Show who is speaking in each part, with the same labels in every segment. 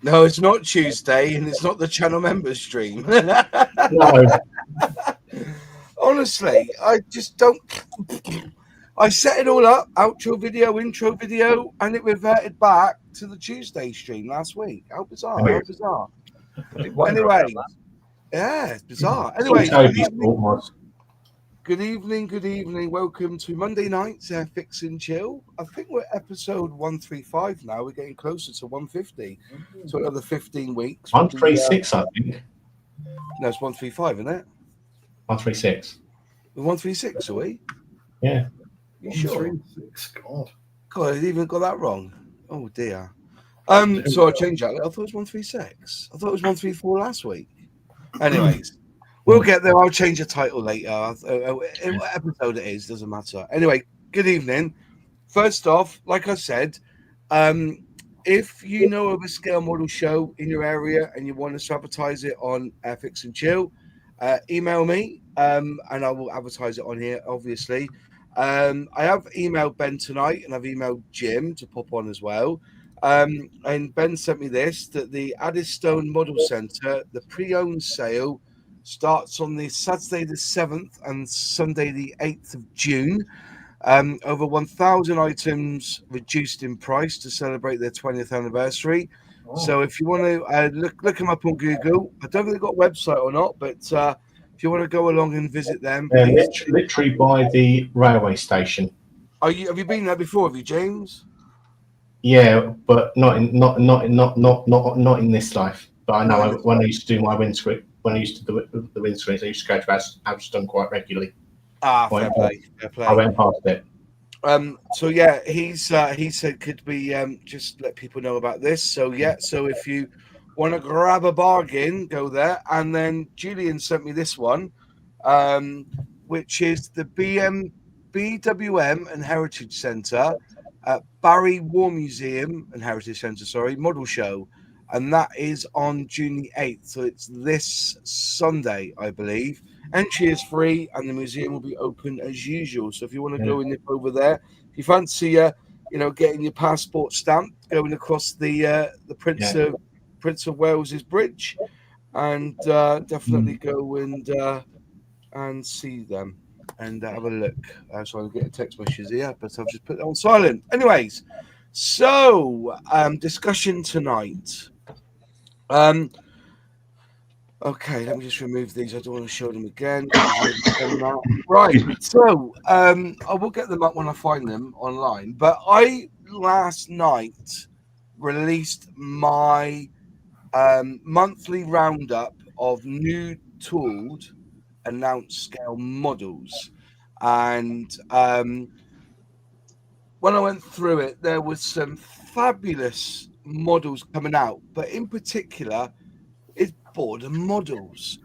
Speaker 1: No, it's not Tuesday, and it's not the channel members stream.
Speaker 2: No.
Speaker 1: Honestly, I just don't. I set it all up, outro video, intro video, and it reverted back to the Tuesday stream last week. How bizarre! How bizarre! Anyway, yeah, it's bizarre. Anyway, good evening. Welcome to Monday night's Airfix and Chill. I think we're episode 135 now. We're getting closer to 150. So another 15 weeks.
Speaker 2: 136, I think.
Speaker 1: No, it's 135, isn't it?
Speaker 2: 136.
Speaker 1: 136, are we?
Speaker 2: Yeah.
Speaker 1: You sure?
Speaker 3: 136.
Speaker 1: God, I even got that wrong. Oh dear. So I changed that. I thought it was 136. I thought it was 134 last week. Anyways, we'll get there. I'll change the title later. What episode it is doesn't matter. Anyway, good evening. First off, like I said, if you know of a scale model show in your area and you want us to advertise it on Airfix and Chill, email me and I will advertise it on here, obviously. I have emailed Ben tonight and I've emailed Jim to pop on as well. And Ben sent me this, that the Addistone Model Centre, the pre-owned sale starts on the Saturday the 7th and Sunday the 8th of June. Over 1,000 items reduced in price to celebrate their 20th anniversary. Oh. So if you want to look them up on Google, I don't think they've got a website or not, but if you want to go along and visit them,
Speaker 2: literally by the railway station.
Speaker 1: Have you been there before? Have you, James?
Speaker 2: Yeah, but not in this life. But I know when I used to do my windscreen, when I used to do the windscreens, I used to go to Addistone quite regularly.
Speaker 1: Fair play.
Speaker 2: I went past it.
Speaker 1: So yeah, he said could we just let people know about this. So yeah, so if you want to grab a bargain, go there. And then Julian sent me this one, which is the BWM and Heritage Centre at Barry War Museum and Heritage Centre, model show. And that is on June the 8th. So it's this Sunday, I believe. Entry is free and the museum will be open as usual. So if you want to go and nip over there, if you fancy getting your passport stamped, going across the Prince of Wales's bridge, and definitely go and see them and have a look. So I'll get a text message here, but I've just put it on silent. Anyways, so discussion tonight. Okay, let me just remove these. I don't want to show them again. Right, so I will get them up when I find them online. But I last night released my monthly roundup of new tooled announced scale models. And when I went through it, there was some fabulous models coming out, but in particular, it's border models.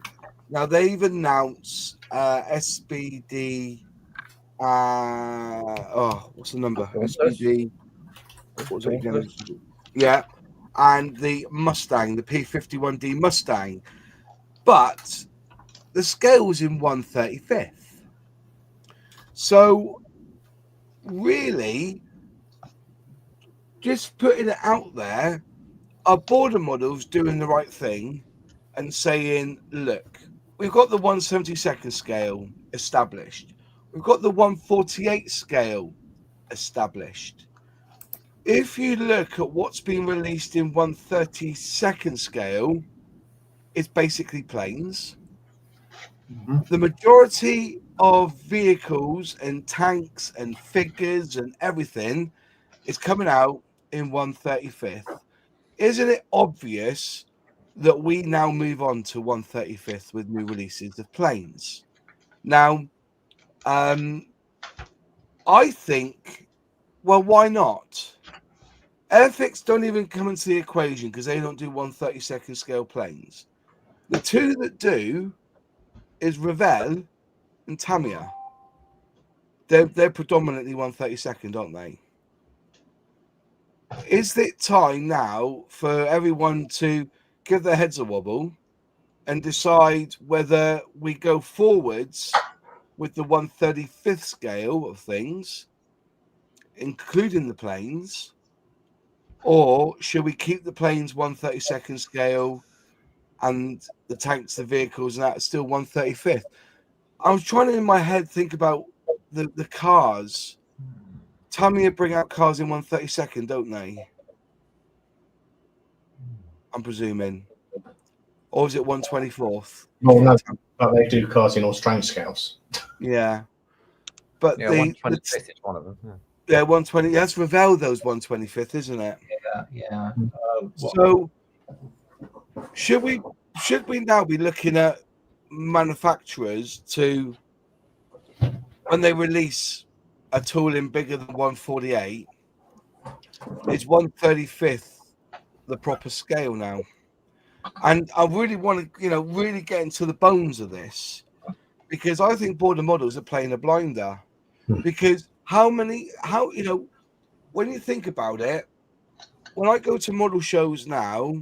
Speaker 1: Now they've announced SBD. What's the number? SBD. What was it again? Yeah, and the Mustang, the P51D Mustang, but the scale was in 1/35th. So really, just putting it out there, are border models doing the right thing and saying, look, we've got the 1/72 scale established. We've got the 1/48 scale established. If you look at what's been released in 1/32 scale, it's basically planes. Mm-hmm. The majority of vehicles and tanks and figures and everything is coming out in 1/35th. Isn't it obvious that we now move on to 1/35th with new releases of planes? Now, I think, well, why not? Airfix don't even come into the equation because they don't do 1/32 scale planes. The two that do is Revell and Tamiya. They're predominantly 1/32, aren't they? Is it time now for everyone to give their heads a wobble and decide whether we go forwards with the 1/35th scale of things, including the planes, or should we keep the planes 1/32nd scale and the tanks, the vehicles, and that's still 1/35th? I was trying to, in my head, think about the cars. Tamiya bring out cars in 1/32nd, don't they? I'm presuming. Or is it 1/24th?
Speaker 2: Well, no, but they do cars in all strength scales.
Speaker 1: Yeah. But
Speaker 3: Yeah, 1/25th is one of them.
Speaker 1: Yeah, 120. That's Rivaldo's 1/25th, isn't it?
Speaker 3: Yeah.
Speaker 1: So should we now be looking at manufacturers to, when they release a tooling bigger than 1/48, is 1/35th the proper scale now? And I really want to, really get into the bones of this, because I think border models are playing a blinder. Because when you think about it, when I go to model shows now,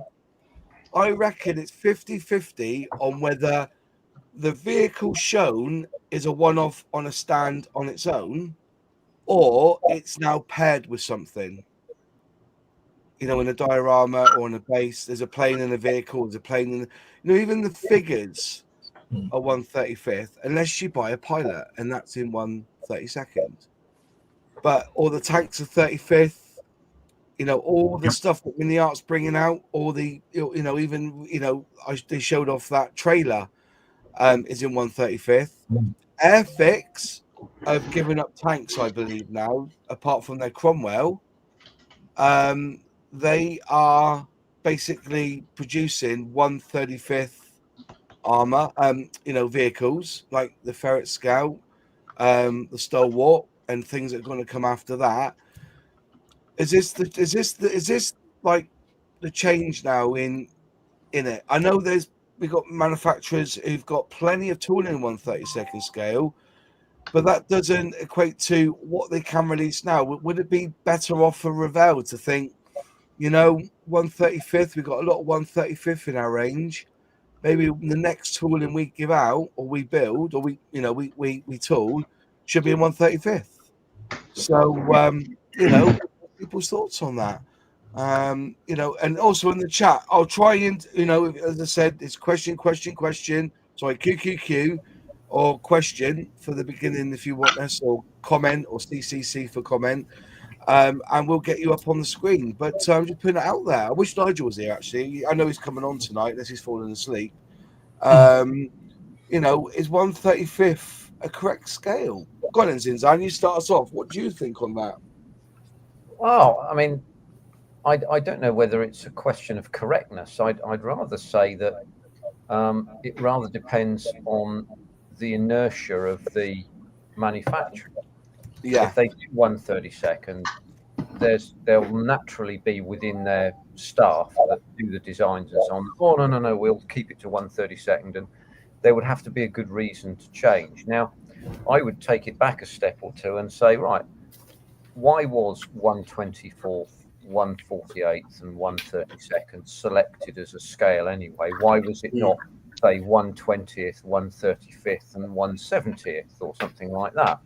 Speaker 1: I reckon it's 50-50 on whether the vehicle shown is a one-off on a stand on its own, or it's now paired with something. In a diorama or on a base, there's a plane in a vehicle, there's a plane in, even the figures are 1/35th, unless you buy a pilot, and that's in 1/32nd. But all the tanks are 35th. All the stuff that Mini Art's bringing out, all the, they showed off that trailer, is in 1/35th. Airfix have given up tanks, I believe now, apart from their Cromwell. They are basically producing 1/35th armor, vehicles like the Ferret Scout, the Stalwart, and things that are going to come after that. Is this like the change now in it? I know we've got manufacturers who've got plenty of tooling in 1/32nd scale, but that doesn't equate to what they can release now. Would it be better off for Revell to think, 1/35th, we've got a lot of 1/35th in our range. Maybe the next tooling we give out or we build or we tool should be in 1/35th. So, people's thoughts on that. And also in the chat, I'll try and, as I said, it's question. Sorry, QQQ or question for the beginning if you want us, or comment, or CCC for comment. And we'll get you up on the screen. But I'm just putting it out there. I wish Nigel was here, actually. I know he's coming on tonight, unless he's fallen asleep. Is 1/35th a correct scale? Go on, Zinzan, you start us off. What do you think on that?
Speaker 3: Well, I mean, I don't know whether it's a question of correctness. I'd rather say that it rather depends on the inertia of the manufacturer.
Speaker 1: Yeah.
Speaker 3: If they do 1/32nd, there'll naturally be within their staff that do the designs and so on. Oh, no, we'll keep it to 1/32nd, and there would have to be a good reason to change. Now, I would take it back a step or two and say, right, why was 1/24th, 1/48th, and 1/32nd selected as a scale anyway? Why was it not, say, 1/20th, 1/35th, and 1/70th, or something like that?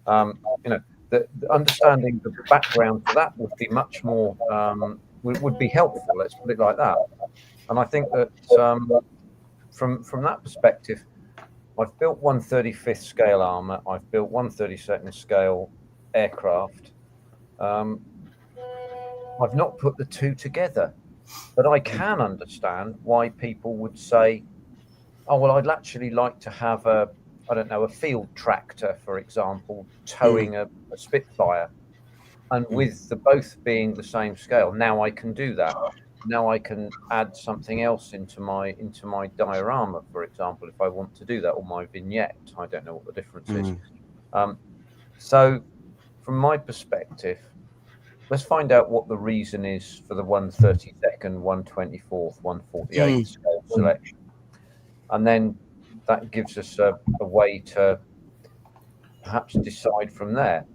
Speaker 3: The understanding the background to that would be much more would be helpful. Let's put it like that. And I think that from that perspective, I've built 1/35th scale armor. I've built 1/32nd scale aircraft. I've not put the two together, but I can understand why people would say, "Oh, well, I'd actually like to have a field tractor, for example, towing a Spitfire, and with the both being the same scale, now I can do that. Now I can add something else into my diorama, for example, if I want to do that, or my vignette. I don't know what the difference is. So, from my perspective, let's find out what the reason is for the 1/32nd, 1/24th, 1/48th scale selection, and then that gives us a way to perhaps decide from there.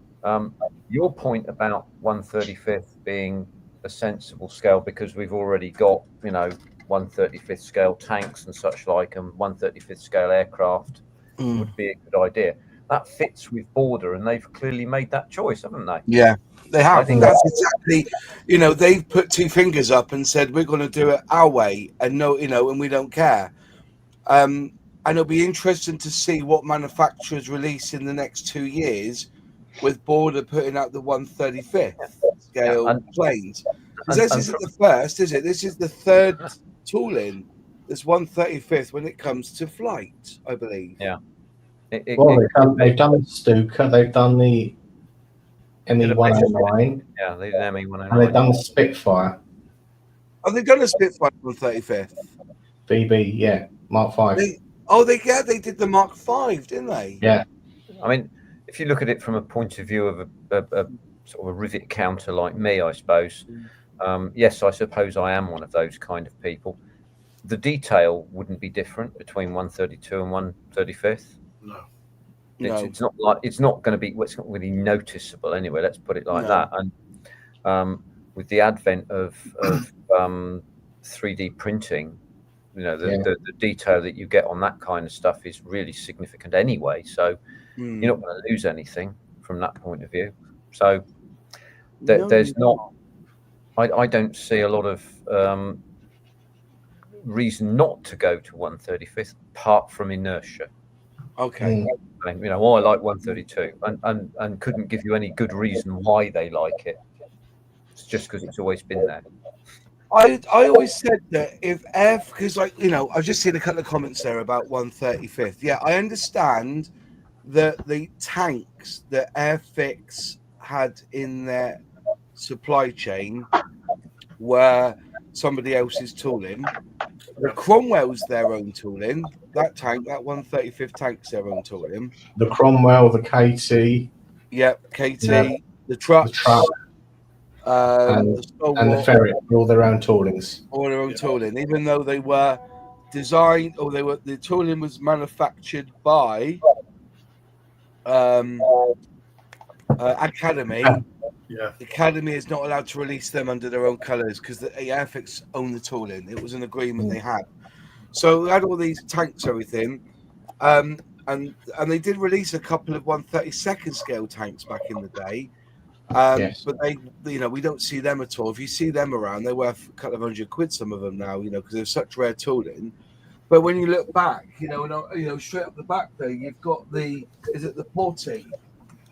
Speaker 3: Your point about 1/35th being a sensible scale because we've already got 1/35th scale tanks and such like, and 1/35th scale aircraft would be a good idea. That fits with Border, and they've clearly made that choice, haven't they?
Speaker 1: Yeah. They
Speaker 3: I
Speaker 1: have.
Speaker 3: think
Speaker 1: That's exactly, they've put two fingers up and said, we're going to do it our way, and and we don't care. And it'll be interesting to see what manufacturers release in the next 2 years, with Border putting out the 1/35th scale planes. Because this isn't the first, is it? This is the third tooling. There's 1/35th when it comes to flight, I believe.
Speaker 3: Yeah.
Speaker 2: They've done the Stuka, they've done the ME109.
Speaker 3: Yeah, they did ME109.
Speaker 2: And they've done the Spitfire.
Speaker 1: Oh, they've done a Spitfire 1/35th.
Speaker 2: BB, yeah, Mark 5.
Speaker 1: They did the Mark 5, didn't they?
Speaker 2: Yeah.
Speaker 3: I mean, if you look at it from a point of view of a sort of a rivet counter like me, I suppose, yes, I suppose I am one of those kind of people. The detail wouldn't be different between 132 and 1/35th.
Speaker 1: No.
Speaker 3: It's not like it's not going to be. Well, it's not really noticeable anyway. Let's put it like that. And with the advent of 3D printing, the detail that you get on that kind of stuff is really significant anyway. So you're not going to lose anything from that point of view. So there's not. I don't see a lot of reason not to go to 1/35th, apart from inertia.
Speaker 1: Okay.
Speaker 3: I like 132, and couldn't give you any good reason why they like it. It's just because it's always been there.
Speaker 1: I always said that because I've just seen a couple of comments there about 1/35th. Yeah, I understand that the tanks that Airfix had in their supply chain were somebody else's tooling. The Cromwell's their own tooling. That 1/35th tank's their own tooling.
Speaker 2: The Cromwell, the KT.
Speaker 1: Yep, KT, the truck.
Speaker 2: And the Ferret, all their own toolings.
Speaker 1: All their own tooling, even though they were designed, or the tooling was manufactured by Academy.
Speaker 4: Yeah.
Speaker 1: The Academy is not allowed to release them under their own colours because the Airfix own the tooling. It was an agreement they had. So we had all these tanks, everything, and they did release a couple of 1/32nd scale tanks back in the day. But we don't see them at all. If you see them around, they're worth a couple of £100, some of them now, because they're such rare tooling. But when you look back, straight up the back there, you've got the Porty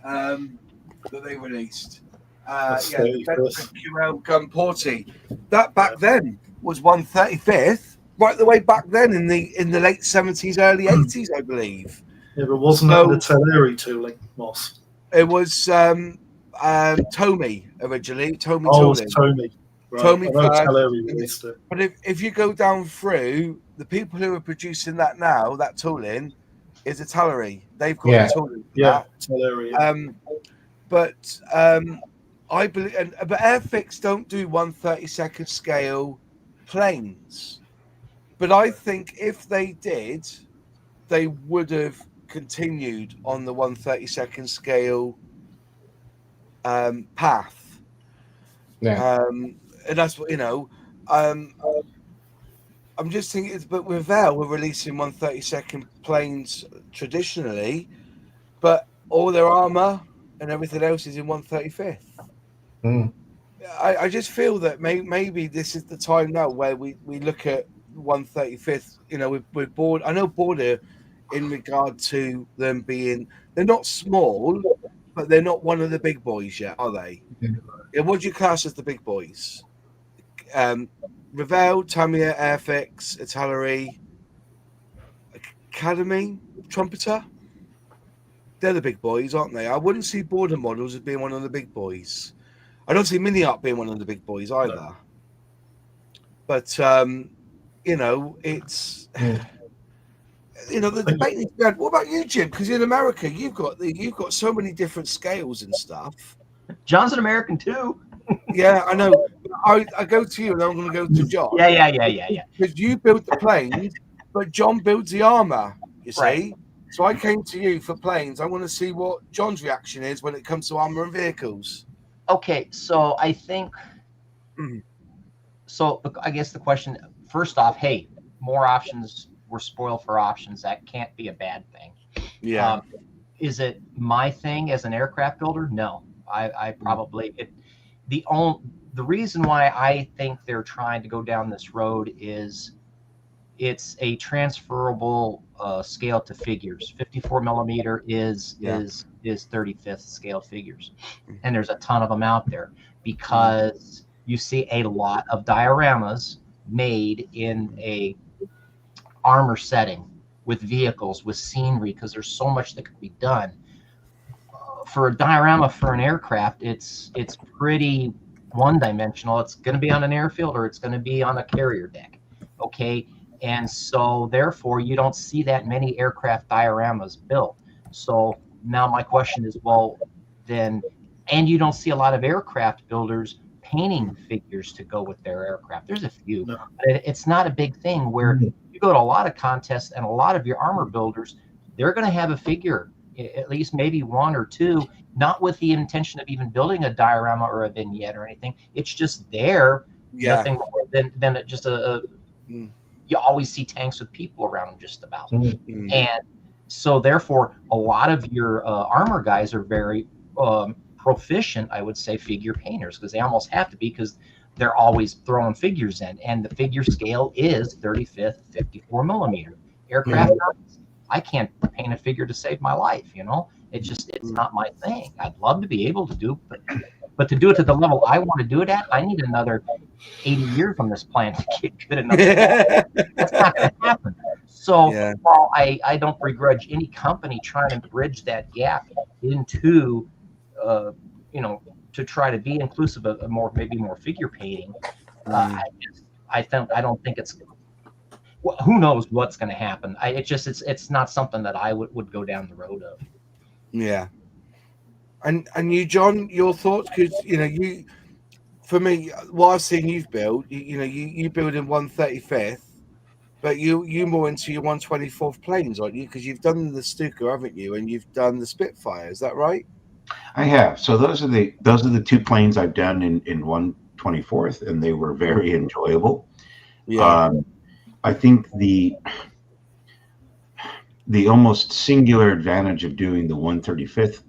Speaker 1: that they released. The QL Gun Porty. That back then was 1/35th, right the way back then in the late 70s, early 80s, I believe.
Speaker 4: Yeah, but wasn't that the Teleri tooling, Moss?
Speaker 1: It was Tomy originally. Tomy tooling.
Speaker 4: Tomy. Right.
Speaker 1: Tomy
Speaker 4: Teleri released it.
Speaker 1: But if you go down through, the people who are producing that now, that tooling, is a Teleri. They've got the tooling.
Speaker 4: Teleri. Yeah.
Speaker 1: But I believe, but Airfix don't do 1/32nd scale planes. But I think if they did, they would have continued on the 1/32nd scale path. And that's what I'm just thinking. But Revell were releasing 1/32nd planes traditionally, but all their armor and everything else is in 1/35th. I just feel that maybe this is the time now where we look at 1/35th. With Border. I know Border, in regard to them being, they're not small, but they're not one of the big boys yet, are they? Yeah, what do you class as the big boys? Revell, Tamiya, Airfix, Italeri, Academy, Trumpeter. They're the big boys, aren't they? I wouldn't see Border Models as being one of the big boys. I don't see Mini Art being one of the big boys either. No. But it's the debate is bad. What about you, Jim? Because in America, you've got so many different scales and stuff.
Speaker 5: John's an American too.
Speaker 1: Yeah, I know. I go to you, and I'm going to go to John.
Speaker 5: Yeah.
Speaker 1: Because you build the planes, but John builds the armor. You see.
Speaker 5: Right.
Speaker 1: So I came to you for planes. I want to see what John's reaction is when it comes to armor and vehicles.
Speaker 5: Okay, so I think. So I guess the question, first off, hey, more options. We're spoiled for options. That can't be a bad thing.
Speaker 1: Yeah.
Speaker 5: Is it my thing as an aircraft builder? No. I probably the reason why I think they're trying to go down this road is it's a transferable scale to figures. 54 millimeter is 35th scale figures, and there's a ton of them out there because you see a lot of dioramas made in a armor setting with vehicles, with scenery, because there's so much that can be done. For a diorama for an aircraft, it's pretty one-dimensional. It's going to be on an airfield or it's going to be on a carrier deck, okay? And so therefore you don't see that many aircraft dioramas built. So now my question is, well, then, and you don't see a lot of aircraft builders painting figures to go with their aircraft. There's a few, but it's not a big thing where you go to a lot of contests and a lot of your armor builders, they're going to have a figure, at least maybe one or two, not with the intention of even building a diorama or a vignette or anything. It's just there, nothing more than just you always see tanks with people around them just about. And so therefore, a lot of your armor guys are very proficient, I would say, figure painters, because they almost have to be, because they're always throwing figures in, and the figure scale is 35th 54 millimeter. Aircraft guys, I can't paint a figure to save my life, you know. It's not my thing. I'd love to be able to do, but to do it to the level I want to do it at, I need another 80 years on this planet to get good enough. That's not going to happen. So while I don't begrudge any company trying to bridge that gap into, you know, to try to be inclusive of maybe more figure painting, I don't think it's. Well, who knows what's going to happen? It's not something that I would go down the road of.
Speaker 1: Yeah. And you, John, your thoughts? Because for me, what I've seen you've built, you build in 135th, but you more into your 124th planes, aren't you? Because you've done the Stuka, haven't you? And you've done the Spitfire. Is that right?
Speaker 6: I have. So those are the two planes I've done in 124th, and they were very enjoyable.
Speaker 1: Yeah.
Speaker 6: I think the almost singular advantage of doing the 135th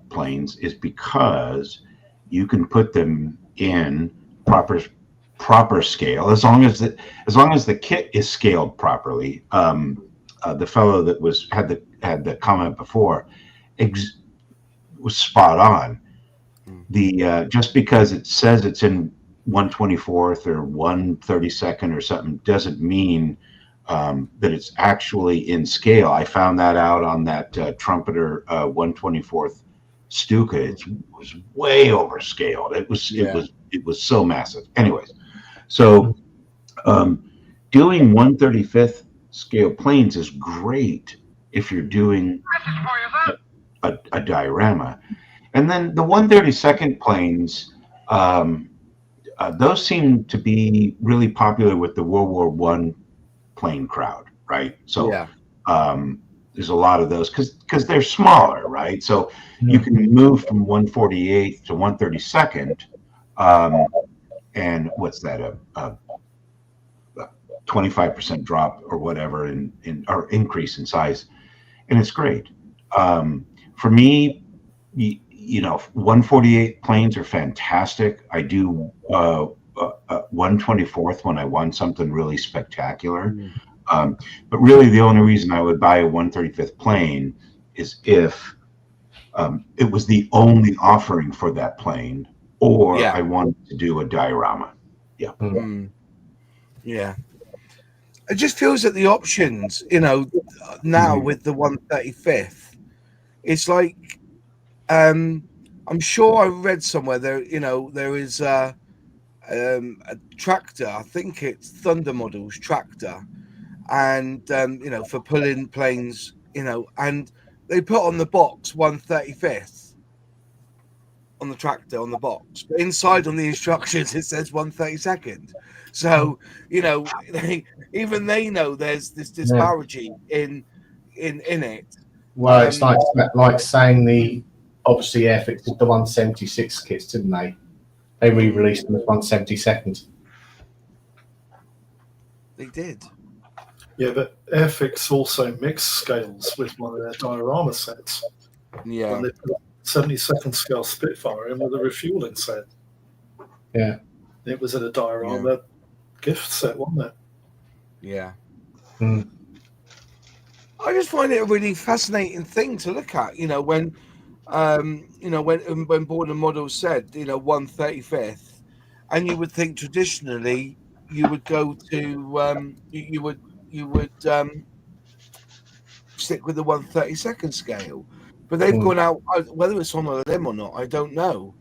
Speaker 6: planes is because you can put them in proper scale as long as the kit is scaled properly. The fellow that had the comment before was spot on. The just because it says it's in 124th or 132nd or something doesn't mean that it's actually in scale. I found that out on that Trumpeter 124th Stuka. It was way overscaled. It was so massive. Anyways, so doing 135th scale planes is great if you're doing a diorama. And then the 132nd planes, those seem to be really popular with the World War I plane crowd, right? So there's a lot of those because they're smaller, right? So you can move from 148th to 132nd, and what's that, a 25% drop or whatever or increase in size, and it's great. For me, 148 planes are fantastic. I do 124th when I want something really spectacular. But really the only reason I would buy a 135th plane is if it was the only offering for that plane, or I wanted to do a diorama. Yeah.
Speaker 1: Yeah. It just feels that the options, now with the 135th, it's like, I'm sure I read somewhere there is a tractor. I think it's Thunder Models tractor, and for pulling planes, and they put on the box 135th on the tractor on the box, but inside on the instructions it says 132nd. So even they know there's this disparity in it.
Speaker 2: Well, it's like saying obviously Airfix did the 176 kits, didn't they? They re-released them as 172nd.
Speaker 1: They did.
Speaker 4: Yeah, but Airfix also mixed scales with one of their diorama sets.
Speaker 1: Yeah.
Speaker 4: When they put 72nd scale Spitfire in with a refueling set.
Speaker 2: Yeah.
Speaker 4: It was in a diorama gift set, wasn't it?
Speaker 1: Yeah.
Speaker 2: Mm.
Speaker 1: I just find it a really fascinating thing to look at. When Born and Models said 1/35th, and you would think traditionally you would go to you would stick with the 1/32nd scale, but they've gone out, whether it's on a limb or not, I don't know.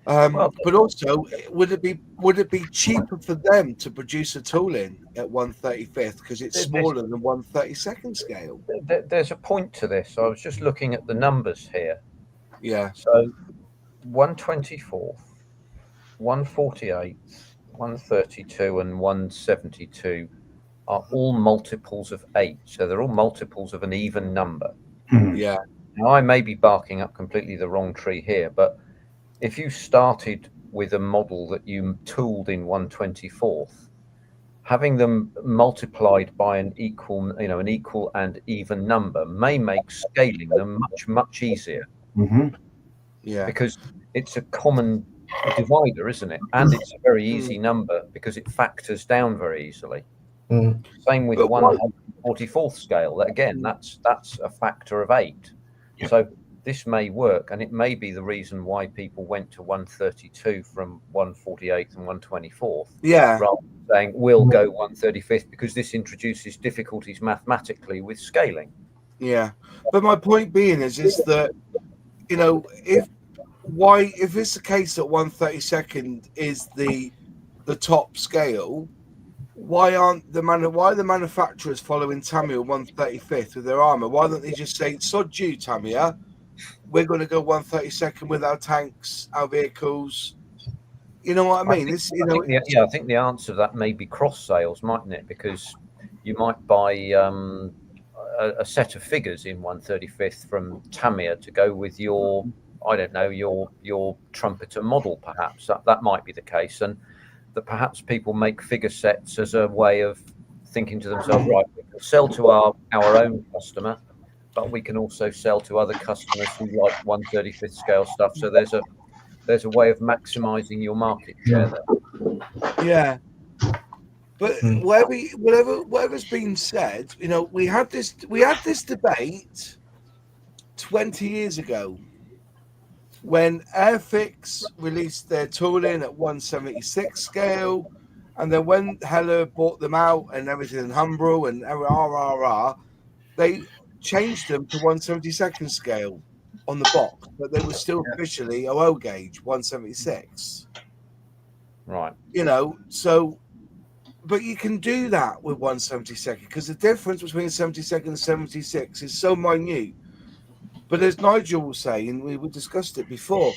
Speaker 1: But also, would it be cheaper for them to produce a tooling at 1/35th because it's smaller than 1/32nd scale?
Speaker 3: There's a point to this. I was just looking at the numbers here.
Speaker 1: Yeah.
Speaker 3: So 1/24th, 1/48th, 1/32, and 1/72 are all multiples of 8. So they're all multiples of an even number.
Speaker 1: Yeah.
Speaker 3: Now, I may be barking up completely the wrong tree here, but if you started with a model that you tooled in 1/24th, having them multiplied by an equal and even number may make scaling them much, much easier.
Speaker 6: Mm-hmm.
Speaker 1: Yeah.
Speaker 3: Because it's a common divider, isn't it? And it's a very easy number because it factors down very easily. Same with 1/44th scale. Again, that's a factor of 8.
Speaker 6: Yep.
Speaker 3: So this may work, and it may be the reason why people went to 1/32 from 1/48th and 1/24th.
Speaker 1: Yeah.
Speaker 3: Rather than saying we'll go 1/35th because this introduces difficulties mathematically with scaling.
Speaker 1: Yeah. But my point being is that if it's the case that 1/32nd is the top scale, why are the manufacturers following Tamiya 1/35th with their armor? Why don't they just say, sod you, Tamiya, we're going to go 1/32nd with our tanks, our vehicles? You know what I mean?
Speaker 3: I think the answer to that may be cross sales, mightn't it? Because you might buy a set of figures in 1/35th from Tamiya to go with your, I don't know, your trumpeter model, perhaps. That might be the case. And that perhaps people make figure sets as a way of thinking to themselves, right, we can sell to our own customer, but we can also sell to other customers who like 1/35th scale stuff. So there's a way of maximizing your market share there.
Speaker 1: Yeah. But whatever's been said, we had this debate 20 years ago when Airfix released their tooling at 1/76 scale, and then when Heller bought them out and everything, Humbrol and they changed them to 1/72nd scale on the box, but they were still officially OO gauge 1/76.
Speaker 3: Right.
Speaker 1: So, but you can do that with 1/72nd because the difference between 72nd and 76 is so minute. But as Nigel was saying, we discussed it before,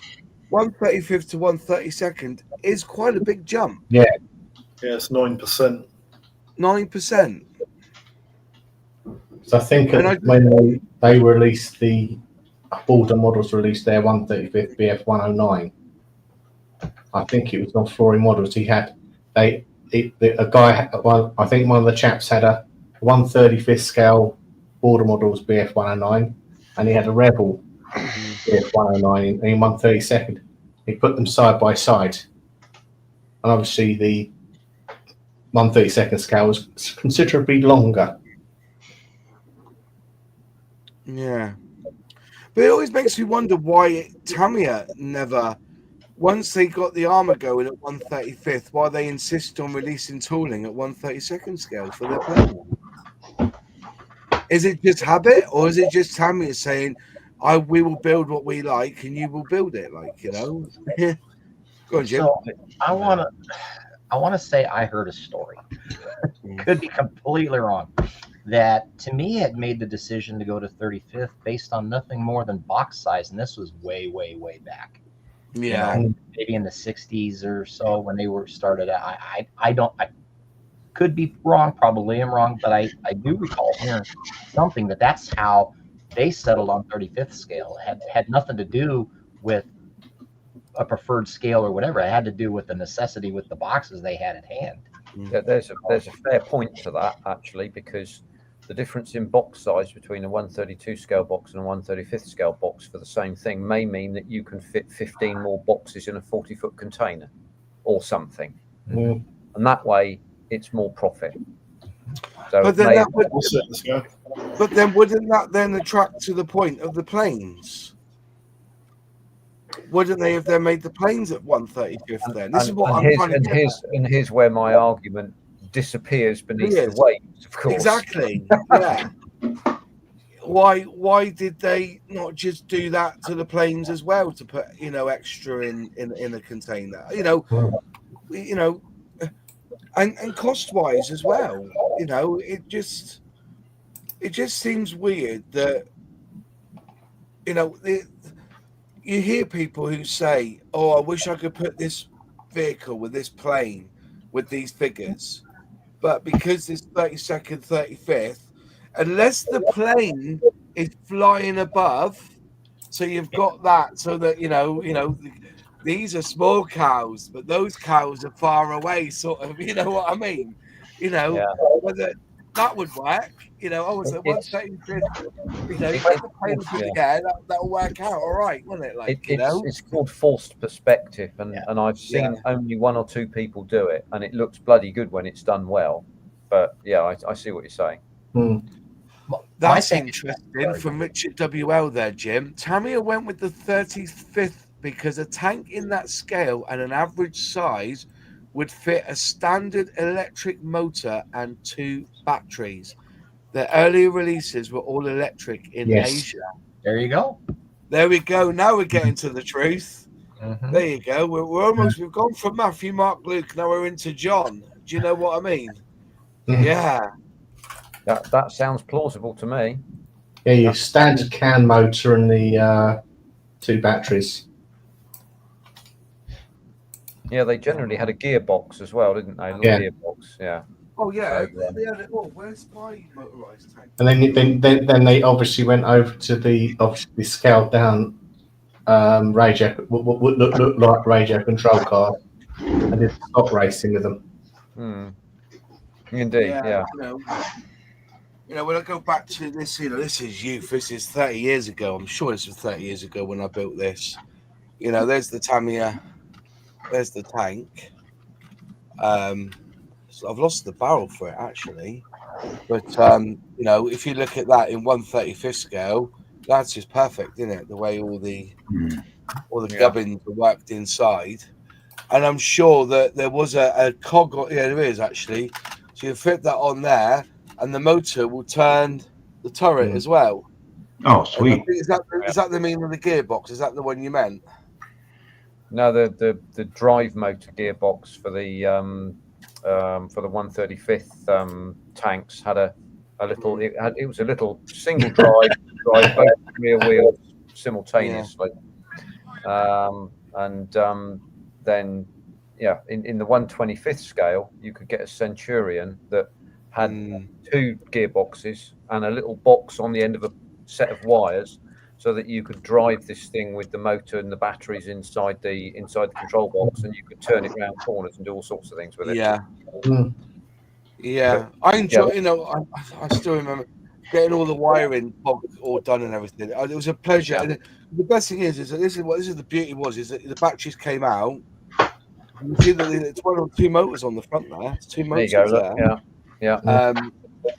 Speaker 1: 1/35th to 1/32nd is quite a big jump.
Speaker 2: Yeah.
Speaker 4: Yeah, it's 9%.
Speaker 1: 9%.
Speaker 2: So I think when they released the Border models, released their 1/35th BF 109, I think it was on Flooring Models. I think one of the chaps had a 1/35th scale Border Models BF 109, and he had a Rebel BF 109 in 1/32nd. He put them side by side, and obviously the 1/32nd scale was considerably longer.
Speaker 1: Yeah. But it always makes me wonder why Tamiya never, once they got the armor going at 1/35th, why they insist on releasing tooling at 1/32nd scale for their platform. Is it just habit, or is it just Tamiya saying, we will build what we like and you will build it, Go on, Jim.
Speaker 5: So I want to say I heard a story. Could be completely wrong. That to me had made the decision to go to 35th based on nothing more than box size, and this was way, way, way back.
Speaker 1: Yeah,
Speaker 5: maybe in the 60s or so when they were started. I could be wrong, probably am wrong, but I do recall hearing something that's how they settled on 35th scale. It had nothing to do with a preferred scale or whatever. It had to do with the necessity with the boxes they had at hand.
Speaker 3: Yeah, there's a fair point to that, actually, because the difference in box size between a 132 scale box and a 135th scale box for the same thing may mean that you can fit 15 more boxes in a 40-foot container or something.
Speaker 2: Mm.
Speaker 3: And that way it's more profit. So
Speaker 1: But then that would,
Speaker 4: Let's go.
Speaker 1: but then wouldn't that then attract to the point of the planes? Wouldn't they have then made the planes at 135th then? This is what I'm trying to get at.
Speaker 3: And here's where my argument disappears beneath the waves, of course.
Speaker 1: Exactly. Yeah. Why did they not just do that to the planes as well to put extra in a container? And cost wise as well. It just seems weird that you hear people who say, "Oh, I wish I could put this vehicle with this plane with these figures," but because it's 32nd, 35th, unless the plane is flying above, so you've got that, so that these are small cows, but those cows are far away, sort of. You know what I mean? Whether that would work. I was at 135th. That'll work out all right, won't it?
Speaker 3: It's called forced perspective, and I've seen only one or two people do it, and it looks bloody good when it's done well. But yeah, I see what you're saying.
Speaker 1: That's interesting from Richard WL there, Jim. Tamiya went with the 35th because a tank in that scale and an average size would fit a standard electric motor and 2 batteries. The earlier releases were all electric in Asia.
Speaker 5: There you go.
Speaker 1: There we go. Now we're getting to the truth.
Speaker 5: Mm-hmm.
Speaker 1: There you go. We've gone from Matthew, Mark, Luke. Now we're into John. Do you know what I mean? Yeah.
Speaker 3: That sounds plausible to me.
Speaker 2: Yeah, your standard can motor and the 2 batteries.
Speaker 3: Yeah, they generally had a gearbox as well, didn't they? Gearbox, yeah.
Speaker 1: Oh yeah. Where's my motorized tank?
Speaker 2: And then they obviously went over to the obviously scaled down radio, what looked like radio control car, and did stock racing with them.
Speaker 3: Indeed, yeah.
Speaker 1: When I go back to this, this is youth. This is 30 years ago. I'm sure this was 30 years ago when I built this. There's the Tamiya. There's the tank. So I've lost the barrel for it actually, but if you look at that in 135th scale, that's just perfect, isn't it? The way all the gubbins are worked inside, and I'm sure that there was a cog. There is actually. So you fit that on there, and the motor will turn the turret as well.
Speaker 6: Oh, sweet!
Speaker 1: Is that the meaning of the gearbox? Is that the one you meant?
Speaker 3: No, the drive motor gearbox for the 135th tanks had a little. It was a little single drive both rear wheels simultaneously, then in the 125th scale you could get a Centurion that had 2 gearboxes and a little box on the end of a set of wires, so that you could drive this thing with the motor and the batteries inside the control box, and you could turn it around corners and do all sorts of things with it.
Speaker 1: Yeah. I enjoy. I still remember getting all the wiring all done and everything. It was a pleasure. And the best thing is that this is the beauty is that the batteries came out. You see that it's 1 or 2 motors on the front there. It's 2 motors
Speaker 3: there you go.
Speaker 1: there.
Speaker 3: Yeah.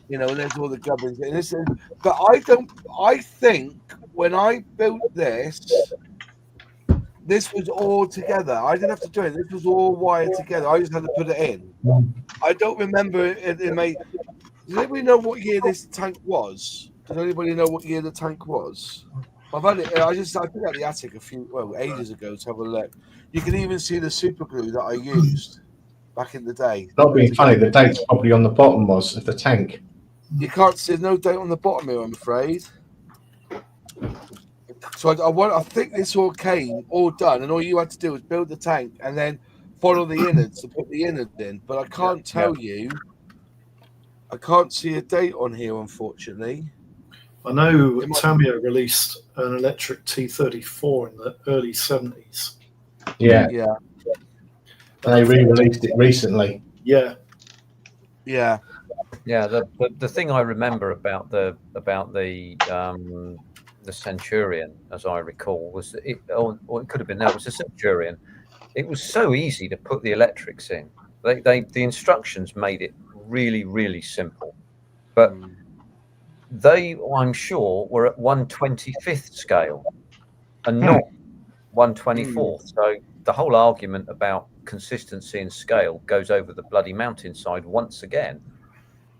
Speaker 1: And there's all the gubbins. But I think when I built this was all together. I didn't have to do it. This was all wired together. I just had to put it in. I don't remember it made. Does anybody know what year this tank was? Does anybody know what year the tank was? I've had it. I put out the attic ages ago to have a look. You can even see the super glue that I used back in the day.
Speaker 2: Not being funny, the date's probably on the bottom of the tank.
Speaker 1: You can't see. There's no date on the bottom here, I'm afraid. So I think this all came all done, and all you had to do was build the tank and then follow the innards to put the innards in. But I can't tell you. I can't see a date on here, unfortunately.
Speaker 4: I know Tamiya released an electric T34 in the early 70s.
Speaker 2: Yeah.
Speaker 1: Yeah.
Speaker 2: They re-released it recently.
Speaker 4: Yeah.
Speaker 1: Yeah.
Speaker 3: Yeah, the thing I remember about the Centurion, as I recall, was that or it could have been, no, it was the Centurion. It was so easy to put the electrics in. The instructions made it really, really simple. But they, I'm sure, were at 1/25th scale and not 1/24th. So the whole argument about consistency and scale goes over the bloody mountainside once again.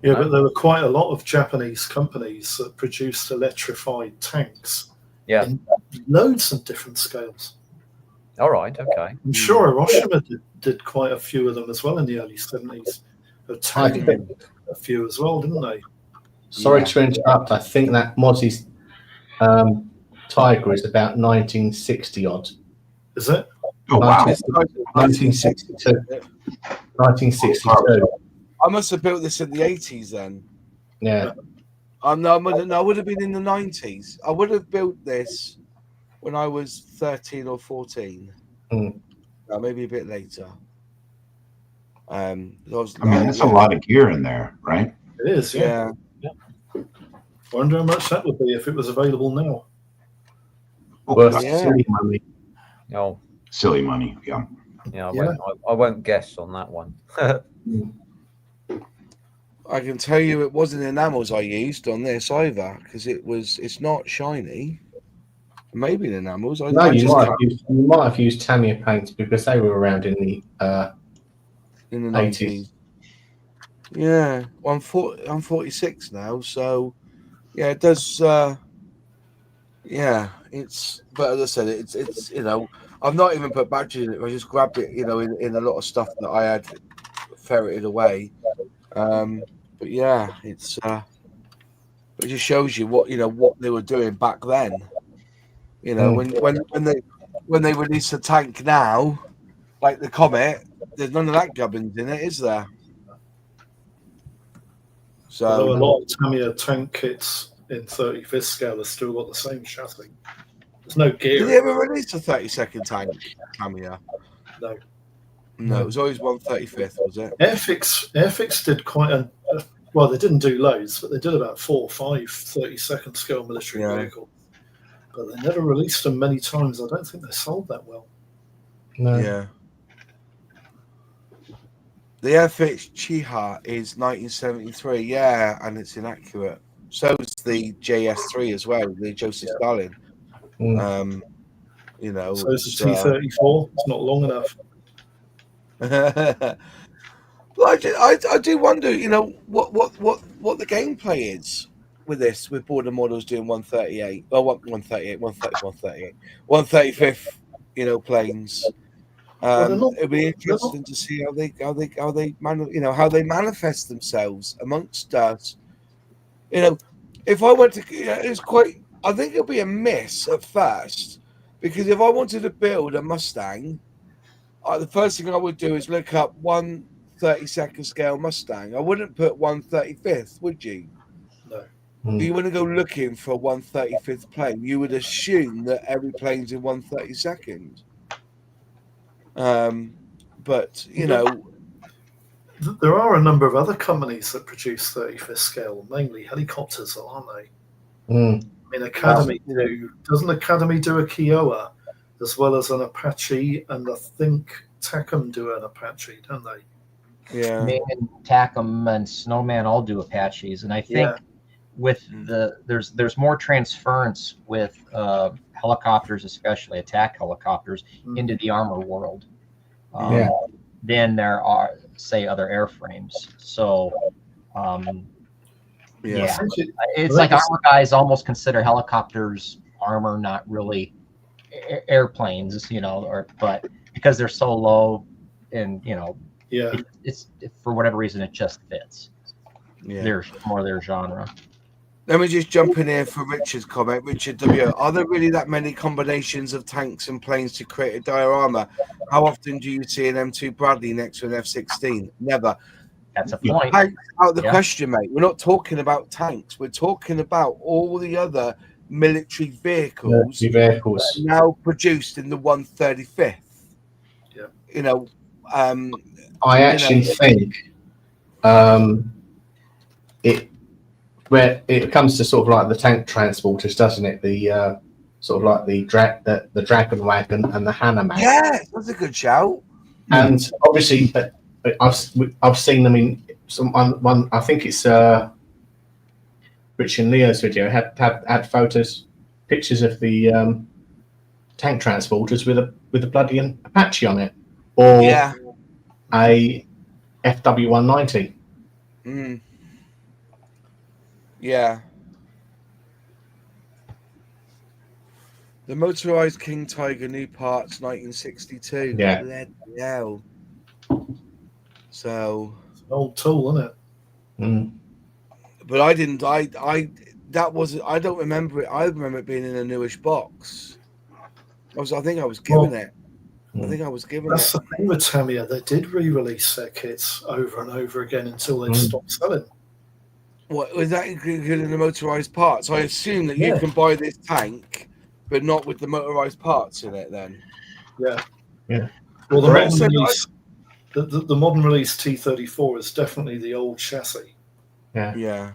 Speaker 4: Yeah, but there were quite a lot of Japanese companies that produced electrified tanks in loads of different scales.
Speaker 3: All right, okay.
Speaker 4: I'm sure Hiroshima did quite a few of them as well in the early 70s. A few as well, didn't they?
Speaker 2: Sorry to interrupt. I think that Mozzie's Tiger is about 1960 odd.
Speaker 4: Is it?
Speaker 6: Oh, wow.
Speaker 2: 1962. 1962.
Speaker 1: I must have built this in the 80s then.
Speaker 2: Yeah.
Speaker 1: No, I would have been in the 90s. I would have built this when I was 13 or 14. Maybe a bit later.
Speaker 6: That's a lot of gear in there, right?
Speaker 4: It is, yeah. Wonder how much that would be if it was available now.
Speaker 2: Silly money.
Speaker 3: Oh,
Speaker 6: silly money. Yeah.
Speaker 3: Yeah, I won't guess on that one.
Speaker 1: I can tell you it wasn't enamels I used on this either, because it's not shiny. Maybe the enamels.
Speaker 2: You might have used Tamiya Paints because they were around in the
Speaker 1: 90s. Yeah, I'm 46 now, so yeah, it does. But as I said, it's I've not even put batteries in it. I just grabbed it, in a lot of stuff that I had ferreted away. But yeah, it just shows you what they were doing back then. When they release a tank now, like the Comet, there's none of that gubbins in it, is there? So
Speaker 4: although a lot of Tamiya tank kits in 35th scale have still got the same chassis. There's no gear.
Speaker 1: Did they ever release a 32nd tank, Tamiya?
Speaker 4: No,
Speaker 1: it was always 1/35th, was it?
Speaker 4: Airfix did quite well, they didn't do loads, but they did about 4 or 5 32nd scale military vehicles. But they never released them many times. I don't think they sold that well.
Speaker 2: No.
Speaker 1: Yeah. The Airfix Chiha is 1973, and it's inaccurate. So is the JS3 as well, the Joseph Stalin.
Speaker 4: So is the T-34. It's not long enough.
Speaker 1: Well, I do wonder, what the gameplay is with this, with border models doing 138, 135th, planes. It'd be interesting to see how they manifest themselves amongst us. If I went to, I think it'll be a miss at first, because if I wanted to build a Mustang, the first thing I would do is look up 1/32nd scale Mustang. I wouldn't put 1/35th, would you?
Speaker 4: No.
Speaker 1: You wouldn't go looking for a 1/35th plane. You would assume that every plane's in 1/32nd. But
Speaker 4: there are a number of other companies that produce 35th scale, mainly helicopters, aren't they? I mean, Academy doesn't Academy do a Kiowa as well as an Apache, and I think Tacom do an Apache, don't they?
Speaker 1: Yeah.
Speaker 5: Man, Tacom and Snowman all do Apaches, and I think with there's more transference with helicopters, especially attack helicopters, into the armor world than there are, say, other airframes. So it's like armor guys almost consider helicopters armor, not really airplanes, but because they're so low, and it's for whatever reason it just fits. There's more their genre.
Speaker 1: Let me just jump in here for Richard's comment. Richard W. Are there really that many combinations of tanks and planes to create a diorama? How often do you see an M2 Bradley next to an F-16? Never.
Speaker 5: That's a point.
Speaker 1: Tanks out of the question, mate. We're not talking about tanks. We're talking about all the other military vehicles now produced in the 1/35th.
Speaker 2: I actually think where it comes to sort of like the tank transporters, doesn't it? The sort of like the Dragon Wagon and the Hanaman.
Speaker 1: Yeah, that's a good shout.
Speaker 2: And obviously, I've seen them in some one. I think it's Rich and Leo's video had pictures of the tank transporters with a bloody Apache on it, or a FW190.
Speaker 1: Yeah. The motorized King Tiger, new parts, 1962.
Speaker 2: Yeah.
Speaker 1: Bloody hell. So.
Speaker 4: It's an old tool, isn't it?
Speaker 1: But I didn't. I don't remember it. I remember it being in a newish box. I think I was given it. I think I was given
Speaker 4: That's
Speaker 1: it.
Speaker 4: the thing with Tamiya. They did re-release their kits over and over again until they stopped selling.
Speaker 1: What was that including the motorized parts? I assume that you can buy this tank, but not with the motorized parts in it. Then.
Speaker 4: Yeah.
Speaker 2: Yeah.
Speaker 4: Well, the modern release T34 is definitely the old chassis.
Speaker 2: Yeah.
Speaker 1: Yeah.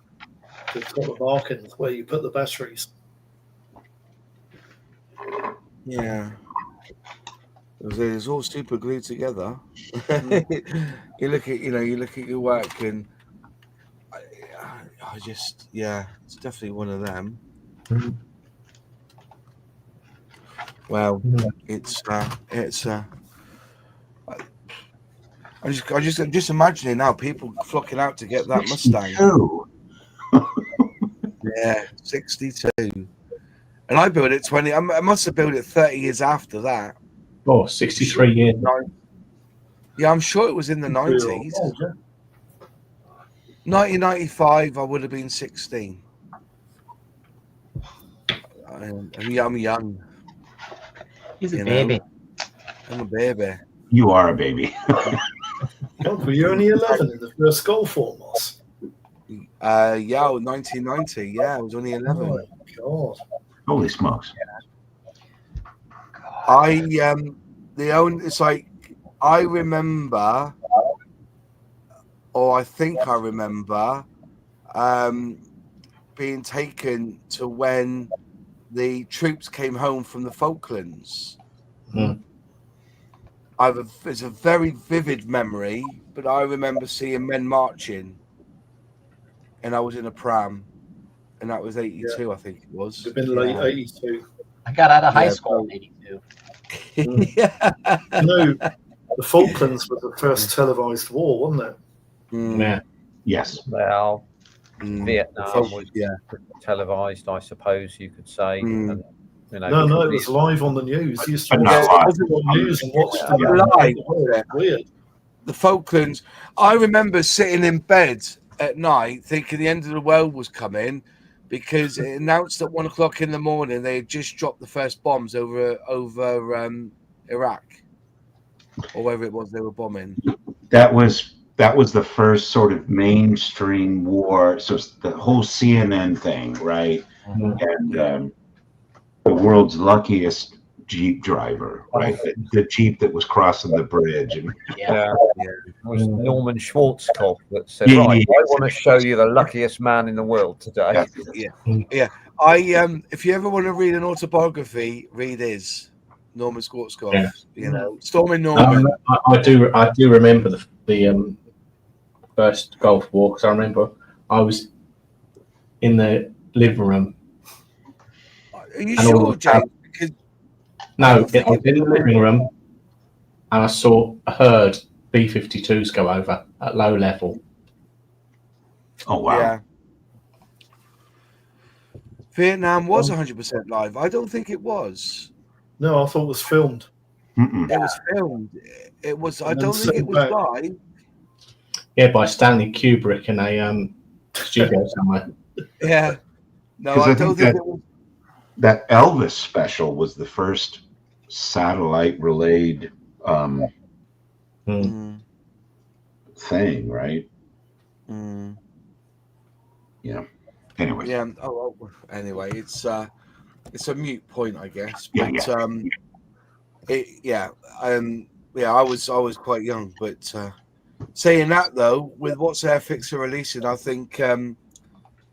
Speaker 4: It's got the markings where you put the batteries.
Speaker 1: Yeah. It's all super glued together. you look at your work, and I just, it's definitely one of them. Well, it's I'm just imagining now people flocking out to get that Mustang. Yeah, 62. And I built it 20. I must have built it 30 years after that.
Speaker 2: Oh, 63 years.
Speaker 1: Yeah, I'm sure it was in the 90s. 1995, I would have been 16. I'm young.
Speaker 5: He's a baby.
Speaker 1: I'm a baby.
Speaker 6: You are a baby.
Speaker 4: God, were you only 11 in the first Golf form, Moss?
Speaker 1: 1990. Yeah, I was only 11.
Speaker 4: Oh, my God.
Speaker 6: Holy smokes.
Speaker 1: It's like I remember, or I think I remember, being taken to when the troops came home from the Falklands. It's a very vivid memory, but I remember seeing men marching, and I was in a pram, and that was 82, I think it was.
Speaker 4: It'd been late 82.
Speaker 5: I got out of high school in 82.
Speaker 4: The Falklands was the first televised war, wasn't it?
Speaker 2: Yeah.
Speaker 6: Yes.
Speaker 3: Well, Vietnam was televised, I suppose you could say. And,
Speaker 4: No, it was live on the news. You used to
Speaker 6: watch
Speaker 4: the news and watch the
Speaker 1: live.
Speaker 4: Weird.
Speaker 1: The Falklands. I remember sitting in bed at night thinking the end of the world was coming, because it announced at 1 o'clock in the morning they had just dropped the first bombs over Iraq, or wherever it was they were bombing. That
Speaker 6: was the first sort of mainstream war. So it's the whole CNN thing, right? And the world's luckiest Jeep driver, right? The Jeep that was crossing the bridge. And
Speaker 3: it was Norman Schwarzkopf that said, I want to show you the luckiest man in the world today.
Speaker 1: Yeah. If you ever want to read an autobiography, read his Norman Schwarzkopf. Storming Norman.
Speaker 2: I do remember the first Gulf War, because I remember I was in the living room.
Speaker 1: Are you sure, James?
Speaker 2: No, I was in the living room and I saw a herd B-52s go over at low level.
Speaker 6: Oh, wow.
Speaker 1: Yeah. Vietnam was 100% live. I don't think it was.
Speaker 4: No, I thought it was filmed.
Speaker 1: It was filmed. It was. I don't think it was live.
Speaker 2: Yeah, by Stanley Kubrick in a studio somewhere.
Speaker 1: Yeah. No, I don't think it was.
Speaker 6: That Elvis special was the first satellite relayed thing, right? Yeah. Anyway.
Speaker 1: Yeah. Anyway, it's a moot point, I guess. But I was quite young, but Saying that though, with what's Airfix are releasing, I think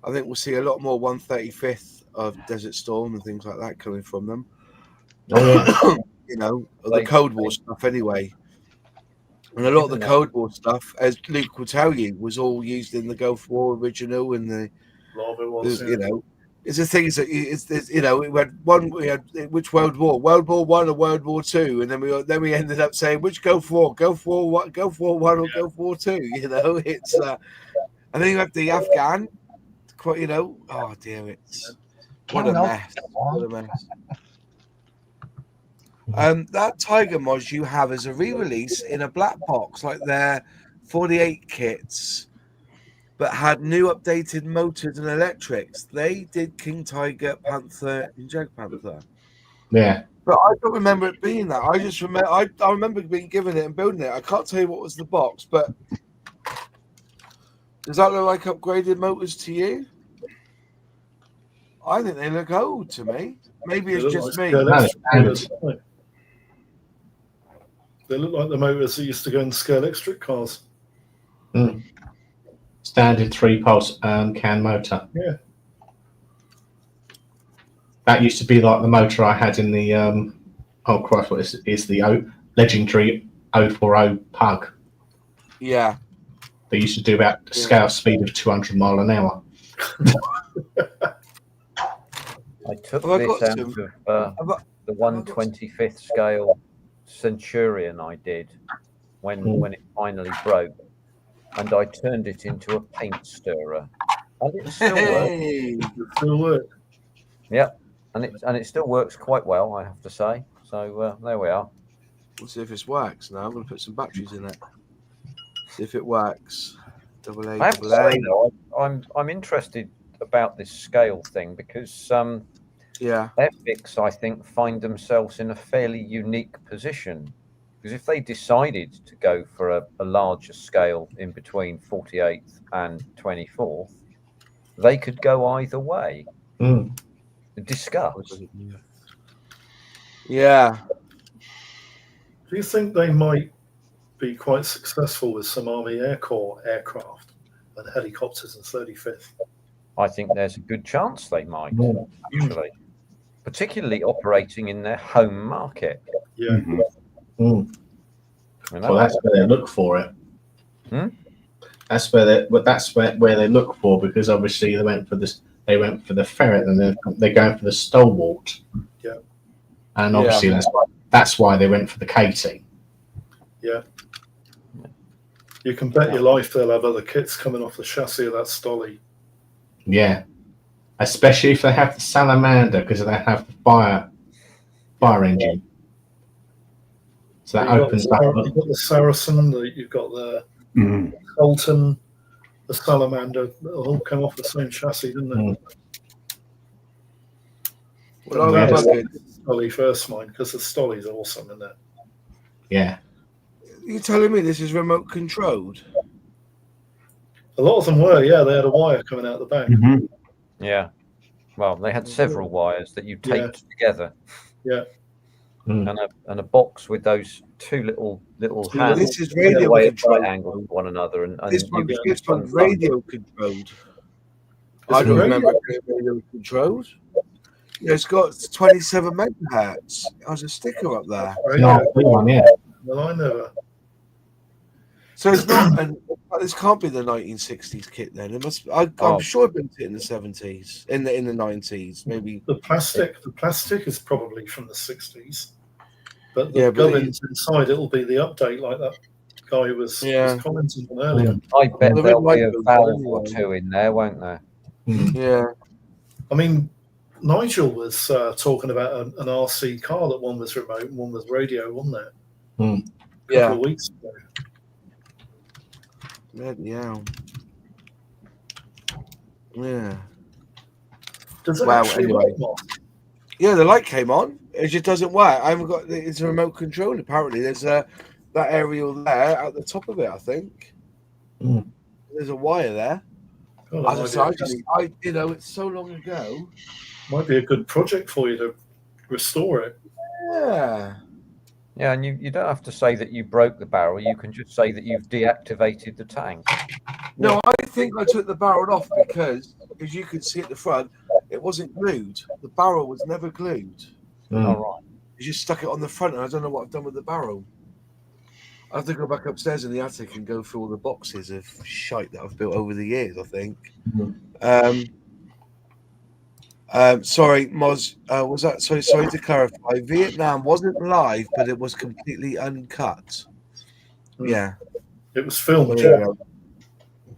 Speaker 1: we'll see a lot more 1/35th of Desert Storm and things like that coming from them.
Speaker 2: Oh,
Speaker 1: You know, the Cold War stuff anyway. And a lot of the Cold War stuff, as Luke will tell you, was all used in the Gulf War original and the
Speaker 4: A lot of it was,
Speaker 1: you know. It's the thing is that it's you know, we had which World War? World War One or World War Two, and then we ended up saying which Gulf War? Gulf War what? Gulf War One or Gulf War Two? You know, it's and then you have the Afghan. You know, oh dear, it's what a mess. What a mess. That Tiger mods you have as a re-release in a black box, like their 48 kits, but had new updated motors and electrics. They did King Tiger, Panther, and Jag Panther.
Speaker 2: Yeah.
Speaker 1: But I don't remember it being that. I just remember I remember being given it and building it. I can't tell you what was the box, but does that look like upgraded motors to you? I think they look old to me. Maybe it's just me.
Speaker 4: They look like the motors that used to go in scale electric cars.
Speaker 2: Standard 3-pulse can motor.
Speaker 4: Yeah.
Speaker 2: That used to be like the motor I had in the oh Christ, what is the legendary 040 Pug.
Speaker 1: Yeah.
Speaker 2: They used to do about scale speed of 200 mile an hour.
Speaker 3: I took this out of the 1/25th scale Centurion I did when it finally broke, and I turned it into a paint stirrer, and it still works. Yep, and it still works quite well, I have to say. So there we are.
Speaker 1: We'll see if this works. Now I'm going to put some batteries in it. See if it works.
Speaker 3: I have to say, though, I'm interested about this scale thing because Airfix, I think, find themselves in a fairly unique position, because if they decided to go for a larger scale in between 48th and 24th, they could go either way. Discuss.
Speaker 1: Yeah.
Speaker 4: Do you think they might be quite successful with some Army Air Corps aircraft and helicopters in 35th?
Speaker 3: I think there's a good chance they might, actually. Particularly operating in their home market.
Speaker 4: Yeah.
Speaker 2: Well, that's where they look for it. That's where they look for, because obviously they went for this. They went for the ferret, and they're going for the stalwart.
Speaker 4: Yeah.
Speaker 2: And obviously that's why they went for the Katie.
Speaker 4: Yeah. You can bet your life they'll have other kits coming off the chassis of that Stolly.
Speaker 2: Yeah. Especially if they have the Salamander, because they have the fire engine. So that opens up.
Speaker 4: You've got the Saracen, you've got the Colton, the Salamander. They all come off the same chassis, didn't they? Well, I remember Stolly first, mine, because the Stolly's awesome, isn't it?
Speaker 2: Yeah.
Speaker 1: You're telling me this is remote controlled?
Speaker 4: A lot of them were, yeah. They had a wire coming out the back.
Speaker 3: Yeah. Well, they had several wires that you taped together.
Speaker 4: Yeah.
Speaker 3: And a box with those two little hands.
Speaker 1: This is radio controlled.
Speaker 3: Right angle with one another, and
Speaker 1: this one's radio controlled. I don't remember it being radio controlled. Yeah, it's got 27 megahertz. There's a sticker up there.
Speaker 4: Well, I never.
Speaker 1: So it's not. And this can't be the 1960s kit then. It must. I'm sure I built it in the 70s, in the 90s, maybe.
Speaker 4: The plastic is probably from the 60s, but the gubbins inside it'll be the update, like that guy was commenting on earlier.
Speaker 3: I bet there'll be a valve or two in there, won't there?
Speaker 1: Yeah.
Speaker 4: I mean, Nigel was talking about an RC car that one was remote and one was radio, wasn't it? A couple of weeks ago.
Speaker 1: Yeah.
Speaker 4: Does it actually work?
Speaker 1: Yeah, the light came on. It just doesn't work. I haven't got. It's a remote control. Apparently, there's that aerial there at the top of it. I think there's a wire there. It's so long ago.
Speaker 4: Might be a good project for you to restore it.
Speaker 1: Yeah.
Speaker 3: Yeah, and you don't have to say that you broke the barrel. You can just say that you've deactivated the tank.
Speaker 1: No, I think I took the barrel off because, as you could see at the front, it wasn't glued. The barrel was never glued.
Speaker 3: All right.
Speaker 1: You just stuck it on the front, and I don't know what I've done with the barrel. I have to go back upstairs in the attic and go through all the boxes of shite that I've built over the years, I think. Sorry, Moz, was that sorry to clarify. Vietnam wasn't live, but it was completely uncut. Yeah.
Speaker 4: It was filmed,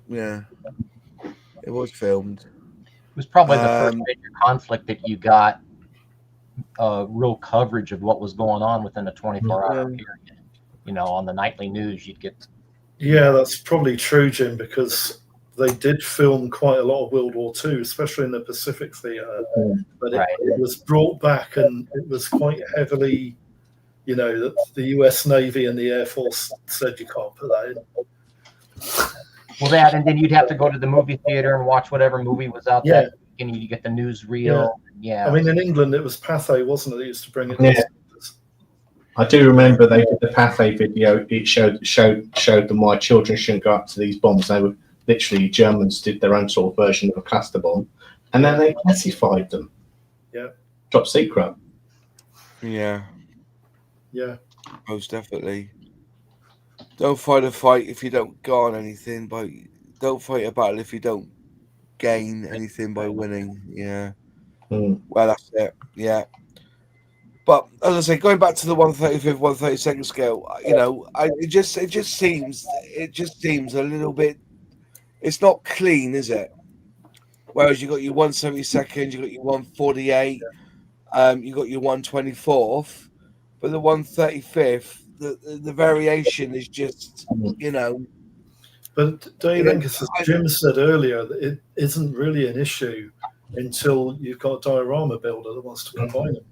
Speaker 1: yeah. It was filmed.
Speaker 5: It was probably the first major conflict that you got real coverage of what was going on within a 24-hour period. You know, on the nightly news, you'd get.
Speaker 4: Yeah, that's probably true, Jim, because they did film quite a lot of World War II, especially in the Pacific Theatre. But it was brought back, and it was quite heavily, you know, that the US Navy and the Air Force said you can't put that in.
Speaker 5: Well, that, and then you'd have to go to the movie theater and watch whatever movie was out there, and you get the newsreel. Yeah.
Speaker 4: I mean, in England, it was Pathé, wasn't it? They used to bring it.
Speaker 2: Yeah. I do remember they did the Pathé video. It showed them why children shouldn't go up to these bombs. They were literally, Germans did their own sort of version of a cluster bomb, and then they classified them.
Speaker 4: Yeah.
Speaker 2: Top secret.
Speaker 1: Yeah.
Speaker 4: Yeah.
Speaker 1: Most definitely. Don't fight a fight if you don't gain anything. Don't fight a battle if you don't gain anything by winning. Yeah. Well, that's it. Yeah. But as I say, going back to the 135th, 132nd scale, you know, it just seems a little bit. It's not clean, is it? Whereas you got your 172nd, you got your 148, you got your 124th, but the 135th, the variation is just, you know.
Speaker 4: But don't you think, as Jim said earlier, that it isn't really an issue until you've got a diorama builder that wants to combine them.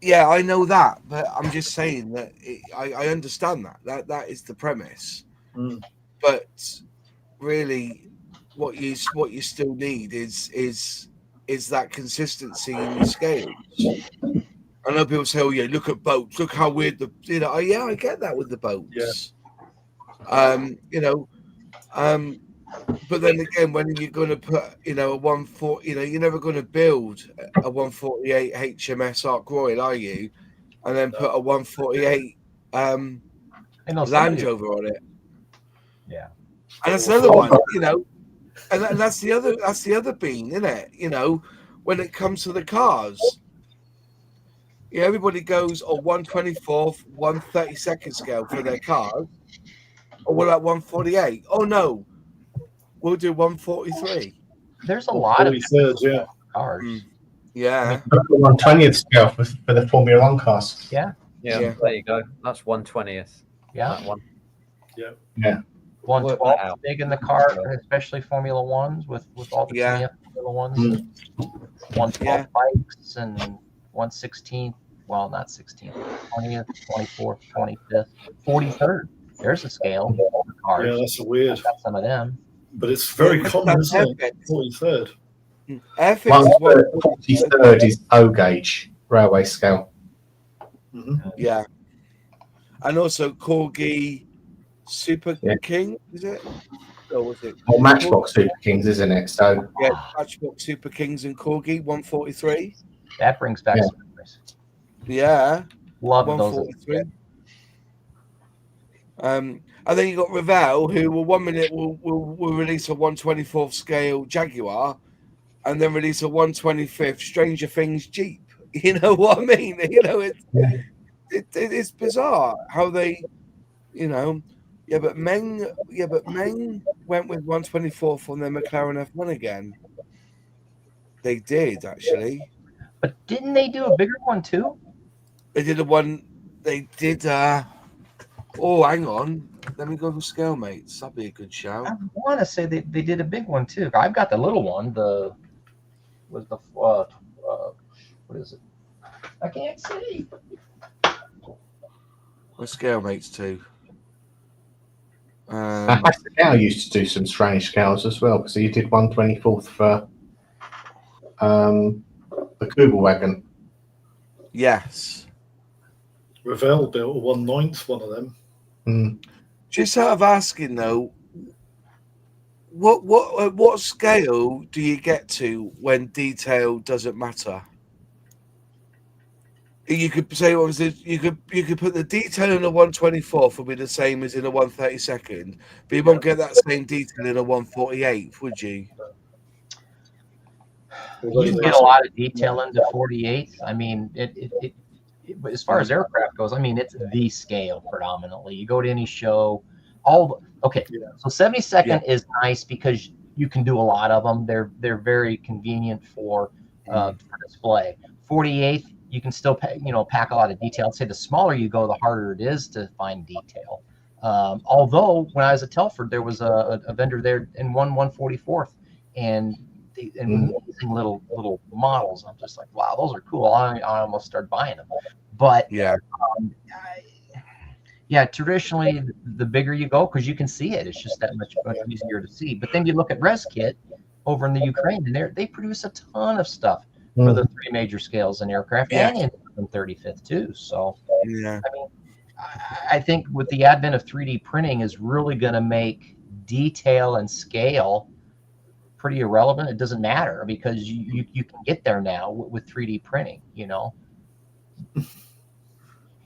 Speaker 1: Yeah, I know that, but I'm just saying that I understand that. That is the premise. But really, what you still need is that consistency in your scales. I know people say, "Oh yeah, look at boats. Look how weird the yeah, I get that with the boats. Yeah. But then again, when you're going to put, a 140, you're never going to build a 148 HMS Ark Royal, are you? And then put a 148 Land Rover on it.
Speaker 5: Yeah.
Speaker 1: And that's another one, and that's the other bean, isn't it? When it comes to the cars. Yeah, everybody goes 124th, 132nd scale for their cars. Or what about 148? Oh no. We'll do 143.
Speaker 5: There's a lot of
Speaker 4: cars.
Speaker 1: Yeah.
Speaker 2: 120th scale for the Formula One cars.
Speaker 3: Yeah. There you go. That's 120th.
Speaker 5: Yeah.
Speaker 3: That one.
Speaker 2: Yeah.
Speaker 5: 112 big in the car, especially Formula Ones with all the Formula Ones. 112 bikes and 116th. Well, not 16th. 20th, 24th, 25th, 43rd. There's a scale for cars.
Speaker 4: Yeah, that's weird.
Speaker 5: I've got some of them.
Speaker 4: But it's very common, isn't it? 43rd.
Speaker 2: Airfix 43rd is O gauge railway scale.
Speaker 1: Yeah. And also Corgi Super King, is it? Or was it?
Speaker 2: Or Matchbox Super Kings, isn't it? So
Speaker 1: Matchbox Super Kings and Corgi 143.
Speaker 5: That brings back some memories.
Speaker 1: Yeah.
Speaker 5: Love
Speaker 1: 143. And then you got Revell, who will 1 minute will release a 124th scale Jaguar, and then release a 125th Stranger Things Jeep. You know what I mean? It's bizarre how they, But Meng went with 124th on their McLaren F1 again. They did actually.
Speaker 5: But didn't they do a bigger one too?
Speaker 1: They did hang on. Let me go to scale mates. That'd be a good shout.
Speaker 5: I want to say they did a big one too. I've got the little one. What is it? I can't see.
Speaker 1: We're scale mates too.
Speaker 2: Pascal used to do some strange scales as well because he did 124th for the Kubel wagon.
Speaker 1: Yes.
Speaker 4: Revell built a 1/9 one of them.
Speaker 1: Just out of asking though, what scale do you get to when detail doesn't matter? You could say you could put the detail in a 1/24 will be the same as in a 1/32, but you won't get that same detail in a 1/48, would you?
Speaker 5: You can get a lot of detail into 48. I mean, as far as aircraft goes, I mean, it's the scale predominantly. You go to any show, so 72nd is nice because you can do a lot of them. They're very convenient for display. 48th, you can still pack a lot of detail. I'd say the smaller you go, the harder it is to find detail. Although when I was at Telford, there was a vendor there in 1/144th, and amazing little models. I'm just like, wow, those are cool. I almost started buying them. But traditionally the bigger you go, because you can see it, it's just that much easier to see. But then you look at ResKit over in the Ukraine, and they produce a ton of stuff for the 3 major scales in aircraft and in 35th too. So I mean, I think with the advent of 3D printing is really going to make detail and scale pretty irrelevant. It doesn't matter because you can get there now with 3D printing,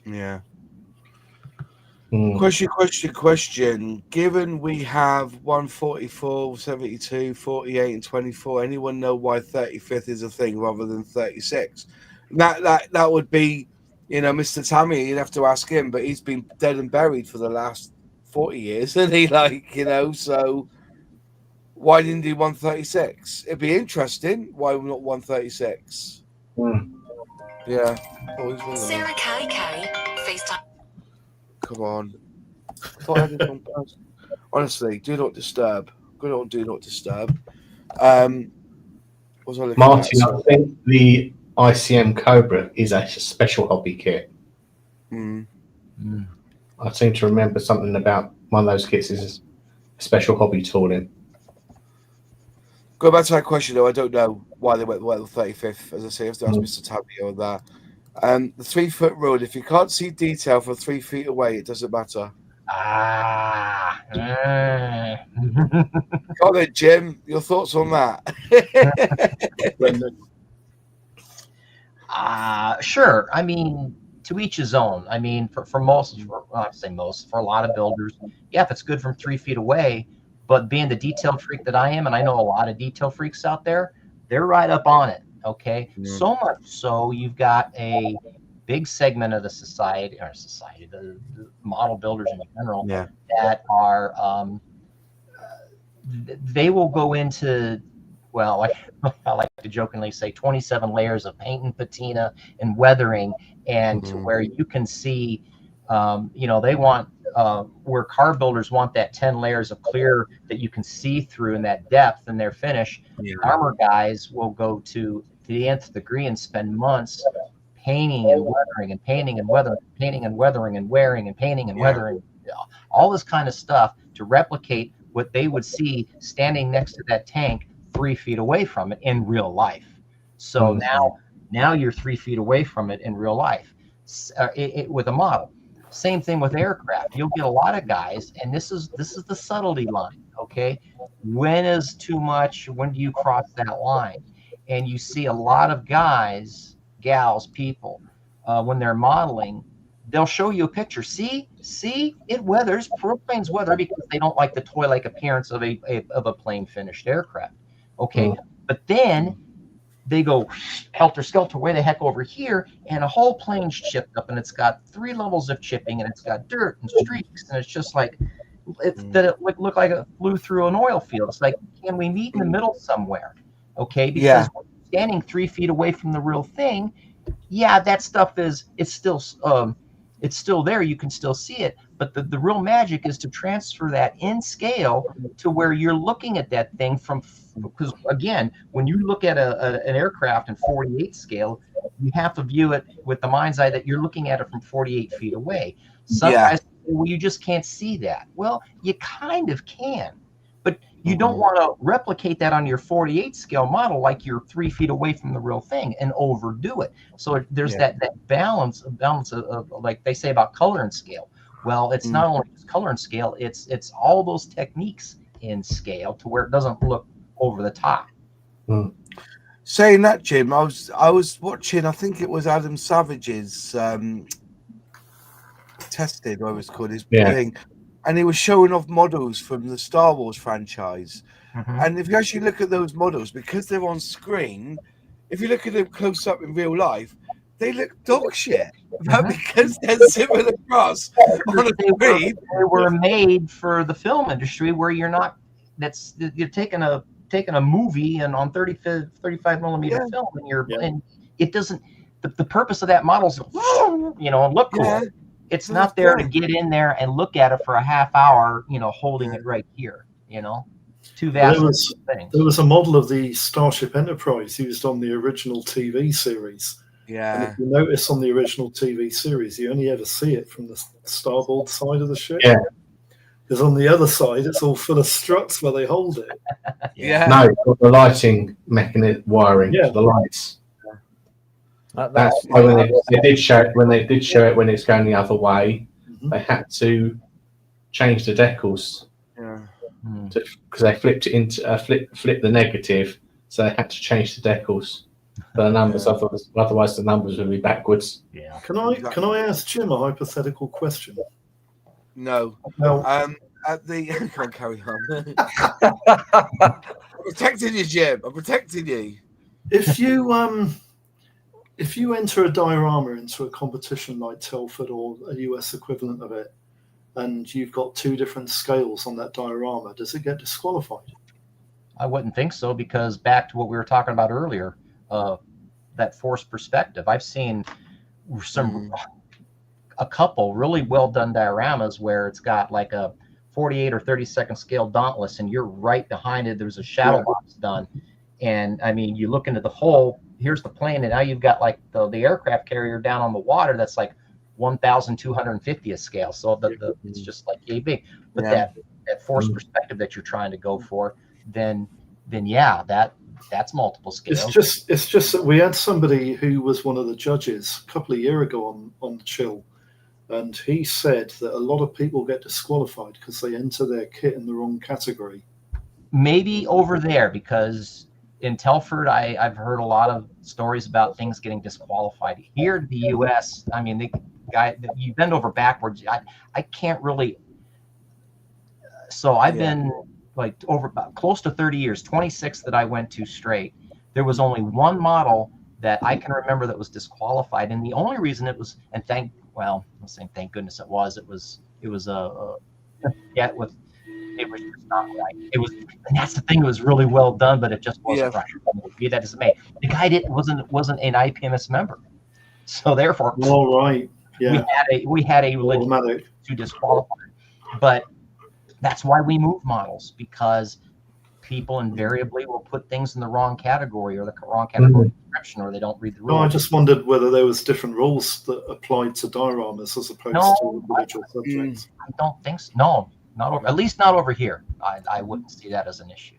Speaker 1: Yeah. Question. Given we have 144, 72, 48, and 24, anyone know why 35th is a thing rather than 36? That would be, Mr. Tamiya. You'd have to ask him, but he's been dead and buried for the last 40 years, isn't he? So why didn't he do 136? It'd be interesting. Why not 136? Yeah.
Speaker 7: Sarah Carey, FaceTime.
Speaker 1: Come on. I thought I did one person. Honestly, do not disturb. Good old do not disturb. Martin,
Speaker 2: I think the ICM Cobra is a special hobby kit. I seem to remember something about one of those kits is a special hobby tooling.
Speaker 1: Go back to that question, though. I don't know why they went the 35th. As I say, I have to ask Mr. Tamiya on that. The 3-foot rule: if you can't see detail from 3 feet away, it doesn't matter. Go on, Jim. Your thoughts on that?
Speaker 5: Sure. I mean, to each his own. I mean, for a lot of builders, if it's good from 3 feet away. But being the detail freak that I am, and I know a lot of detail freaks out there, they're right up on it. Okay, so much so you've got a big segment of the the model builders in general that are they will go into, well, I like to jokingly say 27 layers of paint and patina and weathering, and to where you can see, they want where car builders want that 10 layers of clear that you can see through in that depth in their finish. Armor guys will go to the nth degree and spend months painting and weathering and painting and weathering, painting and weathering and wearing and painting and weathering, all this kind of stuff to replicate what they would see standing next to that tank 3 feet away from it in real life. So now you're 3 feet away from it in real life with a model. Same thing with aircraft. You'll get a lot of guys, and this is the subtlety line. Okay, when is too much? When do you cross that line? And you see a lot of guys, gals, people, when they're modeling, they'll show you a picture. See, it weathers. Planes weather because they don't like the toy-like appearance of a plain finished aircraft. Okay, but then they go helter-skelter way the heck over here, and a whole plane's chipped up, and it's got 3 levels of chipping, and it's got dirt and streaks, and it's just like it looked like it flew through an oil field. It's like, can we meet in the middle somewhere? Okay, because standing 3 feet away from the real thing, that stuff it's still there. You can still see it, but the real magic is to transfer that in scale to where you're looking at that thing from. Because again, when you look at an aircraft in 48 scale, you have to view it with the mind's eye that you're looking at it from 48 feet away. Some guys say, well, you just can't see that. Well, you kind of can, But you don't want to replicate that on your 48 scale model like you're 3 feet away from the real thing and overdo it. So there's that balance of like they say about color and scale. Well, it's not only just color and scale, it's all those techniques in scale to where it doesn't look over the top.
Speaker 1: Saying that, Jim, I was watching, I think it was Adam Savage's Tested, whatever it's called, his thing, and he was showing off models from the Star Wars franchise. And if you actually look at those models, because they're on screen, if you look at them close up in real life, they look dog shit. But because they're zipping across on a screen,
Speaker 5: they were made for the film industry where you're taking a movie and on 35 millimeter film and it doesn't. The purpose of that model is look cool. It's not there to get in there and look at it for a half hour, holding it right here, Two vast things.
Speaker 4: There was a model of the Starship Enterprise used on the original TV series.
Speaker 1: Yeah.
Speaker 4: And if you notice on the original TV series, you only ever see it from the starboard side of the ship.
Speaker 2: Yeah.
Speaker 4: Because on the other side, it's all full of struts where they hold it.
Speaker 2: No, it's got the lighting mechanism wiring for the lights. That's why when they did show it when it's going the other way, they had to change the decals because they flipped it into flip the negative, so they had to change the decals for the numbers. Otherwise, the numbers would be backwards.
Speaker 5: Yeah.
Speaker 4: Can I ask Jim a hypothetical question?
Speaker 1: No. At the can't carry on. I'm protecting you, Jim. I'm protecting you.
Speaker 4: If you enter a diorama into a competition like Telford or a US equivalent of it, and you've got two different scales on that diorama, does it get disqualified?
Speaker 5: I wouldn't think so, because back to what we were talking about earlier, that forced perspective. I've seen a couple really well done dioramas where it's got like a 48 or 32nd scale Dauntless, and you're right behind it. There's a shadow box done, and I mean, you look into the hole. Here's the plane, and now you've got like the aircraft carrier down on the water that's like 1,250th scale. So it's just like yay big. But that forced perspective that you're trying to go for, then that's multiple scales.
Speaker 4: It's just that we had somebody who was one of the judges a couple of years ago on the Chill, and he said that a lot of people get disqualified because they enter their kit in the wrong category.
Speaker 5: Maybe over there, because in Telford, I've heard a lot of stories about things getting disqualified. Here in the U.S., I mean, you bend over backwards. I can't really. So I've been like over about close to 30 years, 26 that I went to straight. There was only one model that I can remember that was disqualified, and the only reason it was, and thank goodness it was it was just not right. It was, and that's the thing. It was really well done, but it just wasn't right. Be that as it may, the guy wasn't an IPMS member, so therefore,
Speaker 4: all right,
Speaker 5: we had a legit to disqualify. But that's why we move models, because people invariably will put things in the wrong category or the wrong category description, or they don't read the rules.
Speaker 4: No, I just wondered whether there was different rules that applied to dioramas as opposed to individual subjects.
Speaker 5: I don't think so. No. At least not over here. I wouldn't see that as an issue.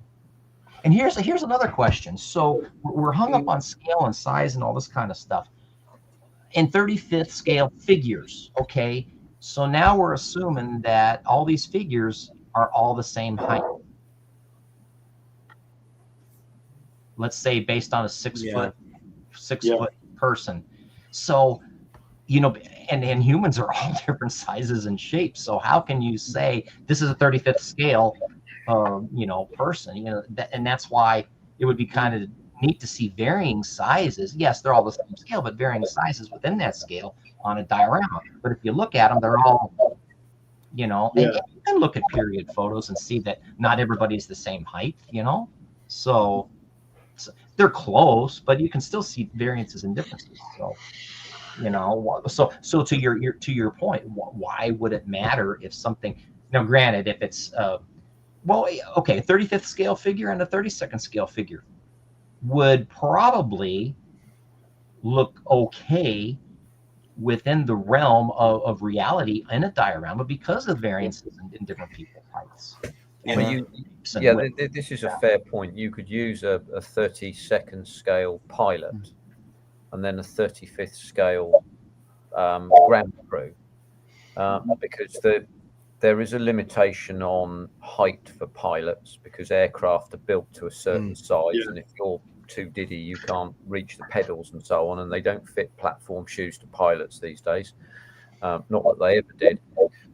Speaker 5: And here's another question. So we're hung up on scale and size and all this kind of stuff. In 35th scale figures, okay? So now we're assuming that all these figures are all the same height. Let's say based on a 6 foot person. So, and humans are all different sizes and shapes. So how can you say this is a 35th scale, person? And that's why it would be kind of neat to see varying sizes. Yes, they're all the same scale, but varying sizes within that scale on a diorama. But if you look at them, they're all, and you can look at period photos and see that not everybody's the same height. So they're close, but you can still see variances and differences. So. So to your point, why would it matter if something? Now, granted, if it's 35th scale figure and a 32nd scale figure would probably look okay within the realm of reality in a diorama because of variances in different people's heights.
Speaker 3: But
Speaker 5: lengths and
Speaker 3: Yeah,
Speaker 5: width.
Speaker 3: this is a fair point. You could use a 32nd scale pilot and then a 35th scale ground crew, because there is a limitation on height for pilots because aircraft are built to a certain size, and if you're too diddy, you can't reach the pedals and so on, and they don't fit platform shoes to pilots these days. Not that they ever did.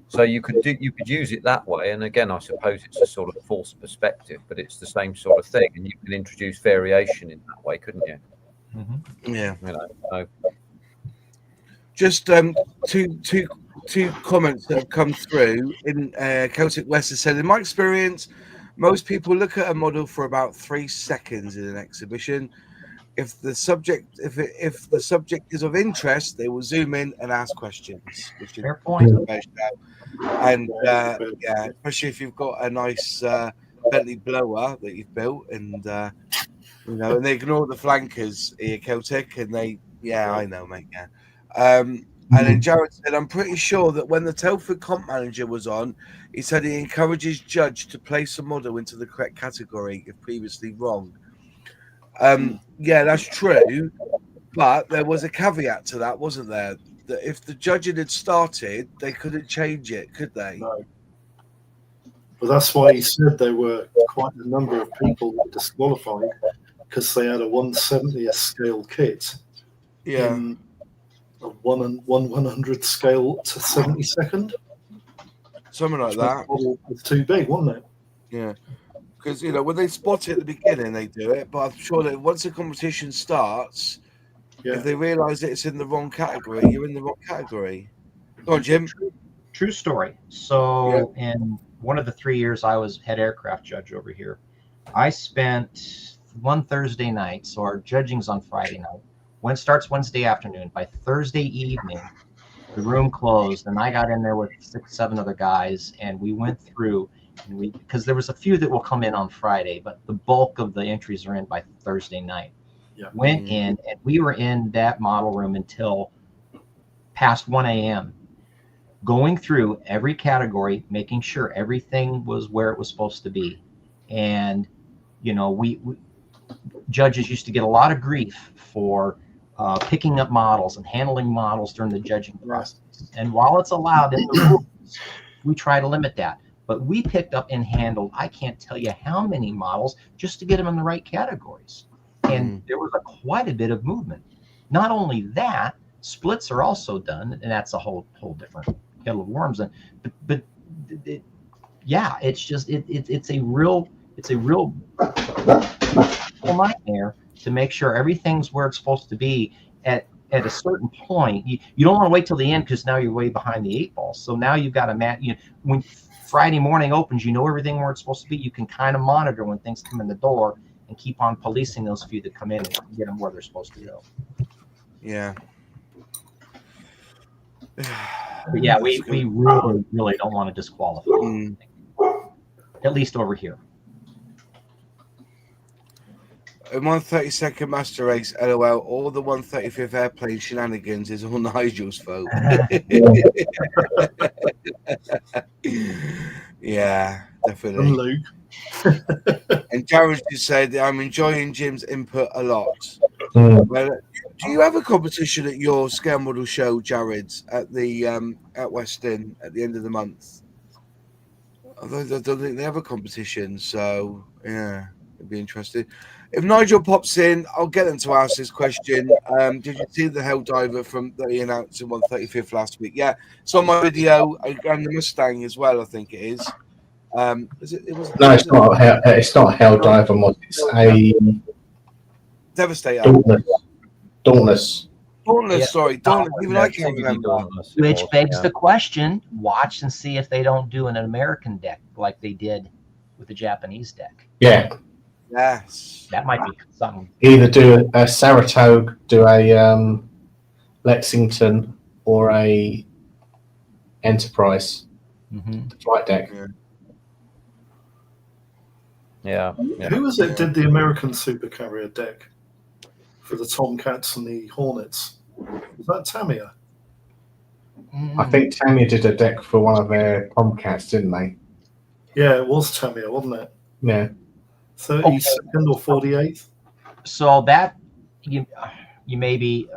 Speaker 3: So you could use it that way, and again, I suppose it's a sort of false perspective, but it's the same sort of thing, and you can introduce variation in that way, couldn't you?
Speaker 1: Yeah.
Speaker 3: You know, so.
Speaker 1: Just two comments that have come through. In Celtic West has said, in my experience, most people look at a model for about 3 seconds in an exhibition. If the subject is of interest, they will zoom in and ask questions, which is
Speaker 5: Fair point.
Speaker 1: and especially if you've got a nice Bentley blower that you've built, and and they ignore the flankers here, Celtic, and I know, mate, and then Jared said, I'm pretty sure that when the Telford comp manager was on, he said he encourages judge to place a model into the correct category if previously wrong. Yeah, that's true, but there was a caveat to that, wasn't there? That if the judging had started, they couldn't change it, could they?
Speaker 4: No. But that's why he said there were quite a number of people disqualified because they had a 1/70th scale kit.
Speaker 1: Yeah.
Speaker 4: In a 1/100th scale to 72nd.
Speaker 1: Something like that.
Speaker 4: It's too big, wasn't it?
Speaker 1: Yeah. Because, when they spot it at the beginning, they do it. But I'm sure that once the competition starts, if they realise that it's in the wrong category, you're in the wrong category. Go on, Jim.
Speaker 5: True story. So in one of the 3 years I was head aircraft judge over here, I spent one Thursday night. So our judging's on Friday night. When it starts Wednesday afternoon, by Thursday evening, the room closed, and I got in there with 6, 7 other guys, and we went through, and because there was a few that will come in on Friday, but the bulk of the entries are in by Thursday night.
Speaker 4: Yeah.
Speaker 5: Went in, and we were in that model room until past 1 a.m., going through every category, making sure everything was where it was supposed to be. And, we judges used to get a lot of grief for picking up models and handling models during the judging process. And while it's allowed in the rules, we try to limit that. But we picked up and handled, I can't tell you how many models just to get them in the right categories. And there was quite a bit of movement. Not only that, splits are also done, and that's a whole different kettle of worms. But it's just it's a real nightmare to make sure everything's where it's supposed to be at a certain point. You don't want to wait till the end because now you're way behind the 8 ball. So now you've got when Friday morning opens, everything where it's supposed to be. You can kind of monitor when things come in the door and keep on policing those few that come in and get them where they're supposed to go.
Speaker 1: Yeah.
Speaker 5: But yeah, we really, really don't want to disqualify. At least over here.
Speaker 1: In 132nd Master Race, LOL, all the 135th airplane shenanigans is all Nigel's fault. Yeah, definitely.
Speaker 4: And Luke.
Speaker 1: And Jared just said, I'm enjoying Jim's input a lot. Well, do you have a competition at your scale model show, Jared, at the at Weston at the end of the month? I don't think they have a competition, so yeah, it'd be interesting. If Nigel pops in, I'll get them to ask this question. Did you see the Helldiver that he announced in 135th last week? Yeah, it's on my video, and the Mustang as well, I think it is. No,
Speaker 2: it's not. It's not a Helldiver mod. It's a
Speaker 1: Devastator.
Speaker 2: Dauntless.
Speaker 1: Dauntless. Sorry, Dauntless. Even I can't remember.
Speaker 5: Which begs the question: watch and see if they don't do an American deck like they did with the Japanese deck.
Speaker 2: Yeah.
Speaker 1: Yes.
Speaker 5: That might be something.
Speaker 2: Either do a Saratoga, do a Lexington, or a Enterprise flight deck.
Speaker 3: Yeah.
Speaker 4: Who was it did the American supercarrier deck for the Tomcats and the Hornets? Was that Tamiya?
Speaker 2: I think Tamiya did a deck for one of their Tomcats, didn't they?
Speaker 4: Yeah, it was Tamiya, wasn't it?
Speaker 2: Yeah.
Speaker 4: 32nd or 48th.
Speaker 5: So that you maybe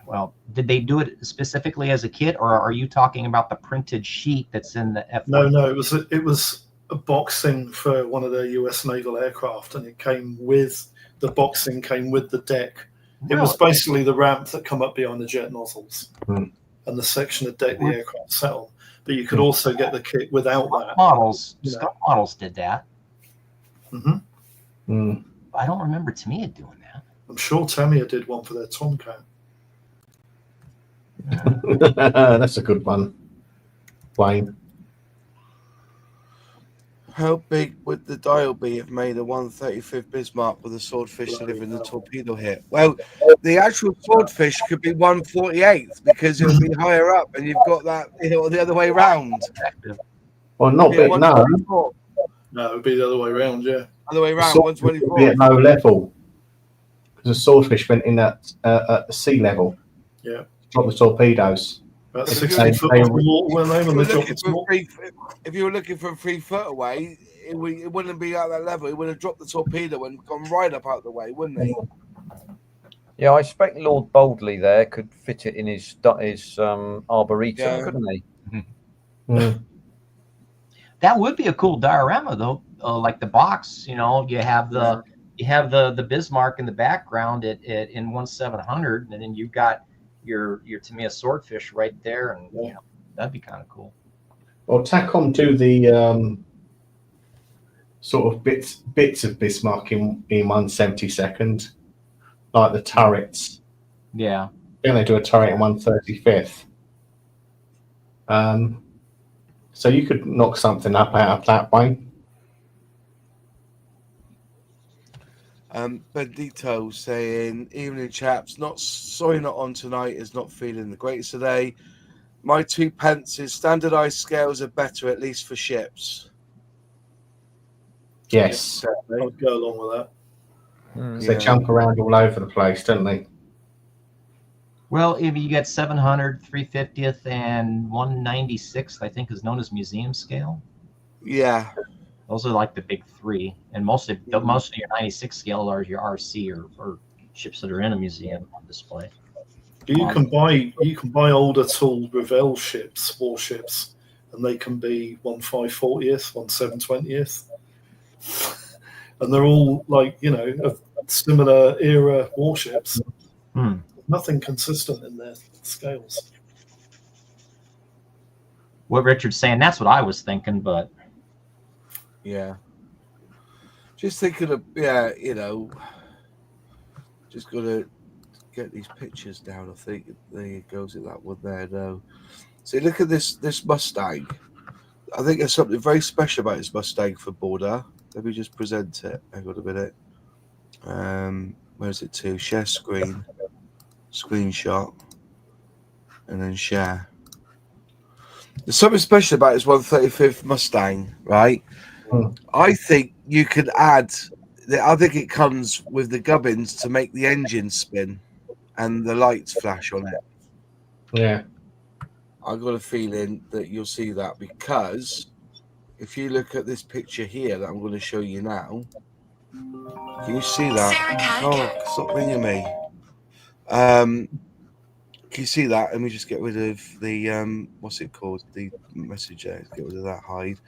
Speaker 5: well, did they do it specifically as a kit, or are you talking about the printed sheet that's in the F?
Speaker 4: No, it was a boxing for one of their US naval aircraft, and it came with the boxing came with the deck. It was basically the ramp that come up behind the jet nozzles and the section of deck the aircraft sat on. But you could also get the kit without that.
Speaker 5: Scott models did that.
Speaker 4: Mm-hmm.
Speaker 5: I don't remember Tamiya doing that.
Speaker 4: I'm sure Tamiya did one for their Tomcat.
Speaker 2: That's a good one, Wayne.
Speaker 1: How big would the dial be if made a 135th Bismarck with a swordfish delivering the torpedo hit? Well, the actual swordfish could be 148th because it'll be higher up, and you've got that the other way around.
Speaker 2: Well, not big, no.
Speaker 4: No, it would be the other way around, yeah.
Speaker 1: Other way around, 124.
Speaker 2: Be at low level because the swordfish went in at sea level.
Speaker 4: Yeah.
Speaker 2: Drop the torpedoes.
Speaker 4: About 60 foot off the water, weren't they, when they dropped the small?
Speaker 1: If you were looking from 3 foot away, it wouldn't be at that level. It would have dropped the torpedo and gone right up out the way, wouldn't he?
Speaker 3: Yeah, I expect Lord Boldley there could fit it in his arboretum, couldn't he?
Speaker 5: That would be a cool diorama, though. Like the box, you have the Bismarck in the background in 1/700, and then you've got your Tamiya swordfish right there, and that'd be kind of cool.
Speaker 2: Well, TACOM do the sort of bits of Bismarck in 1/72nd, like the turrets.
Speaker 5: Yeah.
Speaker 2: Then they do a turret in 1/35th. So you could knock something up out of that way.
Speaker 1: Bendito saying, evening chaps, not on tonight, is not feeling the greatest today. My 2 pence is standardized scales are better, at least for ships.
Speaker 2: Yes.
Speaker 4: I'd go along with that.
Speaker 2: Because they jump around all over the place, don't they?
Speaker 5: Well, if you get 700, 350th, and 196th, I think is known as museum scale.
Speaker 1: Yeah.
Speaker 5: Those are like the big 3, and most of your 96 scale are your RC or ships that are in a museum on display.
Speaker 4: You can buy older tool Revell ships, warships, and they can be 1/540th, 1/720th, and they're all like of similar era warships. Nothing consistent in their scales.
Speaker 5: What Richard's saying, that's what I was thinking, but.
Speaker 1: Yeah. Just thinking of, just got to get these pictures down, I think. There you go, is it that one there? No. See, look at this Mustang. I think there's something very special about this Mustang for Border. Let me just present it. Hang on a minute. Where's it to? Share screen. Screenshot. And then share. There's something special about this 135th Mustang, right? I think you could add. I think it comes with the gubbins to make the engine spin and the lights flash on it.
Speaker 2: Yeah,
Speaker 1: I've got a feeling that you'll see that because if you look at this picture here that I'm going to show you now, can you see that? Oh, stop ringing me. Can you see that? Let me just get rid of the what's it called? The message there. Get rid of that. Hide.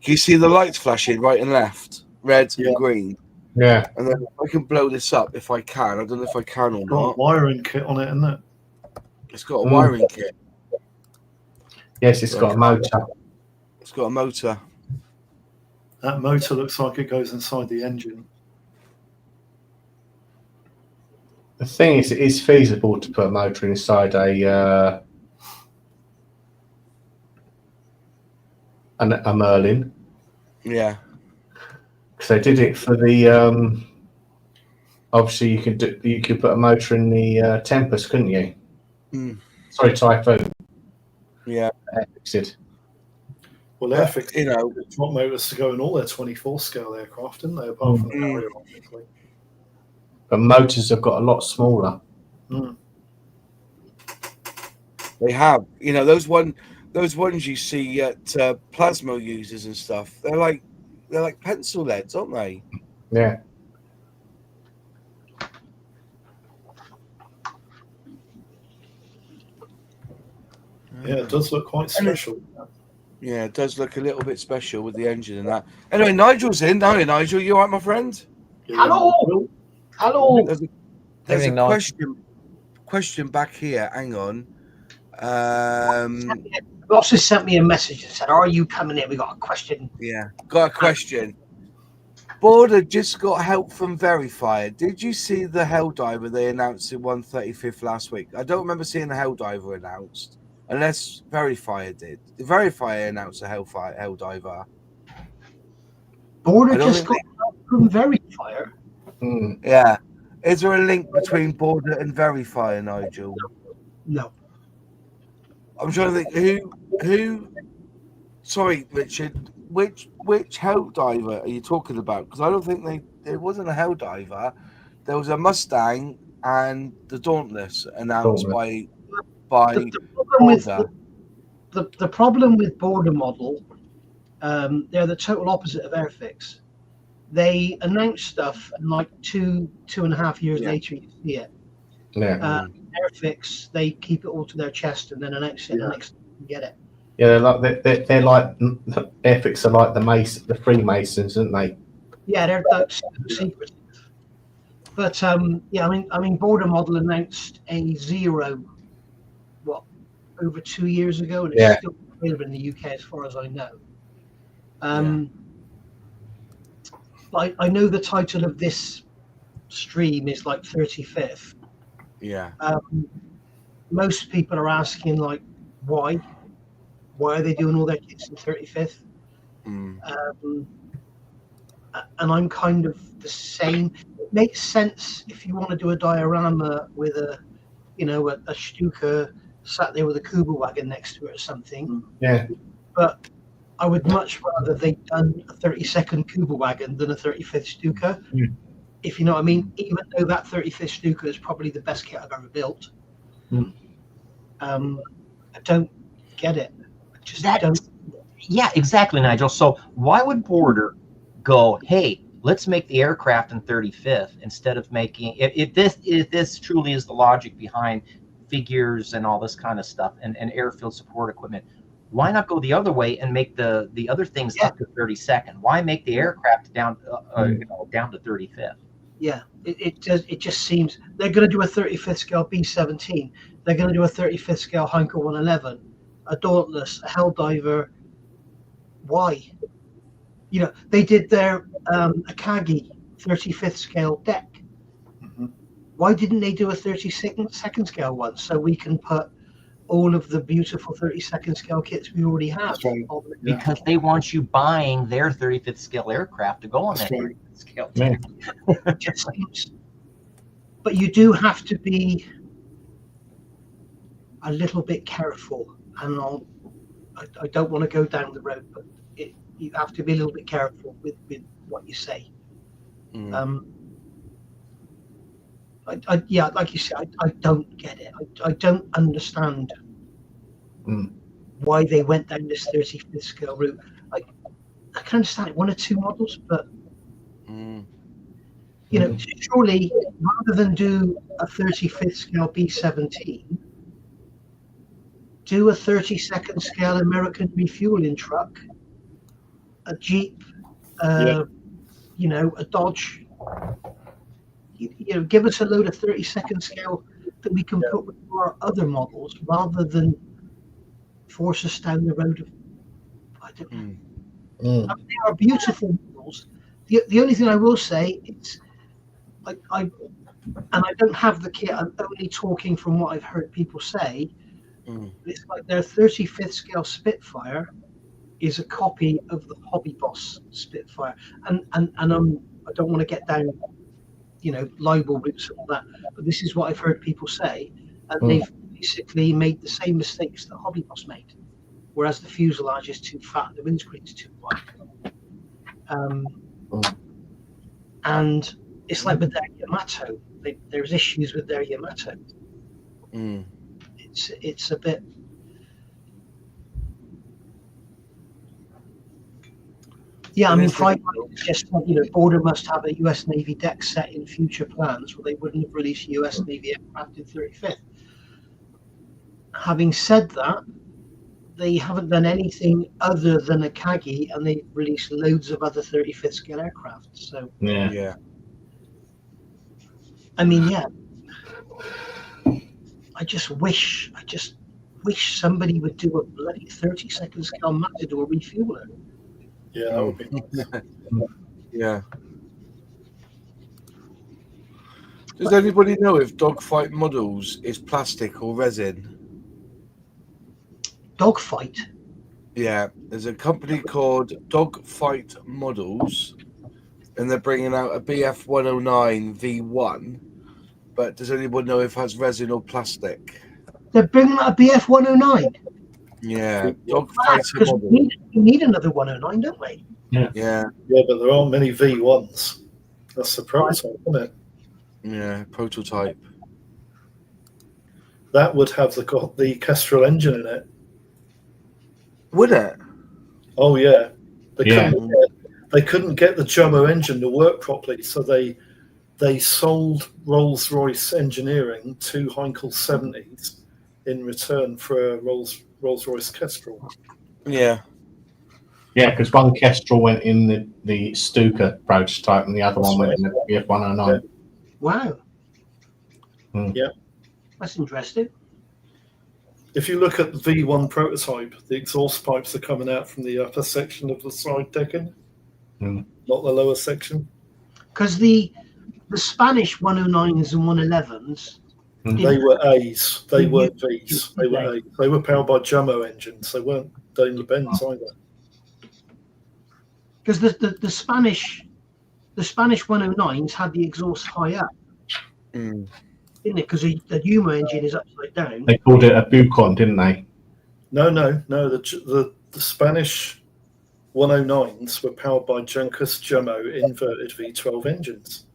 Speaker 1: Can you see the lights flashing right and left, red and green?
Speaker 2: Yeah.
Speaker 1: And then I can blow this up if I can. I don't know if I can or
Speaker 4: It's got
Speaker 1: not.
Speaker 4: a wiring kit on it, isn't it?
Speaker 1: It's got a wiring kit.
Speaker 2: Yes, it's got a motor.
Speaker 1: It's got a motor.
Speaker 4: That motor looks like it goes inside the engine.
Speaker 2: The thing is, it is feasible to put a motor inside a Merlin.
Speaker 1: Yeah.
Speaker 2: Because they did it for the. Obviously, you could put a motor in the Tempest, couldn't you? Sorry, Typhoon.
Speaker 1: Yeah.
Speaker 2: Airfix did.
Speaker 4: Well, Airfix, drop motors to go in all their 24 scale aircraft, didn't they? Apart from the Harrier, obviously.
Speaker 2: But motors have got a lot smaller.
Speaker 1: They have. Those ones you see at Plasmo users and stuff. They're like, they're like pencil leads, aren't they?
Speaker 2: Yeah.
Speaker 4: Yeah, it does look quite special.
Speaker 1: Yeah, it does look a little bit special with the engine and that. Anyway, Nigel's in. Hey, Nigel, you all right, my friend?
Speaker 8: Hello. Hello.
Speaker 1: There's a
Speaker 3: Evening, Nigel.
Speaker 1: question back here. Hang on.
Speaker 8: Ross has sent me a message and said, "Are you coming in? We got a question."
Speaker 1: Yeah, got a question. Border just got help from Verifier. Did you see the Helldiver they announced in 135th last week? I don't remember seeing the Helldiver announced, unless Verifier did. Did Verifier announce a Helldiver?
Speaker 8: Border just got help from Verifier.
Speaker 1: Yeah. Is there a link between Border and Verifier, Nigel?
Speaker 8: No.
Speaker 1: I'm trying to think who. Sorry, Richard. Which Helldiver are you talking about? Because I don't think there wasn't a Helldiver. There was a Mustang and the Dauntless announced by
Speaker 8: the problem
Speaker 1: Border.
Speaker 8: the problem with Border model, they're the total opposite of Airfix. They announce stuff and like 2.5 years later you see it.
Speaker 2: Yeah.
Speaker 8: Airfix, they keep it all to their chest and then announce it the next time you get it.
Speaker 2: Yeah, they're like Airfix are like the Freemasons, aren't they?
Speaker 8: Yeah, they're secret. But yeah, I mean, Border model announced a Zero, over 2 years ago, and it's still available in the UK as far as I know. I know the title of this stream is like 35th.
Speaker 1: Yeah.
Speaker 8: Most people are asking like, why? Why are they doing all their kits in 35th? And I'm kind of the same. It makes sense if you want to do a diorama with a Stuka sat there with a Kuba wagon next to it or something.
Speaker 2: Yeah.
Speaker 8: But I would much rather they'd done a 32nd Kuba wagon than a 35th Stuka. If you know what I mean. Even though that 35th Stuka is probably the best kit I've ever built. I don't get it.
Speaker 5: Yeah, exactly, Nigel. So why would Border go, hey, let's make the aircraft in 35th instead of making if this truly is the logic behind figures and all this kind of stuff and airfield support equipment, why not go the other way and make the other things up to 32nd? Why make the aircraft down down to 35th?
Speaker 8: Yeah, it just seems they're going to do a 35th scale B-17. They're going to do a 35th scale Heinkel 111, a Dauntless, a Helldiver. Why? You know, they did their Akagi 35th scale deck. Why didn't they do a 32nd scale one so we can put all of the beautiful 32nd scale kits we already have?
Speaker 5: Because they want you buying their 35th scale aircraft to go on that 35th scale.
Speaker 8: It just seems, but you do have to be a little bit careful, and I don't want to go down the road, but you have to be a little bit careful with what you say. Yeah, like you said, I don't get it. I don't understand why they went down this 35th scale route. I can understand it, one or two models, but you know, surely rather than do a 35th scale B-17, do a 32nd scale American refueling truck, a Jeep, you know, a Dodge. You know, give us a load of 32nd scale that we can put with our other models, rather than force us down the road of. I don't know. I mean, they are beautiful models. The only thing I will say is, I don't have the kit. I'm only talking from what I've heard people say. It's like their 35th scale Spitfire is a copy of the Hobby Boss Spitfire, and I don't want to get down, you know, libel routes and all that, but this is what I've heard people say, and they've basically made the same mistakes that Hobby Boss made, whereas the fuselage is too fat, the windscreen is too wide, and it's like with their Yamato, there's issues with their Yamato. It's a bit. Yeah, I
Speaker 1: It
Speaker 8: mean,
Speaker 1: is
Speaker 8: Friday
Speaker 1: difficult.
Speaker 8: just said, Border must have a US Navy deck set in future plans, or they wouldn't have released US Navy aircraft in 35th. Having said that, they haven't done anything other than a Kagi, and they've released loads of other 35th scale aircraft. So,
Speaker 1: Yeah.
Speaker 8: I mean, yeah, I just wish somebody would do a bloody 30-second scale Matador refueler.
Speaker 4: Yeah, that would be nice.
Speaker 1: Yeah. Does anybody know if Dogfight Models is plastic or resin?
Speaker 8: Dogfight.
Speaker 1: Yeah, there's a company called Dogfight Models, and they're bringing out a BF 109 V1. But does anybody know if it has resin or plastic?
Speaker 8: They're bringing out a BF 109.
Speaker 1: Yeah, Dogfight
Speaker 8: Because
Speaker 1: Models.
Speaker 8: we need another 109, don't we?
Speaker 1: Yeah,
Speaker 4: Yeah, but there aren't many V1s. That's the prototype, isn't it?
Speaker 1: yeah, prototype.
Speaker 4: That would have the Kestrel engine in it.
Speaker 1: Would it?
Speaker 4: Oh yeah,
Speaker 2: Yeah.
Speaker 4: They couldn't get the Jumbo engine to work properly, so they sold Rolls-Royce engineering to Heinkel 70s in return for a Rolls-Royce Kestrel.
Speaker 1: Yeah.
Speaker 2: Yeah, because one Kestrel went in the Stuka prototype and the other one went in the BF-109.
Speaker 8: Wow.
Speaker 4: Yeah.
Speaker 8: That's interesting.
Speaker 4: If you look at the V1 prototype, the exhaust pipes are coming out from the upper section of the side decking, not the lower section.
Speaker 8: Because the Spanish 109s and 111s,
Speaker 4: They were A's. They weren't V's. They were A's. They were powered by Jumbo engines. They weren't Daimler-Benz either.
Speaker 8: because the Spanish 109s had the exhaust high up, didn't it? Because the Yuma engine is upside down.
Speaker 2: They called it a Bucon, didn't they?
Speaker 4: No. The Spanish 109s were powered by Junkers Jumbo inverted V12 engines.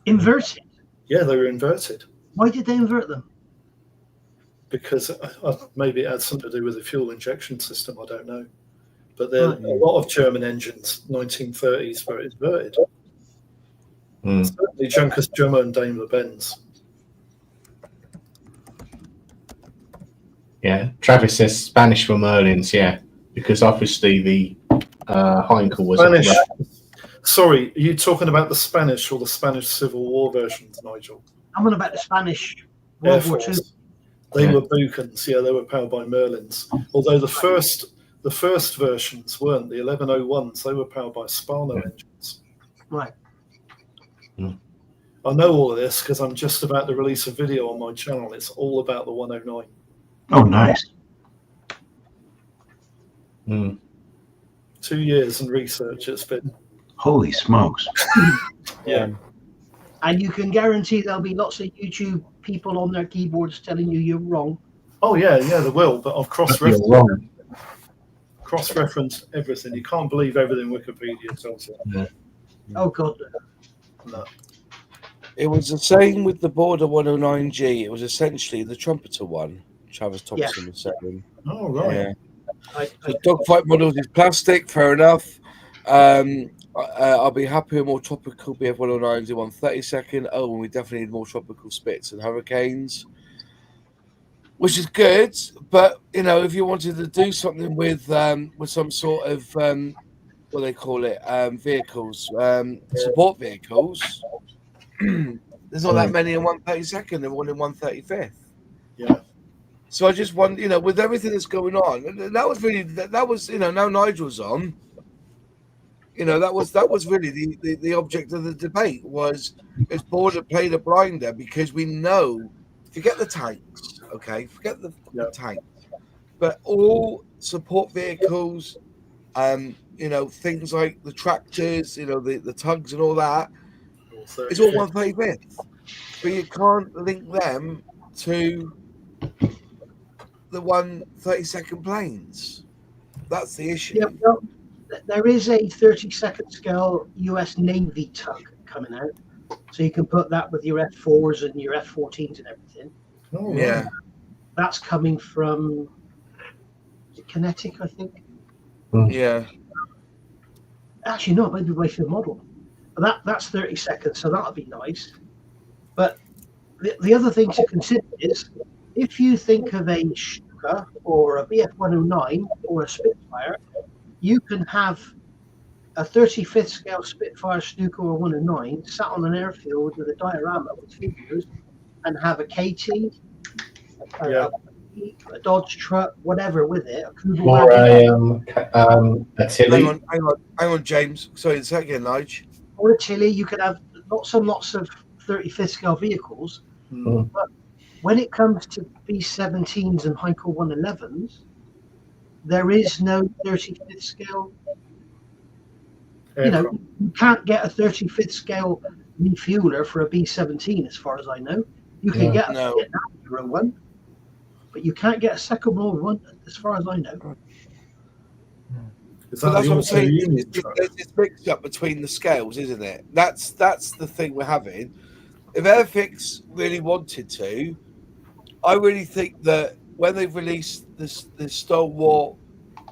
Speaker 8: Inverted?
Speaker 4: Yeah, they were inverted.
Speaker 8: Why did they invert them?
Speaker 4: Because maybe it had something to do with the fuel injection system. I don't know. But there are a lot of German engines, 1930s, were inverted. Certainly Junkers Jumbo and Daimler-Benz.
Speaker 2: Yeah, Travis says Spanish for Merlins, yeah, because obviously the Heinkel was
Speaker 4: Spanish. Sorry, are you talking about the Spanish or the Spanish Civil War versions, Nigel?
Speaker 8: I'm on about the Spanish World War II.
Speaker 4: They were Buchans, yeah, they were powered by Merlins. Although the first versions weren't, the 1101s, they were powered by Spano engines.
Speaker 8: Right.
Speaker 4: I know all of this because I'm just about to release a video on my channel. It's all about the 109.
Speaker 6: Oh, nice.
Speaker 4: 2 years in research it's been.
Speaker 6: Holy smokes.
Speaker 4: Yeah.
Speaker 8: And you can guarantee there'll be lots of YouTube people on their keyboards telling you you're wrong.
Speaker 4: Oh, yeah, there will, but I've cross-referenced everything. You can't believe everything Wikipedia tells you.
Speaker 2: Yeah.
Speaker 8: Oh, God.
Speaker 4: No.
Speaker 1: It was the same with the Border 109G. It was essentially the trumpeter one, Travis Thompson was saying.
Speaker 4: Oh, right.
Speaker 1: Yeah. The Dogfight Models is plastic, fair enough. I'll be happy with more tropical BF 109s in 132nd. Oh, and we definitely need more tropical Spits and Hurricanes, which is good. But if you wanted to do something with some sort of what do they call it, vehicles, support vehicles, there's not that many in 132nd. They're all in 135th.
Speaker 4: Yeah.
Speaker 1: So I just want, with everything that's going on, and that was really now Nigel's on. That was really the object of the debate was Border played a blinder because we know, forget the tanks, okay, forget the tanks, but all support vehicles, things like the tractors, the tugs and all that, it's all 135th, but you can't link them to the 132nd planes. That's the issue.
Speaker 8: Yeah, well, there is a 32nd scale US Navy tug coming out, so you can put that with your F4s and your F14s and everything.
Speaker 4: Oh,
Speaker 1: yeah.
Speaker 4: right.
Speaker 8: That's coming from Kinetic, I think.
Speaker 1: Yeah.
Speaker 8: Actually, no, maybe by field model. But that's 30 seconds, so that'll be nice. But the other thing to consider is if you think of a Stuka or a BF-109 or a Spitfire, you can have a 35th scale Spitfire, Stuka, or 109 sat on an airfield with a diorama with figures and have a KT, a Dodge truck, whatever with it.
Speaker 2: Or a Tilly.
Speaker 1: Hang on, James. Sorry, a second, Nige.
Speaker 8: Or a Tilly. You could have lots and lots of 35th scale vehicles. But when it comes to B-17s and Heinkel 111s, there is no 35th scale. You know, you can't get a 35th scale refueler for a B-17, as far as I know. You can get a Vietnam one, but you can't get a Second World one, as far as I know.
Speaker 1: So that's what I'm saying. There's this mix up between the scales, isn't it? That's the thing we're having. If Airfix really wanted to, I really think that when they've released the Stalwart,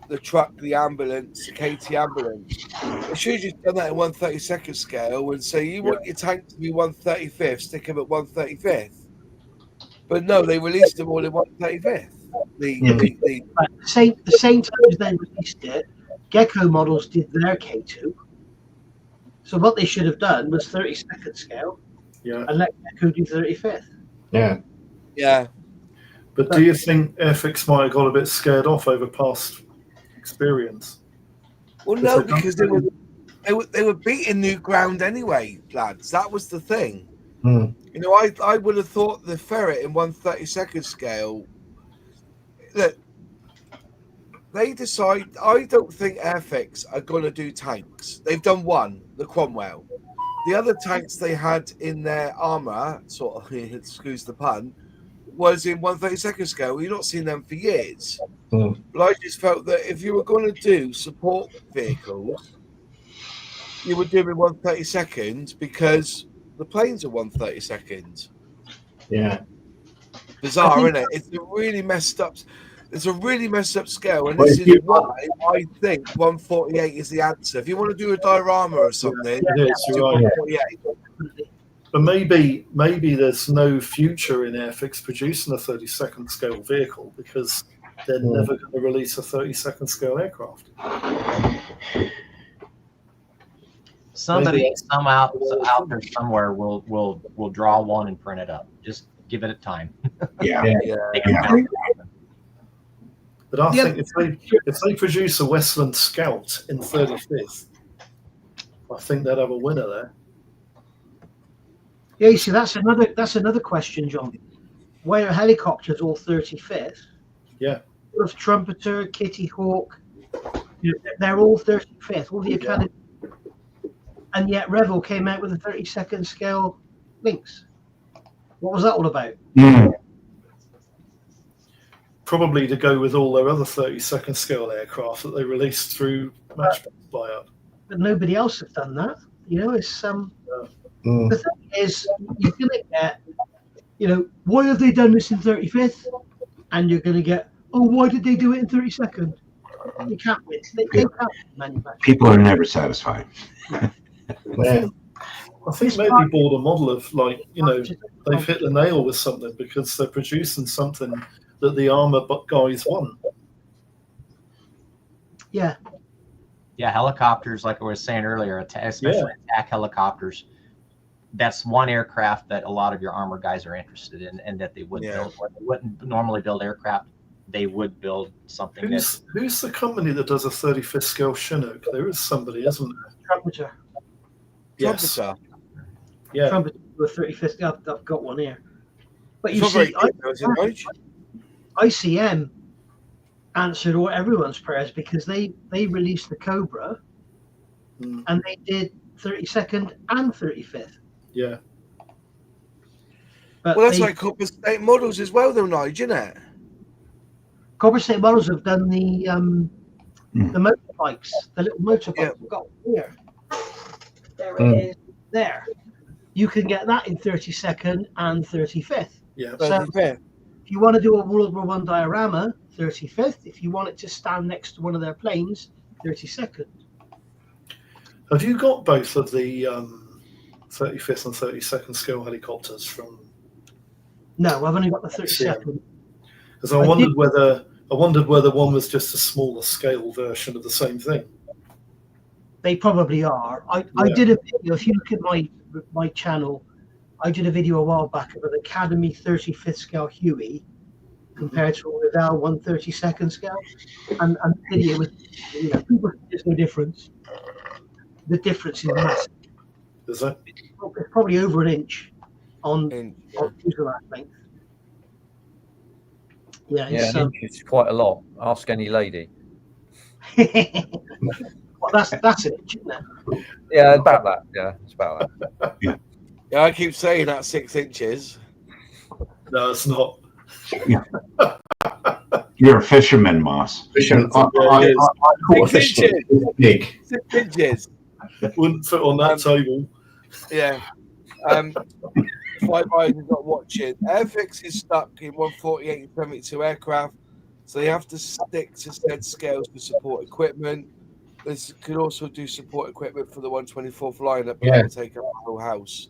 Speaker 1: the truck, the ambulance, the KT ambulance, they should have just done that in 1/32nd scale and say, you want your tank to be 1/35th, stick them at 1/35th. But no, they released them all in 1/35th.
Speaker 8: The same time as they released it, Gecko models did their K2. So what they should have done was 32nd scale and let Gecko do 35th.
Speaker 1: Yeah.
Speaker 4: But do you think Airfix might have got a bit scared off over past experience?
Speaker 1: Well, no, because they were beating new ground anyway, lads. That was the thing. You know, I would have thought the Ferret in 1/32nd scale. Look, they decide. I don't think Airfix are going to do tanks. They've done one, the Cromwell. The other tanks they had in their armour, sort of, excuse the pun, was in 1/32nd scale. You've not seen them for years. But I just felt that if you were going to do support vehicles, you would do them in 1/32nd because the planes are 1/32nd.
Speaker 2: Yeah.
Speaker 1: Bizarre, isn't it? It's a really messed up. It's a really messed up scale, and this is why I think 148 is the answer. If you want to do a diorama or something, do 148.
Speaker 4: But maybe there's no future in Airfix producing a 32nd scale vehicle because they're never going to release a 32nd scale aircraft.
Speaker 5: Somebody out there somewhere will draw one and print it up. Just give it a time.
Speaker 4: But I think if they produce a Westland Scout in 35th, I think they'd have a winner there.
Speaker 8: Yeah, you see, that's another question, John. Why are helicopters all 35th?
Speaker 4: Yeah.
Speaker 8: With Trumpeter, Kitty Hawk, they're all 35th, all the Academy. And yet Revel came out with a 32nd scale Lynx. What was that all about?
Speaker 4: Probably to go with all their other 32nd scale aircraft that they released through Matchbox buyout.
Speaker 8: But nobody else has done that. You know, it's the thing is, you're going to get, why have they done this in 35th? And you're going to get, why did they do it in 32nd? You can't win. They can't manufacture.
Speaker 6: People are never satisfied.
Speaker 4: I think maybe bought a model of they've hit the nail with something because they're producing something that the armor guys want.
Speaker 8: Yeah.
Speaker 5: Yeah, helicopters, like I was saying earlier, especially attack helicopters. That's one aircraft that a lot of your armor guys are interested in, and that they would build. Where they wouldn't normally build aircraft, they would build something.
Speaker 4: Who's the company that does a 35th scale Chinook? There is somebody, isn't there?
Speaker 8: Trumpeter.
Speaker 4: Yes.
Speaker 8: Trumpeter.
Speaker 4: Yeah.
Speaker 8: Trumpeter with 35th. I've got one here. But you see, ICM answered all everyone's prayers because they released the Cobra and they did 32nd and 35th.
Speaker 4: Yeah.
Speaker 8: But
Speaker 1: well, that's like Copper State Models as well, though, Nige, isn't it?
Speaker 8: Copper State Models have done the motorbikes, the little motorbikes. We've got here. There it is. There. You can get that in 32nd and 35th.
Speaker 4: Yeah.
Speaker 8: So 35th. If you want to do a World War I diorama, 35th. If you want it to stand next to one of their planes, 32nd.
Speaker 4: Have you got both of the 35th and 32nd scale helicopters from?
Speaker 8: No, I've only got the 32nd.
Speaker 4: Because I wondered whether one was just a smaller scale version of the same thing.
Speaker 8: They probably are. I did a video. If you look at my channel, I did a video a while back of an Academy 35th scale Huey compared to a Revell 132nd scale, and the video was, people, there's no difference. The difference is massive.
Speaker 4: Is it?
Speaker 8: It's probably over an inch on fuselage length. Yeah,
Speaker 3: it's quite a lot. Ask any lady.
Speaker 8: Well, that's an inch, isn't it?
Speaker 3: Yeah, about that. Yeah, it's about that.
Speaker 1: Yeah, I keep saying that 6 inches.
Speaker 4: No, it's not.
Speaker 6: You're a fisherman, Moss.
Speaker 2: Fisherman. I caught a fish big.
Speaker 1: 6 inches.
Speaker 4: Wouldn't fit on that table.
Speaker 1: Yeah. Five eyes is not watching. Airfix is stuck in 148 and 72 aircraft, so they have to stick to said scales for support equipment. This could also do support equipment for the 124th lineup, but it'll take up the whole house.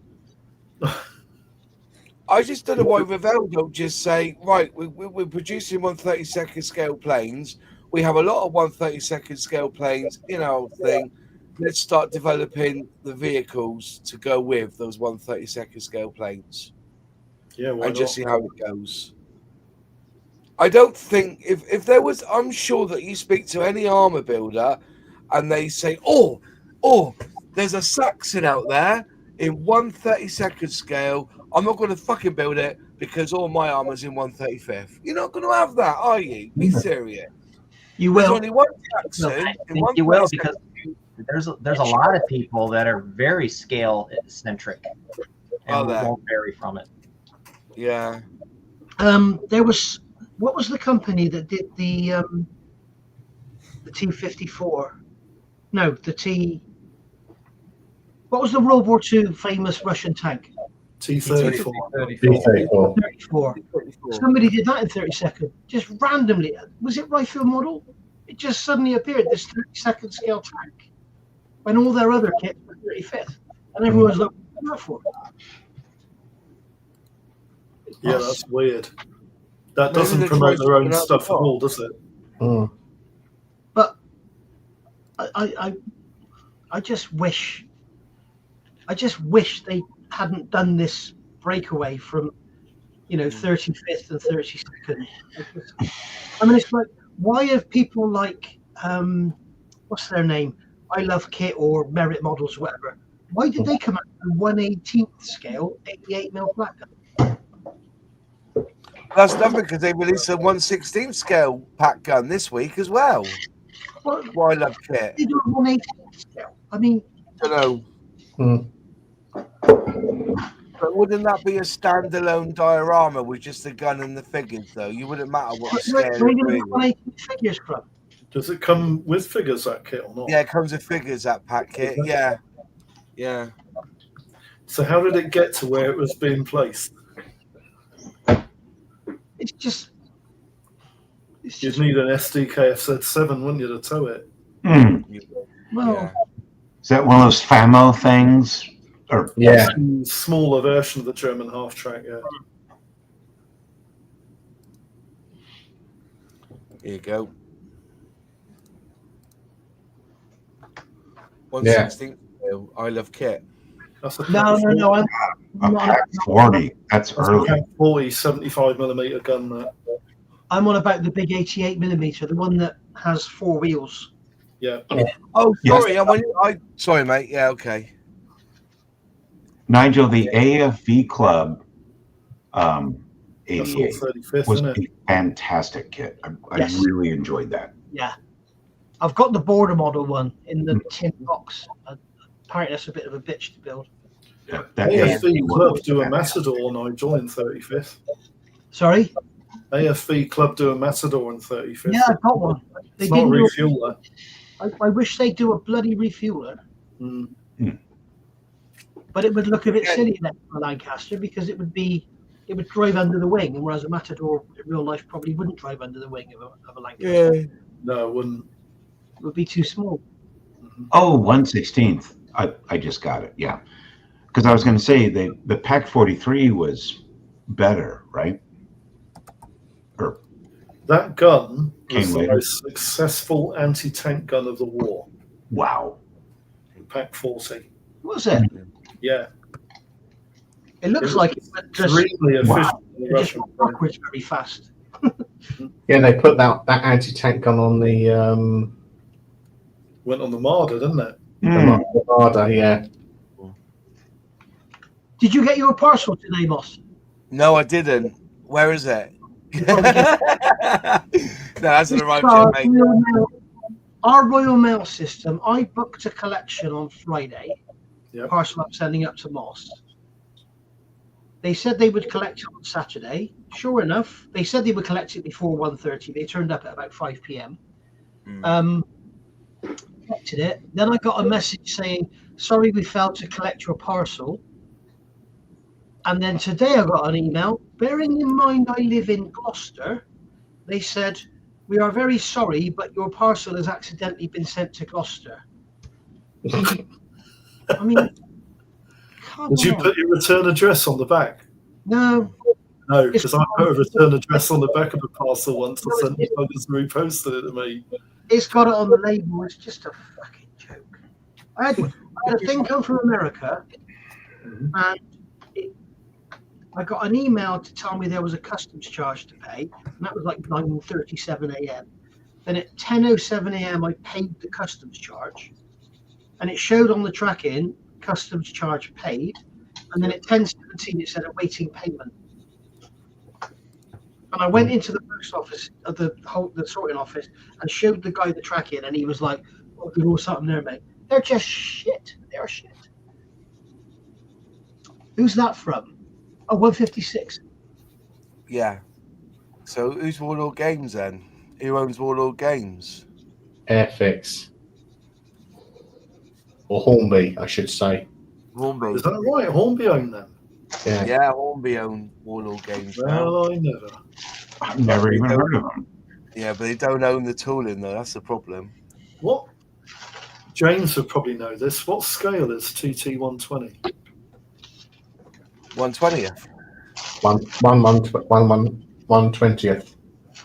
Speaker 1: I just don't know why Revell don't just say, right, we're producing 132nd scale planes. We have a lot of 132nd scale planes in our thing. Let's start developing the vehicles to go with those 132nd scale planes.
Speaker 4: Yeah, why
Speaker 1: and just
Speaker 4: not?
Speaker 1: see how it goes. I don't think if there was, I'm sure that you speak to any armor builder and they say, oh, there's a Saxon out there in 132nd scale. I'm not going to fucking build it because all my armor's in 135th. You're not going to have that, are you? Be serious.
Speaker 8: You will.
Speaker 1: There's only one Saxon.
Speaker 5: I think you will, because there's a lot of people that are very scale centric and won't vary from it.
Speaker 1: Yeah.
Speaker 8: There was, what was the company that did the T-54? No, what was the World War II famous Russian tank?
Speaker 4: T-34.
Speaker 8: 34. Somebody did that in 32nd. Just randomly. Was it Rifle model? It just suddenly appeared, this 32nd scale tank, when all their other kits were 35th. And everyone's like, what's that for?
Speaker 4: Yeah, that's weird. That doesn't promote their own stuff at all, does it?
Speaker 8: But I just wish they hadn't done this breakaway from 35th and 32nd. I mean, it's like, why have people like what's their name, I Love Kit or Merit Models, whatever, why did they come out with 1/18th scale 88mm flat gun?
Speaker 1: That's nothing, because they released a 1/16th scale pack gun this week as well. Why I Love Kit?
Speaker 8: They do a 1/18th scale. I mean,
Speaker 1: I don't know. But wouldn't that be a standalone diorama with just the gun and the figures, though? You wouldn't matter what the scale is. Really.
Speaker 8: 1/18 figures from.
Speaker 4: Does it come with figures, that kit, or not?
Speaker 1: Yeah, it comes with figures, that pack kit. Yeah.
Speaker 4: So how did it get to where it was being placed?
Speaker 8: It's just
Speaker 4: You'd need an SDKFZ7, wouldn't you, to tow it?
Speaker 8: Well,
Speaker 6: is that one of those FAMO things? Or
Speaker 4: smaller version of the German half track. Yeah.
Speaker 1: Here you go. 1/16th scale, I Love Kit.
Speaker 4: That's a
Speaker 8: no.
Speaker 6: A pack 40. That's early.
Speaker 4: Pack 40, 75mm gun. That.
Speaker 8: I'm on about the big 88mm, the one that has 4 wheels.
Speaker 4: Yeah.
Speaker 1: Oh, sorry. Sorry, mate. Yeah, okay.
Speaker 6: Nigel, the AFV Club 88 was a fantastic kit. I really enjoyed that.
Speaker 8: Yeah. I've got the border model one in the tin box. Apparently that's a bit of a bitch to build.
Speaker 6: Yeah,
Speaker 4: AFV Club do a Matador, Nigel, in 35th.
Speaker 8: Sorry?
Speaker 4: AFV Club do a Matador in 35th.
Speaker 8: Yeah, I've got one. They
Speaker 4: it's not a refueler.
Speaker 8: I wish they'd do a bloody refueler. But it would look a bit silly next to a Lancaster, because it would drive under the wing, and whereas a Matador in real life probably wouldn't drive under the wing of a Lancaster.
Speaker 4: Yeah. No, it wouldn't.
Speaker 8: It would be too small.
Speaker 6: Oh, 1/16. I just got it. Yeah. Because I was going to say the Pack 43 was better, right? Or
Speaker 4: That gun
Speaker 6: Came
Speaker 4: was the
Speaker 6: later.
Speaker 4: most successful anti-tank gun of the war.
Speaker 6: wow.
Speaker 4: Pack 40.
Speaker 8: Was it?
Speaker 4: Yeah.
Speaker 8: It looks like it went just,
Speaker 4: Extremely efficient. in the
Speaker 8: it just
Speaker 4: Russian
Speaker 8: went backwards very fast.
Speaker 2: Yeah, they put that anti-tank gun on the
Speaker 4: Went on the Marder, didn't it?
Speaker 2: Armada, yeah.
Speaker 8: Did you get your parcel today, Moss?
Speaker 1: No, I didn't. Where is it?
Speaker 8: You
Speaker 1: No,
Speaker 8: probably get-
Speaker 1: hasn't arrived
Speaker 8: Our
Speaker 1: yet, mate.
Speaker 8: Royal Mail- Our Royal Mail system, I booked a collection on Friday.
Speaker 4: Yep.
Speaker 8: Parcel I'm sending up to Moss. They said they would collect it on Saturday. Sure enough, they said they would collect it before 1:30. They turned up at about 5 p.m. Collected it. Then I got a message saying, sorry, we failed to collect your parcel. And then today I got an email, bearing in mind I live in Gloucester, they said, we are very sorry, but your parcel has accidentally been sent to Gloucester. I mean, come
Speaker 4: Did you
Speaker 8: on.
Speaker 4: put your return address on the back?
Speaker 8: No,
Speaker 4: No, because I put a return address on the back of a parcel once. I sent the others reposted it to me.
Speaker 8: it's got it on the label. It's just a fucking joke. I had a thing come from America, and I got an email to tell me there was a customs charge to pay, and that was like 9:37 a.m. Then at 10:07 a.m. I paid the customs charge, and it showed on the tracking customs charge paid, and then at 10:17 it said awaiting payment. And I went into the post office, the sorting office, and showed the guy the tracking, and he was like, "Oh, there's all something there, mate. They're just shit. They're shit." Who's that from? Oh, 156.
Speaker 1: Yeah. So who's Warlord Games then? Who owns Warlord Games?
Speaker 2: Airfix. Or Hornby, I should say.
Speaker 1: Hornby.
Speaker 4: Is that right? Hornby owned them.
Speaker 2: Yeah.
Speaker 1: Yeah, Hornby own Warlord Games now.
Speaker 4: Well, I never.
Speaker 6: I've never even heard of them.
Speaker 1: Yeah, but they don't own the tooling though. That's the problem.
Speaker 4: What? James would probably know this. What scale is TT 120?
Speaker 1: 120th.
Speaker 2: 1/20th.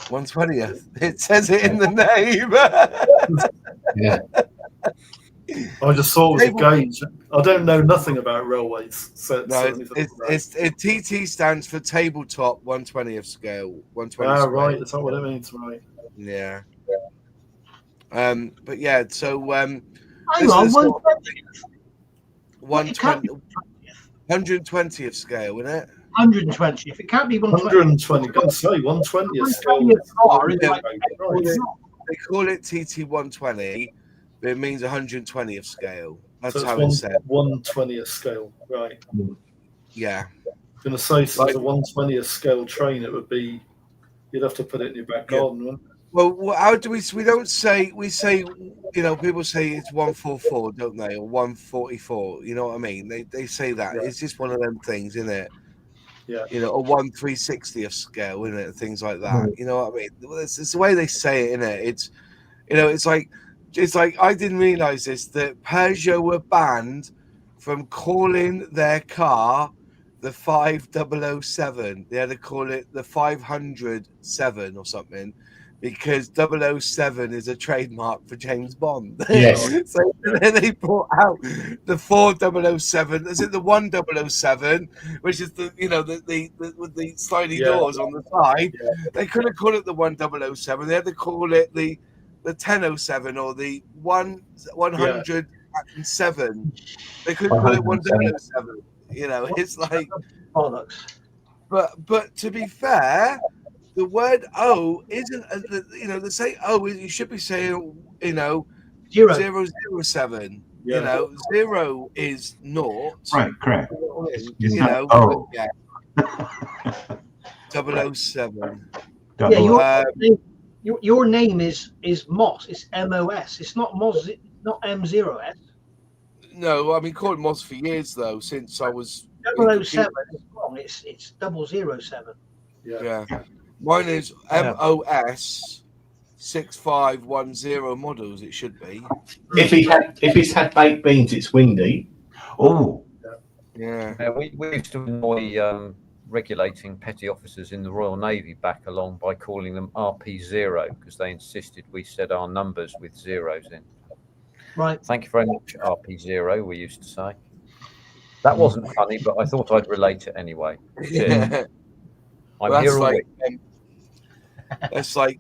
Speaker 1: 120th. It says it in the name.
Speaker 2: Yeah.
Speaker 4: I just thought it was a gauge. I don't know nothing about railways. So
Speaker 1: No, it's TT stands for tabletop 120th scale. 120.
Speaker 4: Ah, right. Is that what it means? Right.
Speaker 1: Yeah. But yeah, so
Speaker 8: Hang on,
Speaker 1: 120, 120th scale, isn't it?
Speaker 8: 120. If it can't be 120,
Speaker 4: 120. Going to say 120 is scale.
Speaker 8: 120th car is like,
Speaker 1: They call it TT 120, but it means 120th scale. That's
Speaker 4: So
Speaker 1: how
Speaker 4: it's
Speaker 1: it's said.
Speaker 4: 1/20th scale. Right.
Speaker 1: Yeah.
Speaker 4: Going to say, so it's a 1/20th scale train, it would be, you'd have to put it in your back garden, wouldn't you?
Speaker 1: Well, how do we don't say, we say, you know, people say it's 144, don't they? Or 144, you know what I mean? They say that.
Speaker 4: Yeah.
Speaker 1: It's just one of them things, isn't it?
Speaker 4: Yeah.
Speaker 1: You know, a 1/360th scale, isn't it? Things like that. You know what I mean? It's the way they say it, isn't it? It's, you know, it's like I didn't realize this, that Peugeot were banned from calling their car the 5007. They had to call it the 507 or something, because 007 is a trademark for James Bond.
Speaker 2: Yes.
Speaker 1: So then they brought out the 4007. Is it the 1007, which is the, you know, the with the sliding doors on the side?
Speaker 4: Yeah.
Speaker 1: They couldn't call it the 1007. They had to call it the 1007 or the 107. They couldn't call it 1007. You know, it's like
Speaker 8: bollocks.
Speaker 1: But to be fair, the word O isn't, you know, they say O, you should be saying, you know, 007.
Speaker 4: Yeah.
Speaker 1: You know, 0 is naught.
Speaker 6: Right, correct.
Speaker 1: You
Speaker 6: not
Speaker 1: know,
Speaker 6: O.
Speaker 1: yeah. 007.
Speaker 8: Yeah, your name is Moss. It's MOS. It's not Moss. Not M0S.
Speaker 1: No, I've been calling Moss for years though, since I was
Speaker 8: 007 is wrong. It's 007.
Speaker 1: Yeah. Mine is MOS 6510 models. It should be.
Speaker 2: If he's had baked beans, it's windy.
Speaker 6: Oh,
Speaker 1: Yeah.
Speaker 3: We used to annoy regulating petty officers in the Royal Navy back along by calling them RP0 because they insisted we said our numbers with zeros in.
Speaker 8: Right.
Speaker 3: Thank you very much, RP0, we used to say. That wasn't funny, but I thought I'd relate it anyway.
Speaker 1: Yeah.
Speaker 3: I'm
Speaker 1: Well,
Speaker 3: here all week.
Speaker 1: It's like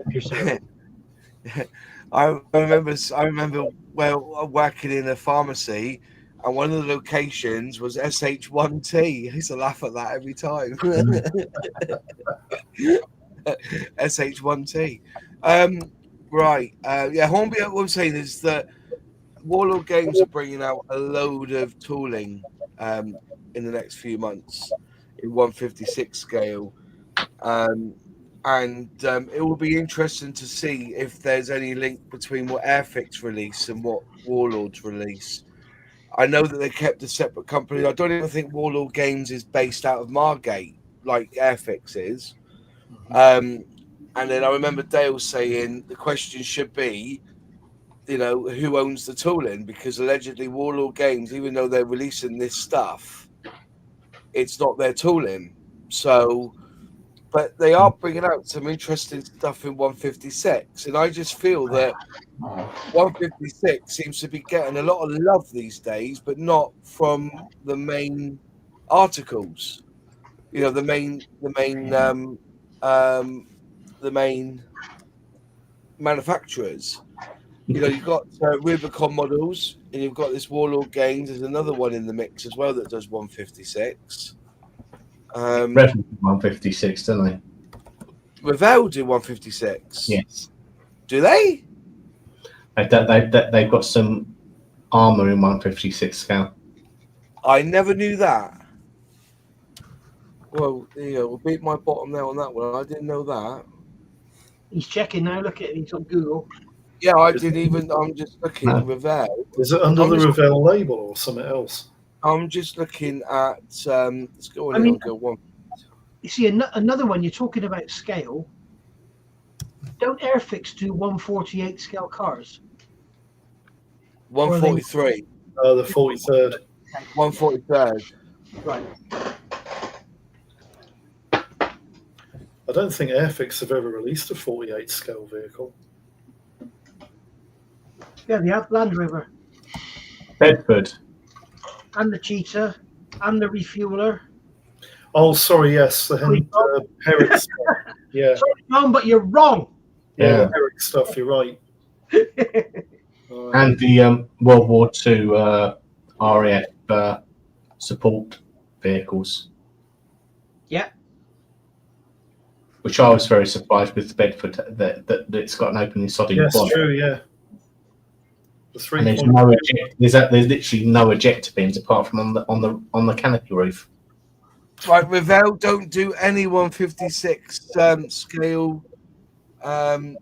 Speaker 5: You're serious.
Speaker 1: I remember working in a pharmacy, and one of the locations was SH1T. I used to laugh at that every time. SH1T. Right. Yeah, Hornby, what I'm saying is that Warlord Games are bringing out a load of tooling in the next few months in 156 scale. And it will be interesting to see if there's any link between what Airfix release and what Warlords release. I know that they kept a separate company. I don't even think Warlord Games is based out of Margate like Airfix is. And then I remember Dale saying the question should be, who owns the tooling? Because allegedly Warlord Games, even though they're releasing this stuff, it's not their tooling. So, but they are bringing out some interesting stuff in 156. And I just feel that 156 seems to be getting a lot of love these days, but not from the main articles. The main manufacturers. You've got Rubicon models, and you've got this Warlord Games. There's another one in the mix as well that does 156.
Speaker 2: Rev 156, don't they?
Speaker 1: Revell do 156.
Speaker 2: Yes.
Speaker 1: Do they?
Speaker 2: They've got some armor in 156 scale.
Speaker 1: I never knew that. Well, we'll beat my bottom there on that one. I didn't know that.
Speaker 8: He's checking now. Look at it. He's on Google.
Speaker 1: Yeah, I didn't even. I'm just looking at Revell.
Speaker 4: Is it under the Revell label or something else?
Speaker 1: I'm just looking at. Let's go on.
Speaker 8: I mean,
Speaker 1: go one.
Speaker 8: You see, another one. You're talking about scale. Don't Airfix do 148 scale cars?
Speaker 1: 143.
Speaker 4: The 43rd.
Speaker 1: 143rd.
Speaker 8: Right.
Speaker 4: I don't think Airfix have ever released a 48 scale vehicle.
Speaker 8: Yeah, they have Land Rover.
Speaker 2: Bedford.
Speaker 8: And the Cheetah. And the Refueler.
Speaker 4: Oh, sorry, yes. The Herrick stuff. Yeah.
Speaker 8: Sorry, John, but you're wrong.
Speaker 4: Yeah, the Herrick stuff, you're right.
Speaker 2: And the World War II RAF support vehicles.
Speaker 8: Yeah.
Speaker 2: Which I was very surprised with the Bedford that it's got an opening sodding
Speaker 4: Yes,
Speaker 2: quad.
Speaker 4: true, yeah.
Speaker 2: And there's literally no ejector bins apart from on the canopy roof.
Speaker 1: Right, Revell don't do any 156 scale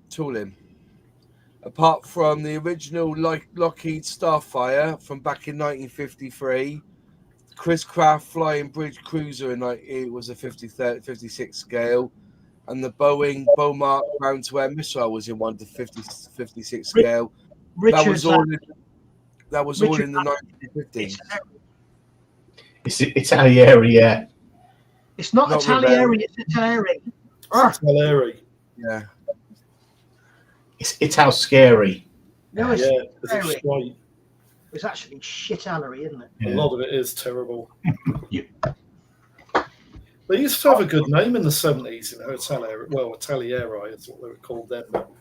Speaker 1: tooling, apart from the original Lockheed Starfire from back in 1953. Chris Craft Flying Bridge Cruiser it was a 56 scale, and the Boeing Beaumark ground to air missile was in 56 scale. That was all in the 1950s.
Speaker 2: It's Italieri, yeah.
Speaker 8: It's not Italieri, it's Italieri.
Speaker 4: Italieri.
Speaker 1: Yeah.
Speaker 2: It's Ital Scary.
Speaker 8: No, it's
Speaker 4: it's right.
Speaker 8: It's actually shit-allery, isn't it?
Speaker 2: Yeah.
Speaker 4: A lot of it is terrible.
Speaker 6: Yeah.
Speaker 4: They used to have a good name in the 70s, Italieri. Well, Italieri is what they were called then, but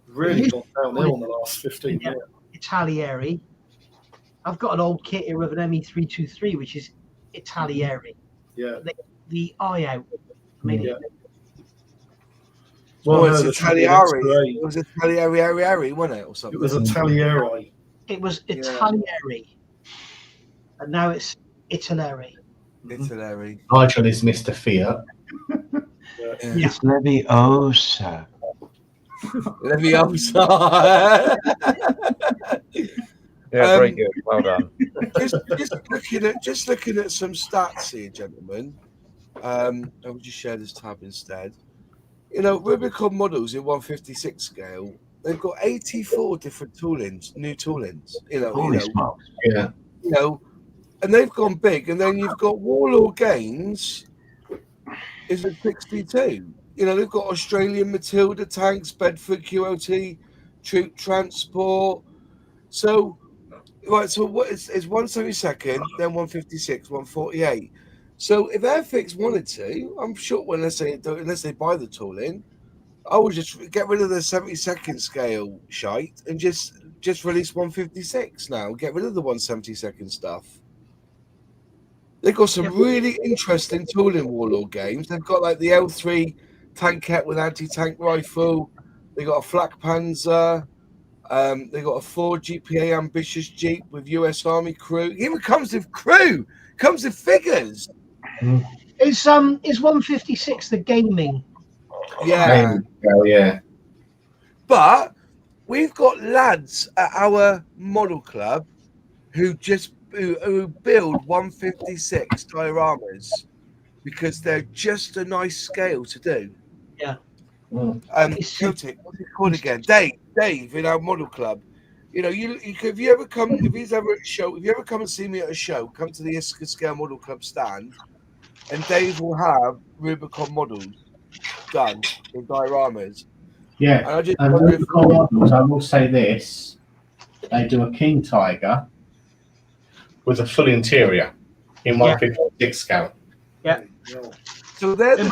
Speaker 4: really gone downhill in the last 15 years.
Speaker 8: Italieri. I've got an old kit here with an ME323, which is Italieri.
Speaker 4: Yeah.
Speaker 8: The eye out.
Speaker 4: Yeah.
Speaker 1: Well,
Speaker 4: Well,
Speaker 1: it's
Speaker 4: no,
Speaker 1: Italiari. It was Italiari, wasn't it, or something?
Speaker 4: It was Italieri.
Speaker 8: It was Italieri. And now it's Italeri.
Speaker 1: Italeri.
Speaker 2: Nigel is Mr. Fiat.
Speaker 6: It's Leviosa.
Speaker 1: Leviosa.
Speaker 3: Yeah, very good. Well done.
Speaker 1: just looking at some stats here, gentlemen. I'll just share this tab instead. You know, Rubicon models in 156 scale, they've got 84 different toolings, new toolings.
Speaker 6: Holy smokes.
Speaker 2: Yeah.
Speaker 1: You know, and they've gone big. And then you've got Warlord Games is at 62. You know, they've got Australian Matilda tanks, Bedford QLT, troop transport. So, right, so what is 172nd, then 156, 148. So if Airfix wanted to, I'm sure unless they buy the tooling, I would just get rid of the 72nd scale shite and just release 156 now. Get rid of the 172nd stuff. They've got some really interesting tooling Warlord games. They've got like the L3 tankette with anti-tank rifle. They got a flak panzer. They got a Ford GPA ambitious Jeep with US Army crew. It even comes with crew. Comes with figures.
Speaker 8: Is 156 the gaming?
Speaker 1: Yeah.
Speaker 2: Oh, yeah.
Speaker 1: But we've got lads at our model club who build 156 dioramas because they're just a nice scale to do.
Speaker 8: Yeah.
Speaker 1: Celtic, what's it called again? Dave in our model club. You know, if you ever come and see me at a show, come to the Iska Scale Model Club stand, and Dave will have Rubicon models done in dioramas.
Speaker 2: Yeah.
Speaker 1: And
Speaker 2: And Rubicon models, I will say this: they do a King Tiger with a full interior in 156 scale.
Speaker 8: Yeah.
Speaker 1: So they're the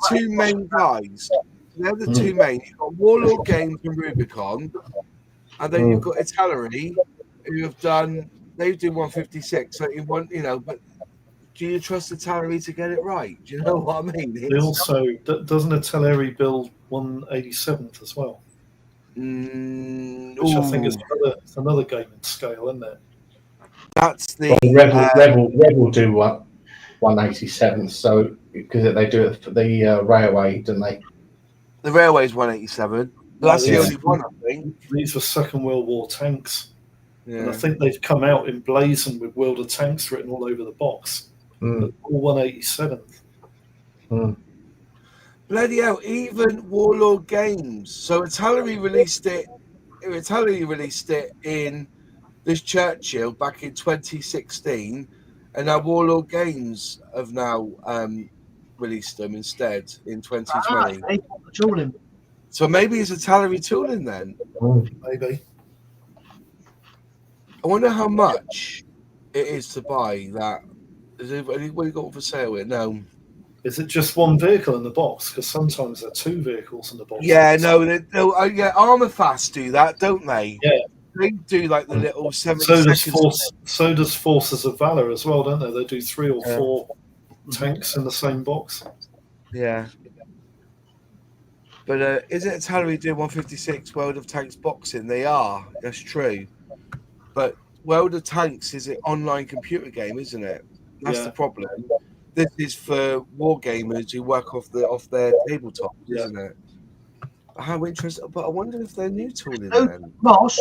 Speaker 1: two main guys. They're the two main. You've got Warlord Games and Rubicon, and then you've got Italy, who they do 156. So but do you trust Italy to get it right? Do you know what I mean?
Speaker 4: They also doesn't Italy build 187th as well, which I think is another gaming scale, isn't it?
Speaker 1: That's the
Speaker 2: Rebel do 187, so because they do it for the railway, don't they?
Speaker 1: The railway's 187. That's the only one, I think.
Speaker 4: These were Second World War tanks.
Speaker 1: Yeah.
Speaker 4: And I think they've come out emblazoned with World of Tanks written all over the box. All 187th.
Speaker 1: Bloody hell, even Warlord Games. So Italy released it in this Churchill back in 2016, and now Warlord Games have now released them instead in 2020.
Speaker 8: Tooling.
Speaker 1: So maybe it's Italy tooling then.
Speaker 4: Maybe.
Speaker 1: I wonder how much it is to buy that. What have you got for sale here? No.
Speaker 4: Is it just one vehicle in the box? Because sometimes there are two vehicles in the box.
Speaker 1: Yeah, Armour Fast do that, don't they?
Speaker 4: Yeah.
Speaker 1: They do like the little 70
Speaker 4: So does Forces of Valor as well, don't they? They do 3 or 4 tanks in the same box.
Speaker 1: Yeah. But is it Italy do 156 World of Tanks boxing? They are. That's true. But World of Tanks is an online computer game, isn't it? That's the problem. This is for war gamers who work off their tabletop, isn't it? How interesting! But I wonder if they're new tooling then.
Speaker 8: Boss,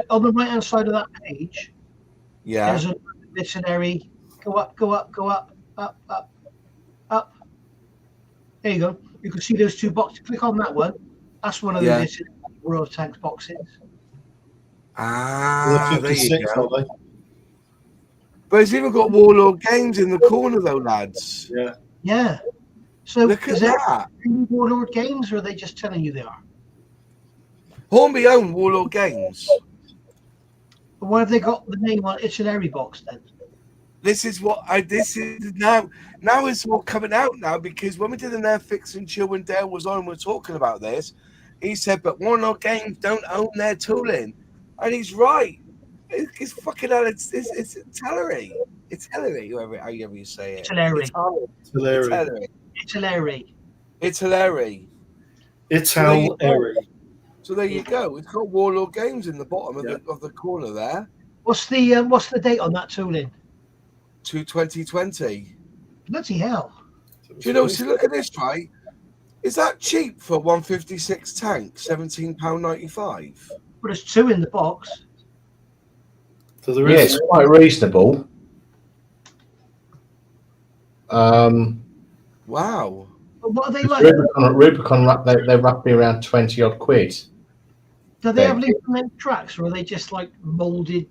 Speaker 8: on the right hand side of that page, there's a missionary. Go up, up. There you go. You can see those 2 boxes. Click on that one. That's one of the World of Tanks boxes.
Speaker 1: There you go. But it's even got Warlord Games in the corner, though, lads.
Speaker 8: Yeah. So
Speaker 1: look at that.
Speaker 8: Warlord Games, or are they just telling you they are?
Speaker 1: Hornby own Warlord Games.
Speaker 8: But why have they got the name on Italy box then?
Speaker 1: This is now it's all coming out now, because when we did an Airfix and Chill when Dale was on, we were talking about this. He said, but Warlord Games don't own their tooling. And he's right. It's fucking hell. It's Italy. It's Italy, however you say it.
Speaker 8: Italy.
Speaker 1: So there you go. It's got Warlord Games in the bottom of the corner there.
Speaker 8: What's the date on that tooling?
Speaker 1: To 2020.
Speaker 8: Bloody hell.
Speaker 1: Do you know, see, look at this, right? Is that cheap for 156 tank? £17.95.
Speaker 8: But there's 2 in the box.
Speaker 4: So there is.
Speaker 2: It's quite reasonable.
Speaker 1: Wow.
Speaker 8: What are they
Speaker 2: The
Speaker 8: like?
Speaker 2: Rubicon, they're roughly around 20 odd quid.
Speaker 8: Do they have link tracks, or are they just like molded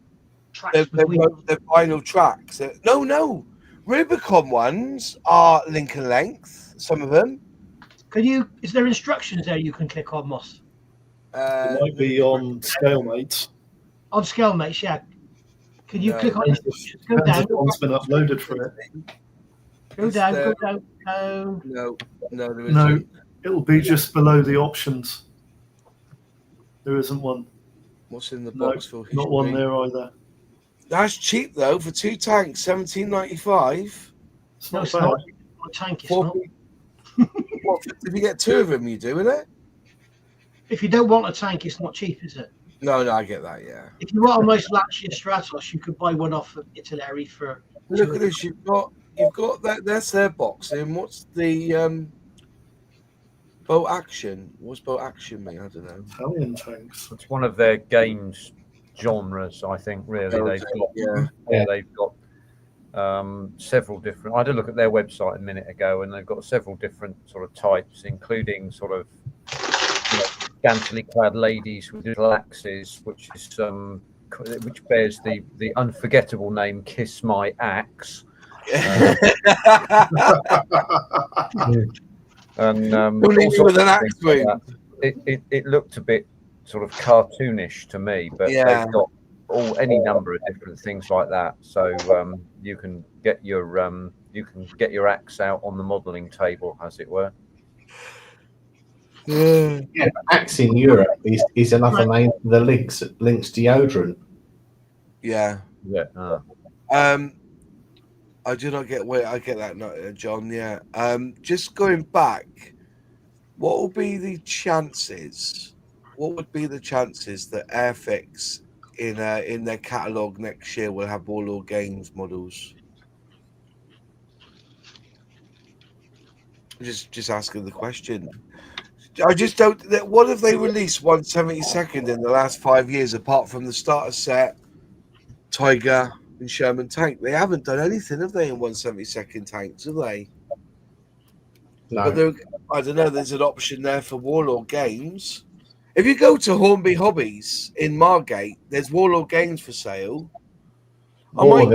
Speaker 8: tracks?
Speaker 1: They're vinyl tracks. No. Rubicon ones are link and length. Some of them.
Speaker 8: Is there instructions there you can click on, Moss?
Speaker 4: It might be on Scalemates.
Speaker 8: On Scalemates, yeah. Can you click on instructions? Go
Speaker 4: Depends
Speaker 8: down.
Speaker 4: if one's been uploaded for it.
Speaker 8: Go down.
Speaker 1: No, there isn't.
Speaker 4: No, it'll be just below the options. There isn't one.
Speaker 1: What's in the box for history?
Speaker 4: Not one there either.
Speaker 1: That's cheap though for 2 tanks, $17.95.
Speaker 4: It's not
Speaker 8: It's
Speaker 4: bad.
Speaker 8: not a tank. It's not.
Speaker 1: What, if you get 2 of them, you do, innit?
Speaker 8: If you don't want a tank, it's not cheap, is it?
Speaker 1: No, I get that, yeah.
Speaker 8: If you want a nice Lancia Stratos, you could buy one off of Italy for.
Speaker 1: Look at this, you've got that, that's their box. And what's the boat action? What's boat action mean? I don't know.
Speaker 4: Italian tanks.
Speaker 3: It's one of their games genres, I think. Really, they've got several different. I had a look at their website a minute ago, and they've got several different sort of types, including sort of scantily clad ladies with little axes, which bears the unforgettable name "Kiss My Axe." And
Speaker 1: with an axe
Speaker 3: it looked a bit sort of cartoonish to me, but they've got any number of different things like that. So you can get your axe out on the modelling table, as it were.
Speaker 2: Yeah, Axe in Europe is another name for the Lynx deodorant.
Speaker 1: Yeah. I do not get I get that, John. Yeah. Just going back, what will be the chances? What would be the chances that Airfix in their catalogue next year will have Warlord Games models? Just asking the question. I just don't. What have they released 172nd in the last 5 years, apart from the starter set, Tiger, and Sherman tank? They haven't done anything, have they, in 172nd tanks, have they?
Speaker 2: No.
Speaker 1: But I don't know. There's an option there for Warlord Games. If you go to Hornby Hobbies in Margate, there's Warlord Games for sale. What I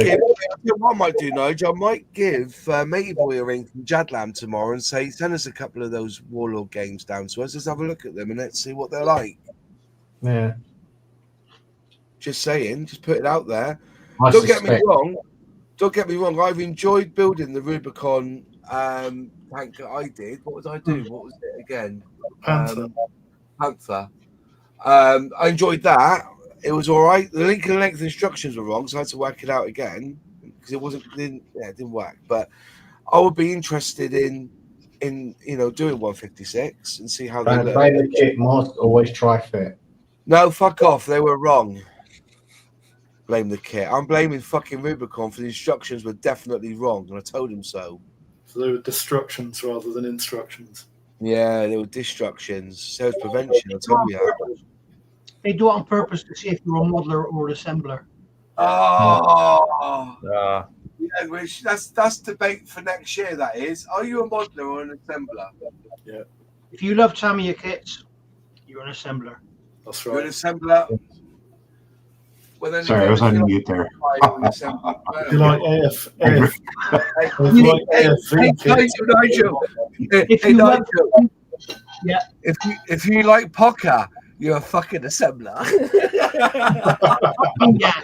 Speaker 1: might do, Nigel, I might give Matey Boy a ring from Jadlam tomorrow and say, send us a couple of those Warlord Games down to us. Let's have a look at them and let's see what they're like.
Speaker 2: Yeah.
Speaker 1: Just saying, just put it out there.
Speaker 2: Don't
Speaker 1: get me wrong. I've enjoyed building the Rubicon tank that I did. What did I do? What was it again? Panther. I enjoyed that. It was all right. The link and length instructions were wrong, so I had to work it out again because it didn't work. But I would be interested in doing 156 and see how they look.
Speaker 2: Blame the kit, must always try fit.
Speaker 1: No, fuck off. They were wrong. Blame the kit. I'm blaming fucking Rubicon for the instructions were definitely wrong, and I told him so.
Speaker 4: So they were destructions rather than instructions.
Speaker 1: Yeah, they were destructions. Sales prevention, I'll tell you.
Speaker 8: They do it on purpose to see if you're a modeler or an assembler.
Speaker 1: Yeah, Rich, that's debate for next year, that is. Are you a modeler or an assembler?
Speaker 4: Yeah.
Speaker 8: If you love Tamiya kits, you're an assembler.
Speaker 4: That's
Speaker 1: You're
Speaker 4: right.
Speaker 1: an assembler. Well, then
Speaker 6: Sorry, I was on mute there.
Speaker 4: You like AF?
Speaker 1: Nigel.
Speaker 8: Yeah.
Speaker 1: If you like poker, you're a fucking assembler.
Speaker 8: Yeah.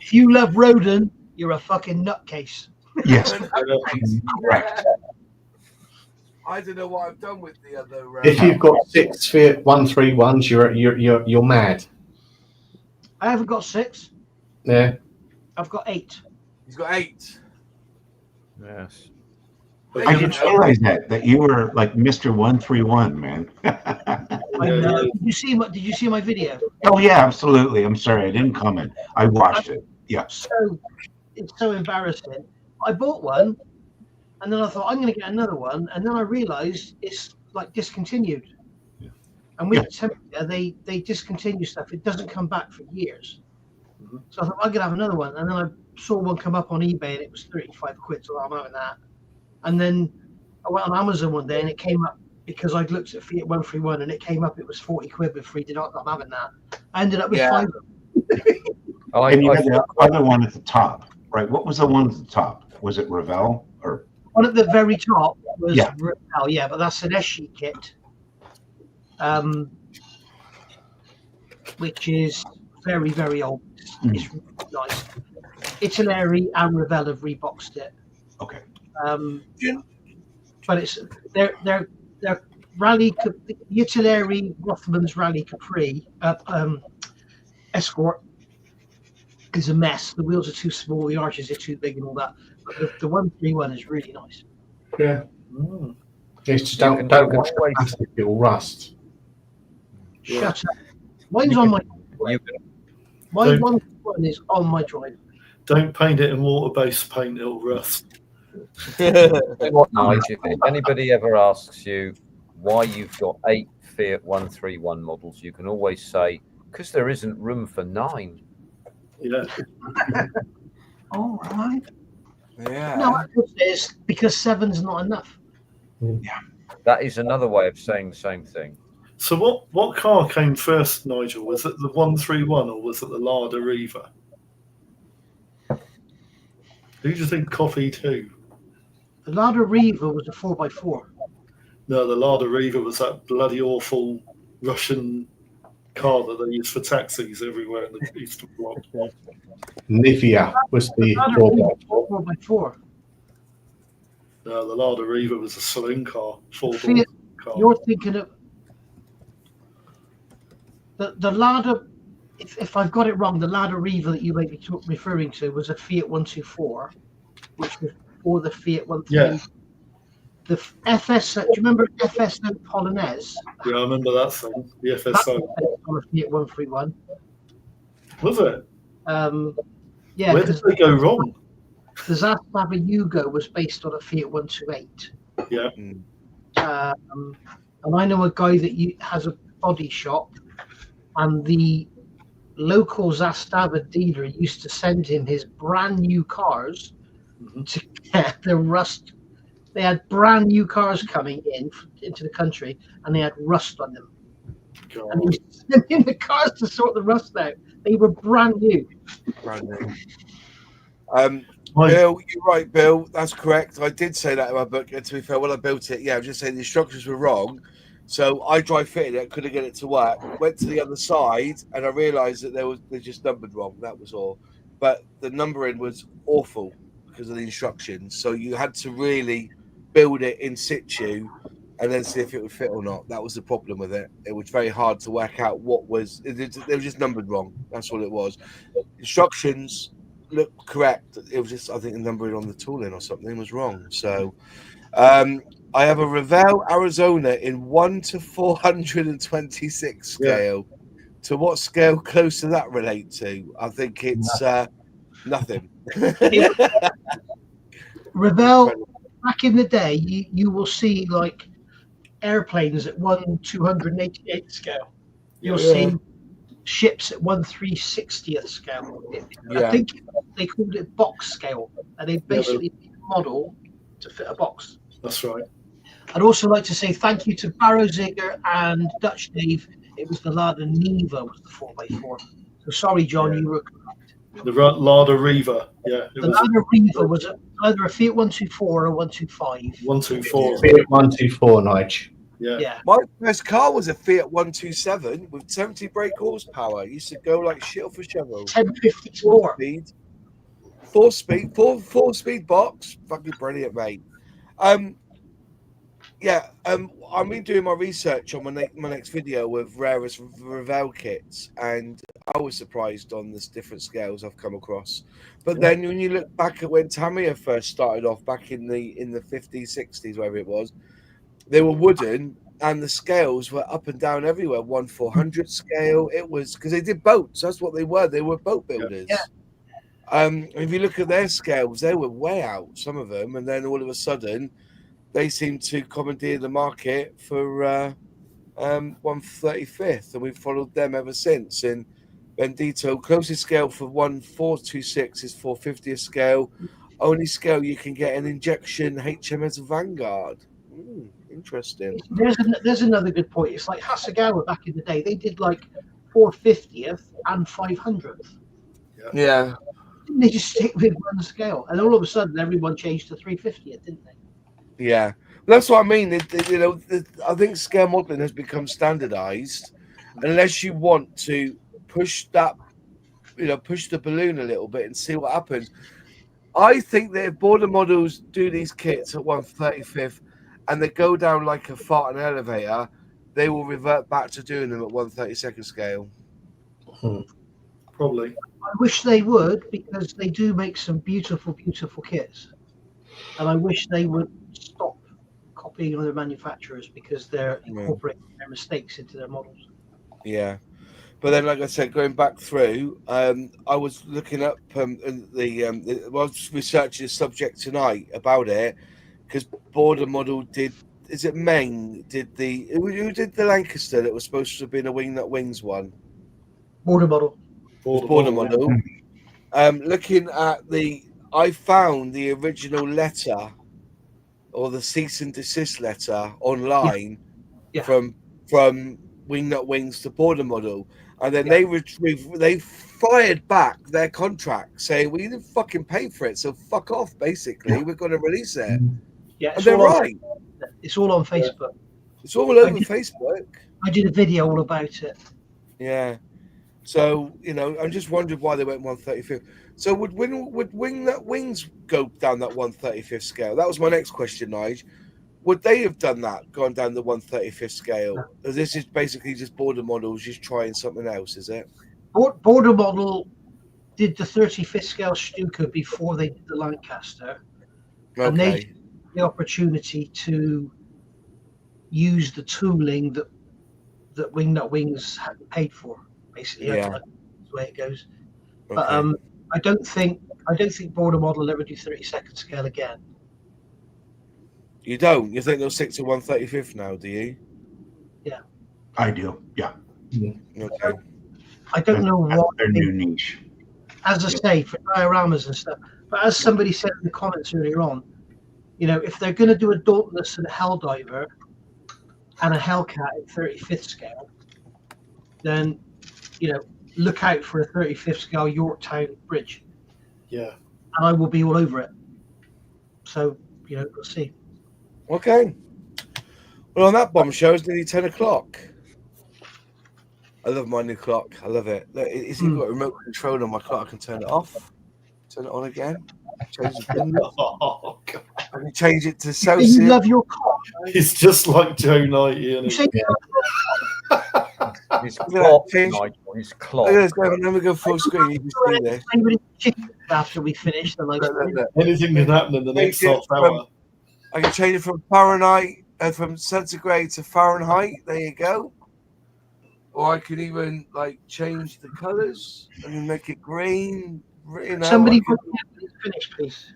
Speaker 8: If you love Rodin, you're a fucking nutcase.
Speaker 6: Yes, correct.
Speaker 1: I don't know what I've done with the other.
Speaker 2: If you've got 6 Fiat 131s, you're mad.
Speaker 8: I haven't got 6.
Speaker 2: Yeah.
Speaker 8: I've got 8.
Speaker 1: He's got 8.
Speaker 3: Yes.
Speaker 6: I didn't realize that you were like Mr. 131, man.
Speaker 8: I know. Did you see my video?
Speaker 6: Oh yeah, absolutely. I'm sorry, I didn't comment. I watched it. Yeah.
Speaker 8: So it's so embarrassing. I bought one, and then I thought I'm going to get another one, and then I realised it's like discontinued.
Speaker 6: Yeah.
Speaker 8: And with Tamiya, they discontinue stuff. It doesn't come back for years.
Speaker 4: Mm-hmm.
Speaker 8: So I thought I'm going to have another one, and then I saw one come up on eBay, and it was 35 quid. So I'm having that. And then I went on Amazon one day and it came up because I'd looked at Fiat 131 and it came up. It was 40 quid with free. I'm having that. I ended up with 5.
Speaker 6: And you had the other one at the top, right? What was the one at the top? Was it Revell or?
Speaker 8: One at the very top was
Speaker 6: Yeah.
Speaker 8: Revell, but that's an SE kit, which is very, very old. It's really nice. Italeri and Revell have reboxed it.
Speaker 6: Okay.
Speaker 8: But it's they're Rally Italeri Rothmans Rally Capri Escort is a mess. The wheels are too small, the arches are too big, and all that. But the 131 is really nice.
Speaker 2: Yeah. It's just don't wash the plastic; it will rust.
Speaker 8: Shut up. Mine's on my. My
Speaker 4: Don't-
Speaker 8: 131 is on my drive.
Speaker 4: Don't paint it in water-based paint; it'll rust.
Speaker 3: What, Nigel, if anybody ever asks you why you've got 8 Fiat 131 models, you can always say, because there isn't room for 9.
Speaker 4: Yeah.
Speaker 8: All right.
Speaker 1: Yeah.
Speaker 8: No, it's because 7's not enough.
Speaker 3: That is another way of saying the same thing.
Speaker 4: So what car came first, Nigel? Was it the 131 or was it the Lada Riva? Who do you think copied who?
Speaker 8: The Lada Riva was a 4x4.
Speaker 4: No, the Lada Riva was that bloody awful Russian car that they use for taxis everywhere in the Eastern Bloc.
Speaker 2: Nivea was the
Speaker 8: Lada Riva was 4x4.
Speaker 4: No, the Lada Riva was a saloon car, four-door
Speaker 8: Fiat,
Speaker 4: car.
Speaker 8: you're thinking of the Lada. If I've got it wrong, the Lada Riva that you may be referring to was a Fiat 124, which was before the Fiat 130.
Speaker 4: Yeah.
Speaker 8: The FS. Do you remember FSO Polonaise?
Speaker 4: Yeah, I remember that thing, the
Speaker 8: That
Speaker 4: FSO.
Speaker 8: was on a Fiat 131.
Speaker 4: Was it?
Speaker 8: Yeah.
Speaker 4: Where did they go wrong?
Speaker 8: The Zastava Yugo was based on a Fiat 128.
Speaker 4: Yeah.
Speaker 8: And I know a guy that has a body shop, and the local Zastava dealer used to send him his brand new cars to get the rust. They had brand new cars coming into the country, and they had rust on them.
Speaker 4: God.
Speaker 8: And he was sending the cars to sort the rust out. They were brand new.
Speaker 1: Brand new. Bill, you're right, Bill. That's correct. I did say that in my book. And to be fair, when I built it, I was just saying the instructions were wrong. So I dry fitted it, couldn't get it to work. Went to the other side, and I realised that they just numbered wrong. That was all. But the numbering was awful because of the instructions. So you had to really build it in situ and then see if it would fit or not. That was the problem with it. It was very hard to work out what was. They were just numbered wrong. That's all it was. Instructions looked correct. It was just, I think, the numbering on the tooling or something was wrong. So I have a Revell Arizona in 1 to 426 scale. Yeah. To what scale close does that relate to? I think it's nothing.
Speaker 8: Revell, back in the day, you will see like airplanes at 1/288 scale. You'll see ships at 1/360th scale. I think they called it box scale, and they basically made a model to fit a box.
Speaker 4: That's right.
Speaker 8: I'd also like to say thank you to Barrow Zigger and Dutch Dave. It was the Lada Niva was the 4x4. So sorry, John, you were correct.
Speaker 4: The Lada Riva,
Speaker 8: The Lada Riva was either a Fiat 124 or a 125.
Speaker 4: 124.
Speaker 2: Fiat 124, Nige.
Speaker 4: Yeah.
Speaker 1: My first car was a Fiat 127 with 70 brake horsepower. It used to go like shit off a shovel.
Speaker 8: 1054.
Speaker 1: Four speed box. Fucking brilliant, mate. I've been doing my research on my next video with rarest Revell kits, and I was surprised on the different scales I've come across. But then when you look back at when Tamiya first started off back in the 50s, 60s, wherever it was, they were wooden, and the scales were up and down everywhere. 1/400 scale. It was because they did boats. That's what they were. They were boat builders. Yeah. If you look at their scales, they were way out, some of them, and then all of a sudden, they seem to commandeer the market for 1/35th, and we've followed them ever since. And Bendito, closest scale for 1426 is 450th scale. Only scale you can get an injection HMS Vanguard. Interesting.
Speaker 8: There's another good point. It's like Hasegawa back in the day. They did like 450th and 500th.
Speaker 1: Yeah.
Speaker 8: Didn't they just stick with one scale? And all of a sudden, everyone changed to 350th, didn't they?
Speaker 1: Yeah. That's what I mean. I think scale modeling has become standardized. Unless you want to push that, push the balloon a little bit and see what happens. I think that if border models do these kits at 1/35th and they go down like a fart in an elevator, they will revert back to doing them at 1/32nd scale.
Speaker 4: Probably.
Speaker 8: I wish they would, because they do make some beautiful, beautiful kits. And I wish they would stop copying other manufacturers because they're incorporating their mistakes into their models.
Speaker 1: Yeah. But then, like I said, going back through, I was looking up I was researching the subject tonight about it, because Border Model did. Is it Meng did who did the Lancaster that was supposed to have been a Wing Nut Wings one?
Speaker 8: Border Model.
Speaker 1: Border Model. Looking at I found the original letter, or the cease and desist letter online from Wing Nut Wings to Border Model. And then they fired back their contract saying, we didn't fucking pay for it, so fuck off, basically. We're going to release it.
Speaker 8: Yeah,
Speaker 1: and they're right.
Speaker 8: It's all on Facebook.
Speaker 1: It's all over Facebook.
Speaker 8: I did a video all about it.
Speaker 1: Yeah. So, I'm just wondering why they went 1/35th. So would Wing Nut Wings go down that 1/35th scale? That was my next question, Nige. Would they have done that, gone down the 1/35th scale? No. This is basically just Border Models just trying something else, is it?
Speaker 8: Border Model did the 35th scale Stuka before they did the Lancaster.
Speaker 1: Okay.
Speaker 8: And they had the opportunity to use the tooling that Wing Nut Wings hadn't paid for, basically.
Speaker 1: Yeah.
Speaker 8: That's the way it goes.
Speaker 1: Okay.
Speaker 8: But I don't think Border Model will ever do 32nd scale again.
Speaker 1: You don't? You think they'll stick to 1/35th now, do you?
Speaker 2: Yeah.
Speaker 6: I do, yeah.
Speaker 1: Okay.
Speaker 8: I don't know what
Speaker 6: their new niche.
Speaker 8: As I say, for dioramas and stuff. But as somebody said in the comments earlier on, if they're going to do a Dauntless and a Helldiver and a Hellcat at 35th scale, then, look out for a 35th scale Yorktown bridge.
Speaker 4: Yeah.
Speaker 8: And I will be all over it. So, we'll see.
Speaker 1: Okay. Well, on that bombshell, it's nearly 10 o'clock. I love my new clock. I love it. Look, it's even got a remote control on my clock. I can turn it off, turn it on again. Change the pin. I can change it to Celsius.
Speaker 8: You love your clock.
Speaker 4: He's just like Joe Knight, isn't he?
Speaker 3: His clock, Nigel, his clock.
Speaker 1: Look at this, let me go full screen. You can see this.
Speaker 8: After we finish the live stream.
Speaker 4: Anything can happen in the next half hour.
Speaker 1: I can change it from Fahrenheit, from centigrade to Fahrenheit. There you go. Or I could even change the colours and then make it green.
Speaker 8: Somebody finish, please.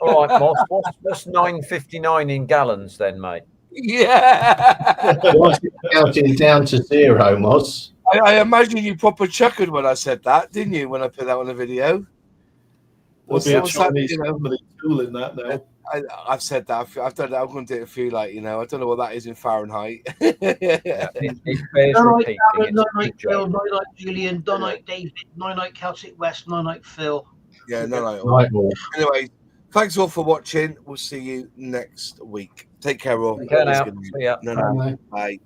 Speaker 3: All right, Moss. What's 959 in gallons then, mate?
Speaker 1: Yeah.
Speaker 2: What's it counting down to 0, Moss?
Speaker 1: I imagine you proper chuckled when I said that, didn't you? When I put that on the video.
Speaker 4: There'll be a Chinese company tool in that now.
Speaker 1: I've said that. I've done that. I'm going to do it for you, I don't know what that is in Fahrenheit.
Speaker 3: It bears repeating.
Speaker 8: Night Phil, Night Julian, Night David, Night Celtic West, Night Phil.
Speaker 1: Yeah, Night. Anyway, thanks all for watching. We'll see you next week. Take care, all.
Speaker 3: Take care now. See ya.
Speaker 1: Bye.